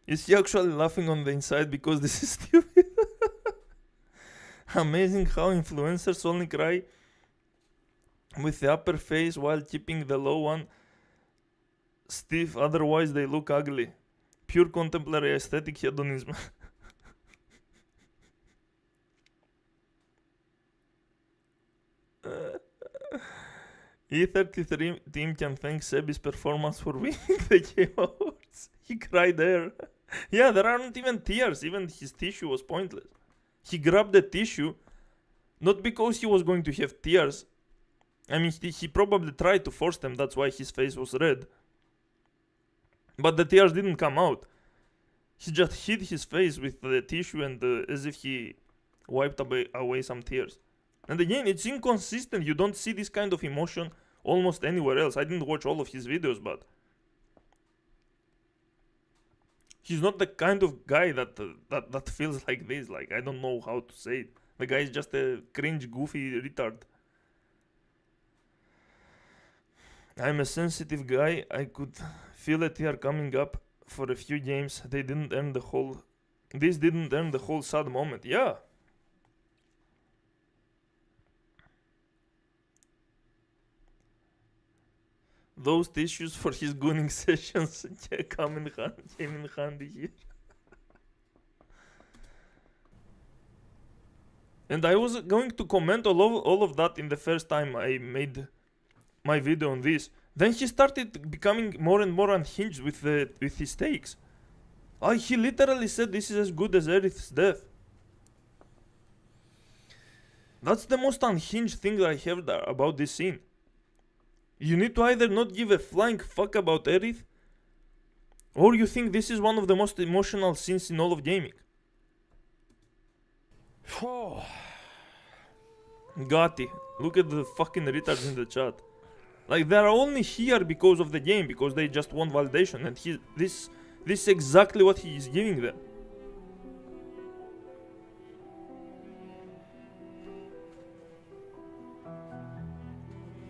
Is he actually laughing on the inside because this is stupid? Amazing how influencers only cry with the upper face while keeping the low one stiff, otherwise they look ugly. Pure contemporary aesthetic hedonism. E33 team can thank Sebi's performance for winning the Game Awards. He cried there. Yeah, there aren't even tears. Even his tissue was pointless. He grabbed the tissue not because he was going to have tears. I mean, he probably tried to force them. That's why his face was red. But the tears didn't come out. He just hid his face with the tissue and as if he wiped away some tears. And again, it's inconsistent. You don't see this kind of emotion almost anywhere else. I didn't watch all of his videos, but he's not the kind of guy that feels like this. Like, I don't know how to say it. The guy is just a cringe, goofy retard. I'm a sensitive guy. I could feel a tear coming up for a few games. This didn't earn the whole sad moment. Yeah. Those tissues for his gooning sessions came in handy here. And I was going to comment all of that in the first time I made my video on this. Then he started becoming more and more unhinged with his takes. He literally said this is as good as Aerith's death. That's the most unhinged thing that I heard about this scene. You need to either not give a flying fuck about Aerith, or you think this is one of the most emotional scenes in all of gaming. Gotti, look at the fucking retards in the chat. Like, they're only here because of the game, because they just want validation, and this is exactly what he is giving them.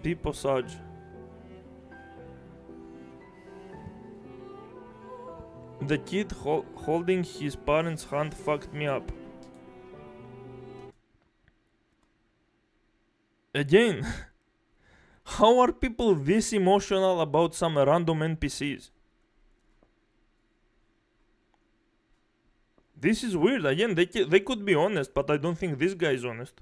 People Saj. The kid holding his parents' hand fucked me up. Again, how are people this emotional about some random NPCs? This is weird. Again, they could be honest, but I don't think this guy is honest.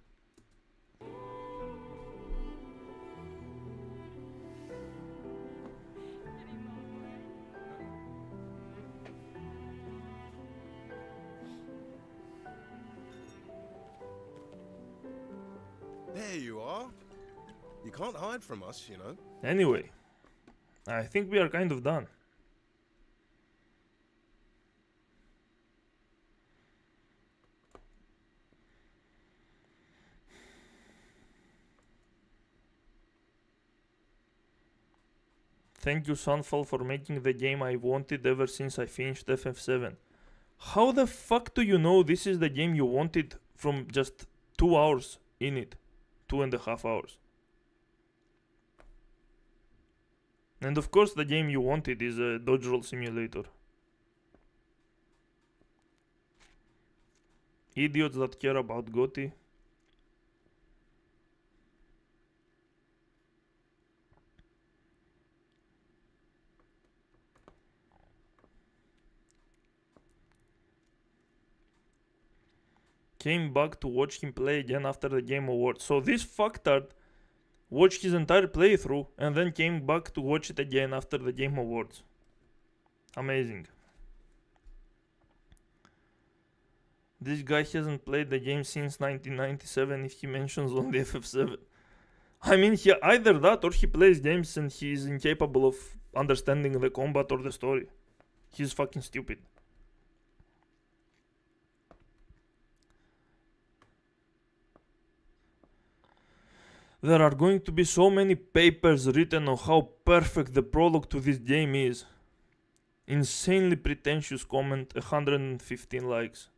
There you are. You can't hide from us, you know. Anyway, I think we are kind of done. Thank you, Sunfall, for making the game I wanted ever since I finished FF7. How the fuck do you know this is the game you wanted from just 2 hours in it? 2.5 hours. And of course the game you wanted is a dodge roll simulator. Idiots that care about GOTY. Came back to watch him play again after the Game Awards. So this fucktard watched his entire playthrough and then came back to watch it again after the Game Awards. Amazing. This guy hasn't played the game since 1997 if he mentions only FF7. I mean, either that or he plays games and he is incapable of understanding the combat or the story. He's fucking stupid. There are going to be so many papers written on how perfect the prologue to this game is. Insanely pretentious comment, 115 likes.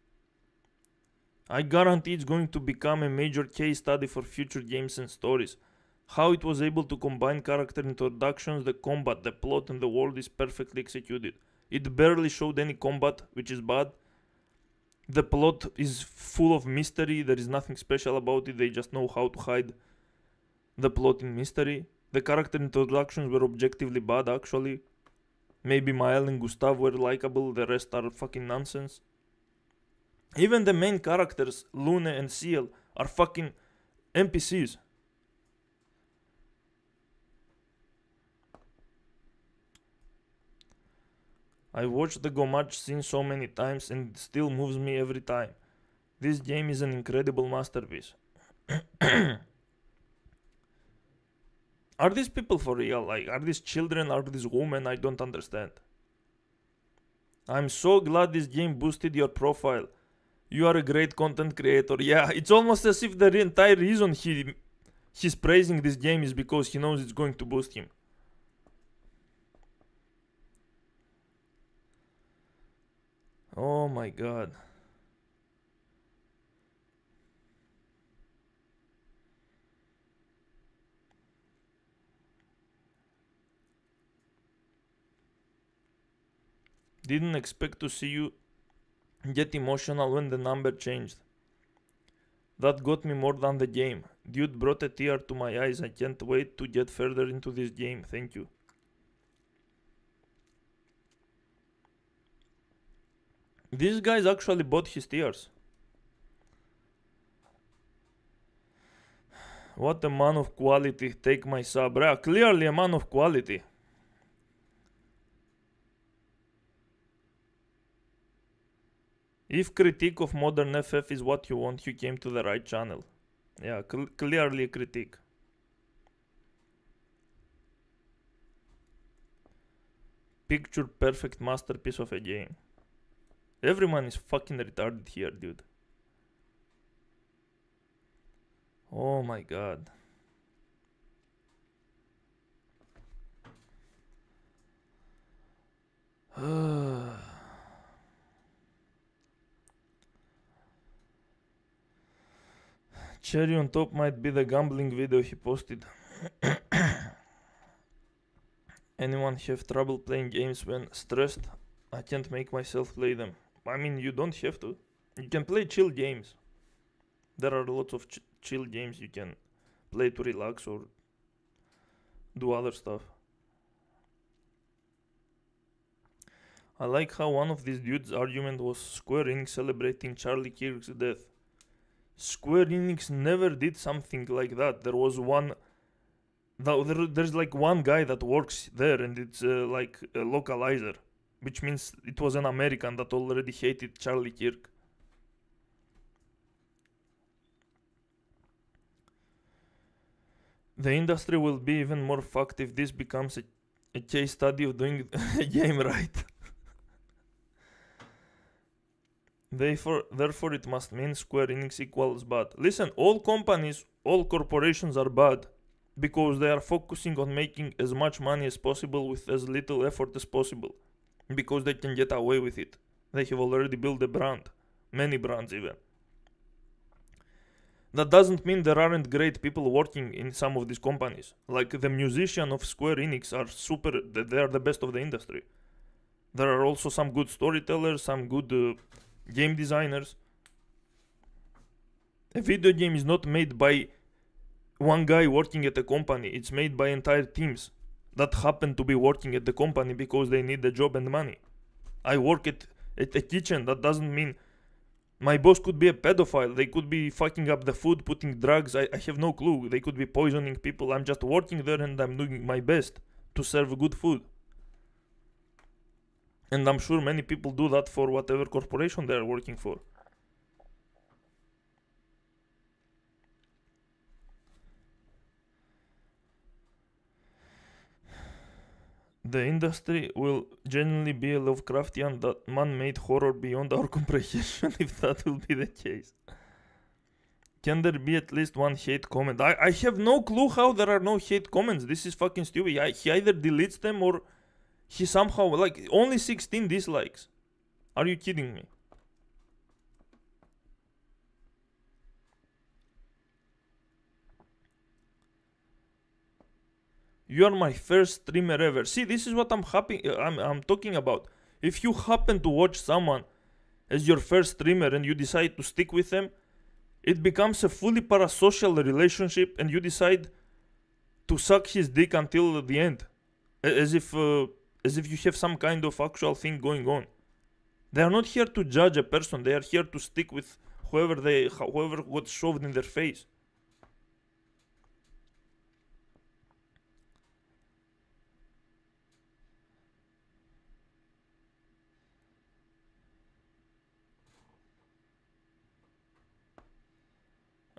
I guarantee it's going to become a major case study for future games and stories. How it was able to combine character introductions, the combat, the plot, and the world is perfectly executed. It barely showed any combat, which is bad. The plot is full of mystery, there is nothing special about it, they just know how to hide the plot in mystery. The character introductions were objectively bad, actually. Maybe Mael and Gustav were likable, the rest are fucking nonsense. Even the main characters, Lune and Ciel, are fucking NPCs. I watched the Go match scene so many times and it still moves me every time. This game is an incredible masterpiece. Are these people for real? Like, are these children? Are these women? I don't understand. I'm so glad this game boosted your profile. You are a great content creator. Yeah, it's almost as if the entire reason he's praising this game is because he knows it's going to boost him. Oh my god. Didn't expect to see you get emotional when the number changed. That got me more than the game. Dude brought a tear to my eyes. I can't wait to get further into this game. Thank you. These guys actually bought his tears. What a man of quality. Take my sub. Yeah, clearly a man of quality. If critique of modern FF is what you want, you came to the right channel. Yeah, clearly a critique. Picture perfect masterpiece of a game. Everyone is fucking retarded here, dude. Oh my god. Cherry on top might be the gambling video he posted. Anyone have trouble playing games when stressed? I can't make myself play them. I mean, you don't have to. You can play chill games. There are lots of chill games you can play to relax or do other stuff. I like how one of these dudes' argument was Square Enix celebrating Charlie Kirk's death. Square Enix never did something like that. There was one... There's like one guy that works there and it's like a localizer. Which means it was an American that already hated Charlie Kirk. The industry will be even more fucked if this becomes a case study of doing a game right. Therefore it must mean Square Enix equals bad. Listen, all companies, all corporations are bad because they are focusing on making as much money as possible with as little effort as possible. Because they can get away with it. They have already built a brand. Many brands even. That doesn't mean there aren't great people working in some of these companies. Like the musicians of Square Enix are super, they are the best of the industry. There are also some good storytellers, some good game designers. A video game is not made by one guy working at a company. It's made by entire teams that happen to be working at the company because they need the job and money. I work at a kitchen. That doesn't mean my boss could be a pedophile. They could be fucking up the food, putting drugs. I have no clue. They could be poisoning people. I'm just working there and I'm doing my best to serve good food. And I'm sure many people do that for whatever corporation they are working for. The industry will genuinely be a Lovecraftian, that man-made horror beyond our comprehension if that will be the case. Can there be at least one hate comment? I have no clue how there are no hate comments. This is fucking stupid. He either deletes them or he somehow, like, only 16 dislikes. Are you kidding me? You are my first streamer ever. See, this is what I'm talking about. If you happen to watch someone as your first streamer and you decide to stick with them, it becomes a fully parasocial relationship and you decide to suck his dick until the end. As if you have some kind of actual thing going on. They are not here to judge a person. They are here to stick with whoever got shoved in their face.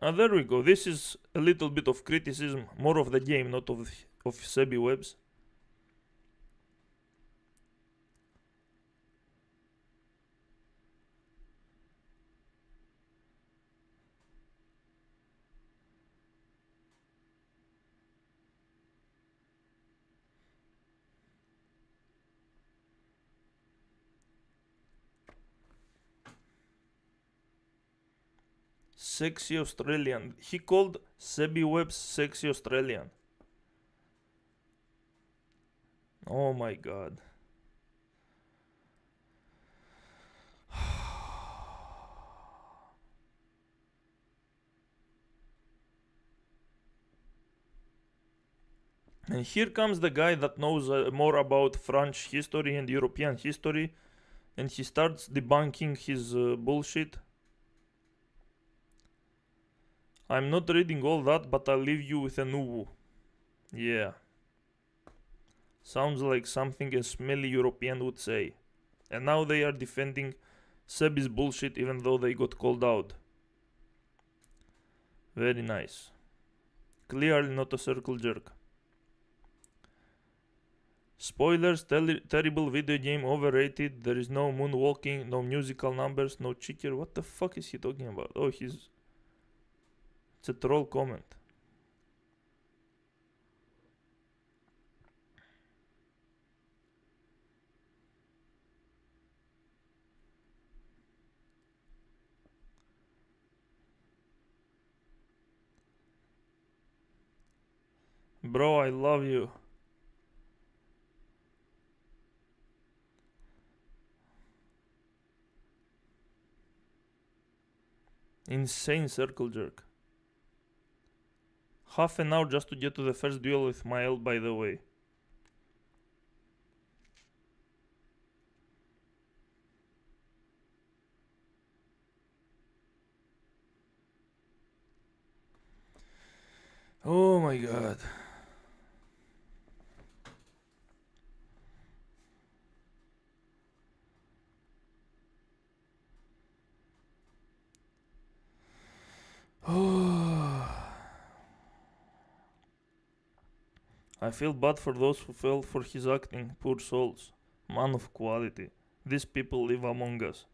There we go. This is a little bit of criticism, more of the game, not of Sebi Webs. Sexy Australian. He called Sebi Webs sexy Australian. Oh my god. And here comes the guy that knows more about French history and European history, and he starts debunking his bullshit. I'm not reading all that, but I'll leave you with a nuwu. Yeah. Sounds like something a smelly European would say. And now they are defending Sebi's bullshit even though they got called out. Very nice. Clearly not a circle jerk. Spoilers, terrible video game, overrated. There is no moonwalking, no musical numbers, no cheeker. What the fuck is he talking about? Oh, it's a troll comment. Bro, I love you. Insane circle jerk. Half an hour just to get to the first duel with Mael, by the way. Oh my god. I feel bad for those who fell for his acting, poor souls. Man of quality. These people live among us.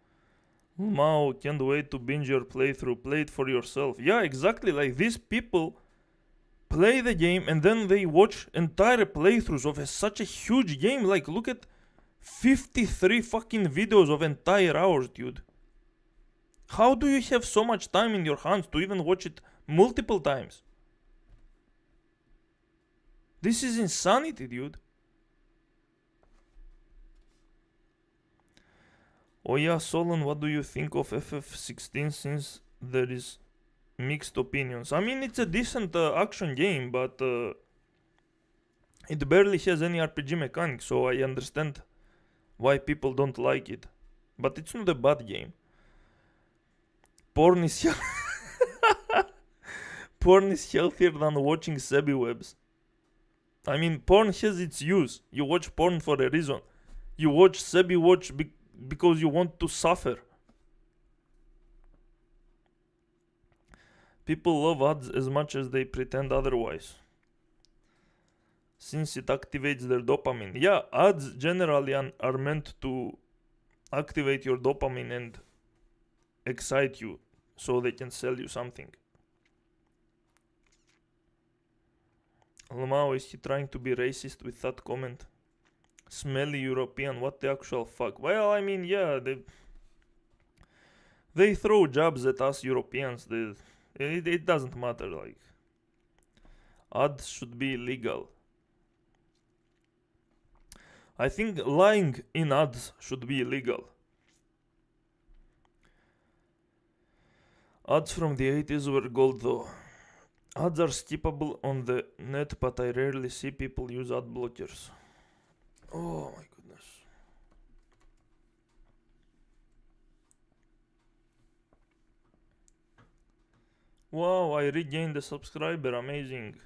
Mao, can't wait to binge your playthrough. Play it for yourself. Yeah, exactly. Like, these people play the game and then they watch entire playthroughs of such a huge game. Like, look at 53 fucking videos of entire hours, dude. How do you have so much time in your hands to even watch it multiple times? This is insanity, dude. Oh yeah, Solon, what do you think of FF16 since there is mixed opinions? I mean, it's a decent action game, but it barely has any RPG mechanics, so I understand why people don't like it. But it's not a bad game. Porn is porn is healthier than watching Sebi webs. I mean, porn has its use. You watch porn for a reason. You watch Sebi watch because you want to suffer. People love ads as much as they pretend otherwise, since it activates their dopamine. Yeah, ads generally are meant to activate your dopamine and excite you so they can sell you something. Lamau, is he trying to be racist with that comment? Smelly European, what the actual fuck? Well, I mean, yeah, they throw jabs at us Europeans. It doesn't matter, like. Ads should be illegal. I think lying in ads should be illegal. Ads from the 80s were gold though. Ads are skippable on the net, but I rarely see people use ad blockers. Oh my goodness. Wow, I regained a subscriber, amazing.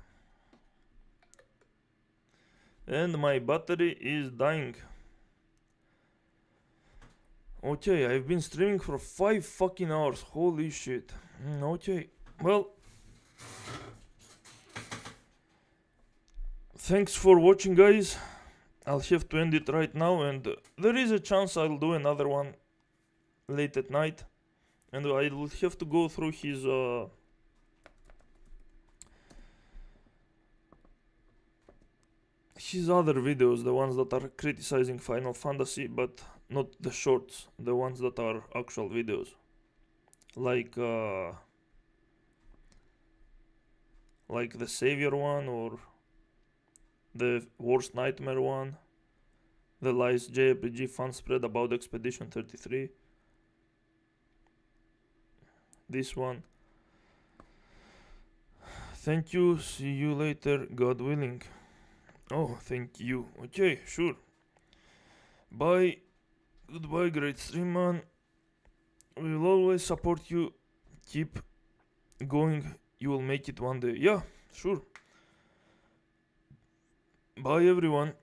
And my battery is dying. Okay, I've been streaming for 5 fucking hours, holy shit. Okay, well, thanks for watching, guys. I'll have to end it right now, and there is a chance I'll do another one late at night, and I will have to go through his other videos, the ones that are criticizing Final Fantasy, but not the shorts, the ones that are actual videos, like the Savior one, or the Worst Nightmare one, the Lies JRPG fan spread about Expedition 33, this one. Thank you, see you later, God willing. Oh, thank you. Okay, sure. Bye. Goodbye, great stream man. We'll always support you. Keep going You will make it one day. Yeah, sure. Bye everyone.